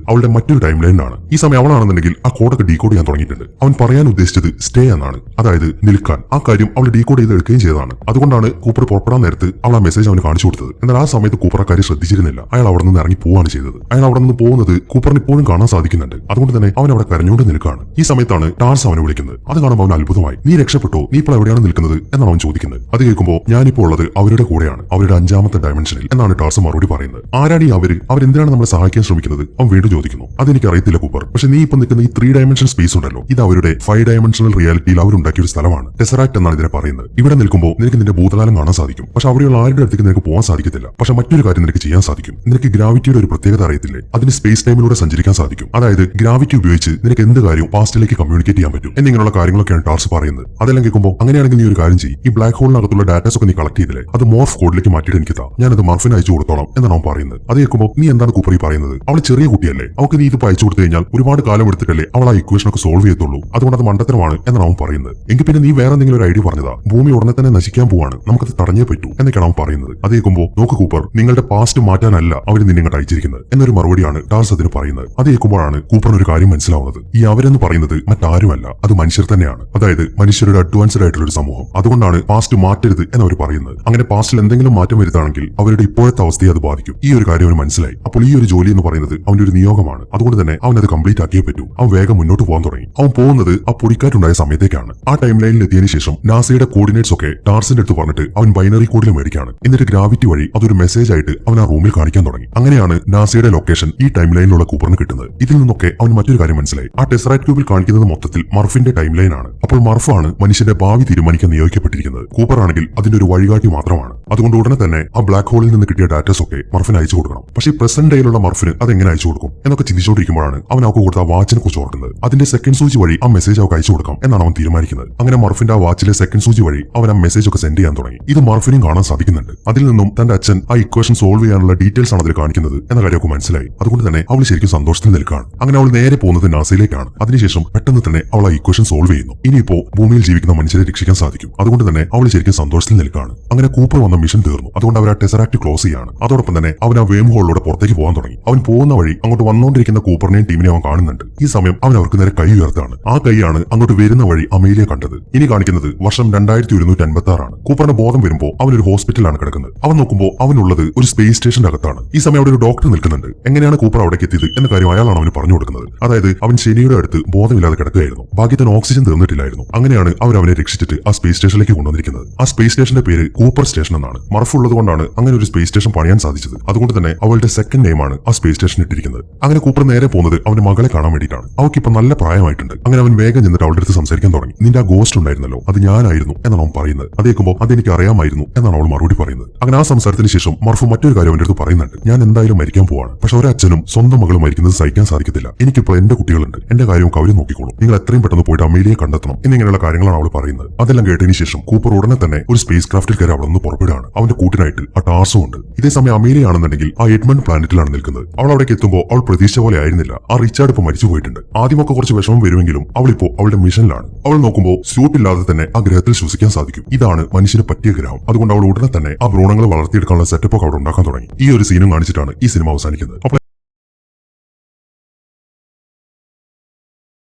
അവളുടെ മറ്റൊരു ടൈം ലൈനാണ്. ഈ സമയം അവളാണെന്നുണ്ടെങ്കിൽ ആ കോഡൊക്കെ ഡീകോഡ് ചെയ്യാൻ തുടങ്ങിയിട്ടുണ്ട്. അവൻ പറയാൻ ഉദ്ദേശിച്ചത് സ്റ്റേ എന്നാണ്, അതായത് നിൽക്കാൻ. ആ കാര്യം അവൾ ഡീകോഡ് ചെയ്ത് എടുക്കുകയും ചെയ്തതാണ്. അതുകൊണ്ടാണ് കൂപ്പർ കൂപ്പർ പുറപ്പെടാൻ നേരത്ത് അവൾ ആ മെസ്സേജ് അവന് കാണിച്ചു കൊടുത്തത്. എന്നാൽ ആ സമയത്ത് കൂപ്പർ ആ കാര്യം ശ്രദ്ധിച്ചിരുന്നില്ല. അയാൾ അവിടെ നിന്ന് ഇറങ്ങി പോവാണ് ചെയ്തത്. അയാൾ അവിടെ നിന്ന് പോകുന്നത് കൂപ്പറിന് ഇപ്പോഴും കാണാൻ സാധിക്കുന്നുണ്ട്. അതുകൊണ്ട് തന്നെ അവൻ അവിടെ കരഞ്ഞുകൊണ്ട് നിൽക്കുകയാണ്. ഈ സമയത്താണ് ടാർസ് അവനെ വിളിക്കുന്നത്. അത് കാണുമ്പോൾ അവൻ അത്ഭുതമായി. നീ രക്ഷപ്പെട്ടോ, നീ ഇപ്പോൾ എവിടെയാണ് നിൽക്കുന്നത് എന്നാണ് അവൻ ചോദിക്കുന്നത്. അത് കേൾക്കുമ്പോൾ ഞാനിപ്പോൾ ഉള്ളത് അവരുടെ കൂടെയാണ്, അവരുടെ 5ാമത്തെ ഡയമെൻഷനിൽ എന്നാണ് ടാർസ് മറുപടി പറയുന്നത്. ആരാണ് ഈ അവരെന്തിനാണ് നമ്മളെ സഹായിക്കാൻ ശ്രമിക്കുന്നത്? അവൻ വീണ്ടും ചോദിക്കുന്നു. അതെനിക്ക് അറിയത്തില്ല കൂപ്പർ, പക്ഷെ നീ ഇപ്പൊ നിൽക്കുന്ന ഈ 3 ഡയമെൻഷൻ സ്പേസ് ഉണ്ടല്ലോ, ഇത് അവരുടെ 5 ഡയമെൻഷണൽ റിയാലിറ്റിയിൽ അവരുണ്ടാക്കിയ ഒരു സ്ഥലമാണ്. ടെസറാക്ട് എന്നാണ് ഇതിനെ പറയുന്നത്. ഇവിടെ നിൽക്കുമ്പോൾ നിനക്ക് നിന്റെ ഭൂതകാലം കാണാൻ സാധിക്കും. പക്ഷെ അവിടെയുള്ള ആരുടെ അടുത്തേക്ക് നിനക്ക് പോകാൻ സാധിക്കത്തില്ല. പക്ഷെ മറ്റൊരു കാര്യം നിനക്ക് ചെയ്യാൻ സാധിക്കും. നിനക്ക് ഗ്രാവിറ്റിയുടെ ഒരു പ്രത്യേകത അറിയത്തില്ലേ? അതിന് സ്പേസ് ടൈമിലൂടെ സഞ്ചരിക്കാൻ സാധിക്കും. അതായത് ഗ്രാവിറ്റി ഉപയോഗിച്ച് നിനക്ക് എന്ത് കാര്യവും പാസ്റ്റിലേക്ക് കമ്മ്യൂണിക്കേറ്റ് ചെയ്യാൻ പറ്റും എന്നിങ്ങനെയുള്ള കാര്യങ്ങളൊക്കെയാണ് ടാർസ് പറയുന്നത്. അതെല്ലാം കേൾക്കുമ്പോൾ അങ്ങനെയാണെങ്കിൽ നീ ഒരു കാര്യം ചെയ്യും, ഈ ബ്ലാക്ക് ഹോളിനകത്തുള്ള ഡാറ്റാസ് ഒക്കെ നീ കളക്ട് ചെയ്തില്ലേ, അത് മോർഫ് കോഡിലേക്ക് മാറ്റിയിട്ട് എനിക്ക് താ, ഞാനത് മർഫിന് അയച്ചു കൊടുത്തോളാം എന്നാണ് അവൻ പറയുന്നത്. അത് കേൾക്കുമ്പോൾ നീ എന്താണ് കൂപ്പർ ഈ പറയുന്നത്? അവൾ ചെറിയ കുട്ടിയല്ലേ, അവൾക്ക് നീ ഇത് അയച്ചു കൊടുത്തു കഴിഞ്ഞാൽ ഒരുപാട് കാലം എടുത്തിട്ടല്ലേ അവൾ ആ ഇക്വേഷൻ ഒക്കെ സോൾവ് ചെയ്യത്തുള്ളൂ. അതുകൊണ്ട് അത് മണ്ടത്തരമാണ് എന്നാണ് അവൻ പറയുന്നത്. എങ്കിൽ പിന്നെ നീ വേറെ എന്തെങ്കിലും ഒരു ഐഡിയ പറഞ്ഞതാ, ഭൂമി ഉടനെ തന്നെ നശിക്കാൻ പോവാണ്, നമുക്കത് തടഞ്ഞേ പറ്റൂ എന്നൊക്കെയാണ് അവൻ പറയുന്നത്. അത് കേൾക്കുമ്പോൾ നോക്ക് കൂപ്പർ, നിങ്ങളുടെ പാസ്റ്റ് മാറ്റാനല്ല അവർ നിന്നെ ഇങ്ങോട്ട് അയച്ചിരിക്കുന്നത് എന്നൊരു മറുപടിയാണ് ടാർസ് അതിന് പറയുന്നത്. അത് കേൾക്കുമ്പോഴാണ് കൂപ്പറിന് ഒരു കാര്യം മനസ്സിലാവുന്നത്. ഈ അവരെന്ന് പറയുന്നത് മറ്റാരുമല്ല, അത് മനുഷ്യർ തന്നെയാണ്. അതായത് മനുഷ്യരുടെ അഡ്വാൻസ്ഡ് ആയിട്ടുള്ള ഒരു സമൂഹം. അതുകൊണ്ടാണ് പാസ്റ്റ് മാറ്റരുത് എന്നവർ പറയുന്നത്. അങ്ങനെ പാസ്റ്റിൽ എന്തെങ്കിലും മാറ്റം വരുത്താണെങ്കിൽ അവരുടെ ഇപ്പോഴത്തെ അവസ്ഥയെ അത് ബാധിക്കും. ഈ ഒരു കാര്യം അവന് മനസ്സിലായി. അപ്പോൾ ഈ ഒരു ജോലി എന്ന് പറയുന്നത് അവന്റെ ഒരു നിയോഗമാണ്. അതുകൊണ്ട് തന്നെ അവൻ അത് കംപ്ലീറ്റ് ആക്കിയേ പറ്റൂ. അവൻ വേഗം മുന്നോട്ട് പോകാൻ തുടങ്ങി. അവൻ പോകുന്നത് ആ പൊടിക്കാറ്റുണ്ടായ സമയത്തേക്കാണ്. ആ ടൈം ലൈനിൽ എത്തിയതിനു ശേഷം നാസയുടെ കോർഡിനേറ്റ്സ് ഒക്കെ ടാർസിന്റെ അടുത്ത് പറഞ്ഞിട്ട് അവൻ ബൈനറി കോഡിൽ മേടിക്കാണ്. എന്നിട്ട് ഗ്രാവിറ്റി വഴി അതൊരു മെസ്സേജ് ആയിട്ട് അവൻ ആ റൂമിൽ കാണിക്കാൻ തുടങ്ങി. അങ്ങനെയാണ് നാസയുടെ ലൊക്കേഷൻ ഈ ടൈം ലൈനിലുള്ള കൂപ്പറിന് കിട്ടുന്നത്. ഇതിൽ നിന്നൊക്കെ അവൻ മറ്റൊരു കാര്യം മനസ്സിലായി. ആ ടെസറൈറ്റ് ക്യൂബിൽ കാണിക്കുന്നത് മൊത്തത്തിൽ മർഫിന്റെ ടൈം ലൈൻ ആണ്. അപ്പോൾ മർഫാണ് മനുഷ്യന്റെ ഭാവി തീരുമാനിക്കാൻ നിയോഗിക്കപ്പെട്ടിരിക്കുന്നത്. കൂപ്പർ ആണെങ്കിൽ അതിന്റെ ഒരു വഴികാട്ടി മാത്രമാണ്. അതുകൊണ്ട് ഉടനെ തന്നെ ആ ബ്ലാക്ക് ഹോളിൽ നിന്ന് കിട്ടിയ ഡാറ്റാസ് ഒക്കെ മർഫിന് അയച്ചു കൊടുക്കണം. പക്ഷേ പ്രസന്റ് ഡേയിലുള്ള മർഫിന് അതെങ്ങനെ അയച്ചു കൊടുക്കും എന്നൊക്കെ ചിന്തിച്ചുകൊണ്ടിരിക്കുമ്പോഴാണ് അവൻ അവർക്ക് കൊടുത്ത വാച്ചിനെ കുറിച്ച് ഓർക്കുന്നത്. അതിന്റെ സെക്കൻഡ് സൂചി വഴി ആ മെസ്സേജ് അവർക്ക് അയച്ചു കൊടുക്കാം എന്നാണ് അവൻ തീരുമാനിക്കുന്നത്. അങ്ങനെ മർഫിന്റെ ആ വാച്ചിലെ സെക്കൻഡ് സൂചി വഴി അവൻ ആ മെസ്സേജ് ഒക്കെ സെൻഡ് ചെയ്യാൻ തുടങ്ങി. ഇത് മർഫിനും കാണാൻ സാധിക്കുന്നുണ്ട്. അതിൽ നിന്നും തന്റെ അച്ഛൻ ആ ഇക്വേഷൻ സോൾവ് ചെയ്യാനുള്ള ഡീറ്റെയിൽസ് ആണ് അതിൽ കാണിക്കുന്നത് എന്ന കാര്യമൊക്കെ മനസ്സിലായി. അതുകൊണ്ട് തന്നെ അവൾ ശരിക്കും സന്തോഷത്തിൽ നിൽക്കുകയാണ്. അങ്ങനെ അവൾ നേരെ പോകുന്നത് നാസയിലേക്കാണ്. അതിനുശേഷം പെട്ടെന്ന് തന്നെ അവൾ ആ ഇക്വേഷൻ സോൾവ് ചെയ്യുന്നു. ഇനിയിപ്പോ ഭൂമിയിൽ ജീവിക്കുന്ന മനുഷ്യരെ രക്ഷിക്കാൻ സാധിക്കും. അതുകൊണ്ട് തന്നെ അവൾ ശരിക്കും സന്തോഷത്തിൽ നിൽക്കുകയാണ്. അങ്ങനെ കൂപ്പർ വന്ന മിഷൻ തീർന്നു. അതുകൊണ്ട് അവർ ആ ടെസറാക്ട് ക്ലോസ് ചെയ്യാണ്. അതോടൊപ്പം തന്നെ അവൻ ആ വേം ഹോളിലൂടെ പുറത്തേക്ക് പോകാൻ തുടങ്ങി. അവൻ പോകുന്ന വഴി അങ്ങോട്ട് വന്നുകൊണ്ടിരിക്കുന്ന കൂപ്പറിനെയും ടീമിനെയും അവൻ കാണുന്നുണ്ട്. ഈ സമയം അവൻ അവർക്ക് നേരെ കൈ ഉയർത്താണ്. ആ കൈയാണ് അങ്ങോട്ട് വരുന്ന വഴി അമേലിയെ കണ്ടത്. ഇനി കാണിക്കുന്നത് വർഷം 2156 ആണ്. കൂപ്പറിന് ബോധം വരുമ്പോൾ അവൻ ഒരു ഹോസ്പിറ്റലാണ് കിടക്കുന്നത്. അവൻ നോക്കുമ്പോൾ അവനുള്ളത് ഒരു സ്പേസ് സ്റ്റേഷന്റെ അകത്താണ്. ഈ സമയം അവിടെ ഒരു ഡോക്ടർ നിൽക്കുന്നുണ്ട്. എങ്ങനെയാണ് കൂപ്പർ അവിടേക്ക് എത്തിയത് എന്ന കാര്യം അയാളാണ് അവന് പറഞ്ഞു കൊടുക്കുന്നത്. അതായത് അവൻ ശനിയുടെ അടുത്ത് ബോധമില്ലാതെ കിടക്കുകയായിരുന്നു. ഭാഗ്യത്തിന് ഓക്സിജൻ തീർന്നിട്ടില്ലായിരുന്നു. അങ്ങനെയാണ് അവർ അവനെ രക്ഷിച്ചിട്ട് ആ സ്പേസ് സ്റ്റേഷനിലേക്ക് കൊണ്ടുവന്നിരിക്കുന്നത്. ആ സ്പേസ് സ്റ്റേഷന്റെ പേര് കൂപ്പർ സ്റ്റേഷൻ എന്നാണ്. മർഫ് ഉള്ളത് കൊണ്ടാണ് അങ്ങനെ ഒരു സ്പേസ് സ്റ്റേഷൻ പണിയാൻ സാധിച്ചത്. അതുകൊണ്ട് തന്നെ അവളുടെ സെക്കൻഡ് നെയിമാണ് ആ സ്പേസ് സ്റ്റേഷൻ ഇട്ടിരിക്കുന്നത്. അങ്ങനെ കൂപ്പർ നേരെ പോകുന്നത് അവന്റെ മകളെ കാണാൻ വേണ്ടിയിട്ടാണ്. അവൾക്ക് ഇപ്പൊ നല്ല പ്രായമായിട്ടുണ്ട്. അങ്ങനെ അവൻ വേഗം ചെന്നിട്ട് അവളുടെ അടുത്ത് സംസാരിക്കാൻ തുടങ്ങി. നിന്റെ ആ ഗോസ്റ്റ് ഉണ്ടായിരുന്നല്ലോ, അത് ഞാനായിരുന്നു എന്നാണ് അവൻ പറയുന്നത്. അത് കേൾക്കുമ്പോൾ അതെനിക്ക് അറിയാമായിരുന്നു എന്നാണ് അവൾ മറുപടി പറയുന്നത്. അങ്ങനെ ആ സംസാരത്തിന് ശേഷം മർഫ് മറ്റൊരു കാര്യം അവന്റെ അടുത്ത് പറയുന്നുണ്ട്. ഞാൻ എന്തായാലും മരിക്കാൻ പോവാണ്. പക്ഷെ ഒരച്ഛനും സ്വന്തം മകൾ മരിക്കുന്നത് സഹിക്കാൻ സാധിക്കത്തില്ല. എനിക്കിപ്പോൾ എന്റെ കുട്ടികളുണ്ട്. എന്റെ കാര്യവും അവര് നോക്കിക്കോളും. നിങ്ങൾ എത്രയും പെട്ടെന്ന് പോയിട്ട് അമേലിയെ കണ്ടെത്തണം എന്നിങ്ങനെയുള്ള കാര്യങ്ങളാണ് അവൾ പറയുന്നത്. അതെല്ലാം കേട്ടതിന് ശേഷം കൂപ്പർ ഉടനെ തന്നെ ഒരു സ്പേസ് ക്രാഫ്റ്റിൽ കയറി അവിടെ നിന്ന് പുറപ്പെടുകയാണ്. അവന്റെ കൂട്ടിനായിട്ട് ആ ടാർസും ഉണ്ട്. ഇതേ സമയം അമേലിയാണെന്നുണ്ടെങ്കിൽ ആ എഡ്മണ്ട് പ്ലാനറ്റിലാണ് നിൽക്കുന്നത്. അവൾ അവിടേക്ക് എത്തുമ്പോൾ അവൾ പ്രതീക്ഷിച്ച പോലെ ആയിരുന്നില്ല. ആ റിച്ചാർഡ് ഇപ്പൊ മരിച്ചു പോയിട്ടുണ്ട്. ആദ്യമൊക്കെ കുറച്ച് വിഷമം വരുമെങ്കിലും അവളിപ്പോ അവളുടെ മിഷനിലാണ്. അവൾ നോക്കുമ്പോൾ സ്യൂട്ട് ഇല്ലാതെ തന്നെ ആ ഗ്രഹത്തിൽ ശ്വസിക്കാൻ സാധിക്കും. ഇതാണ് മനുഷ്യന് പറ്റിയ ഗ്രഹം. അതുകൊണ്ട് അവൾ ഉടനെ തന്നെ ആ ഭ്രൂണങ്ങൾ വളർത്തിയെടുക്കാനുള്ള സെറ്റപ്പ് ഒക്കെ അവിടെ ഉണ്ടാക്കാൻ തുടങ്ങി. ഈ ഒരു സീനും കാണിച്ചിട്ടാണ് ഈ സിനിമ അവസാനിക്കുന്നത്. അപ്പോൾ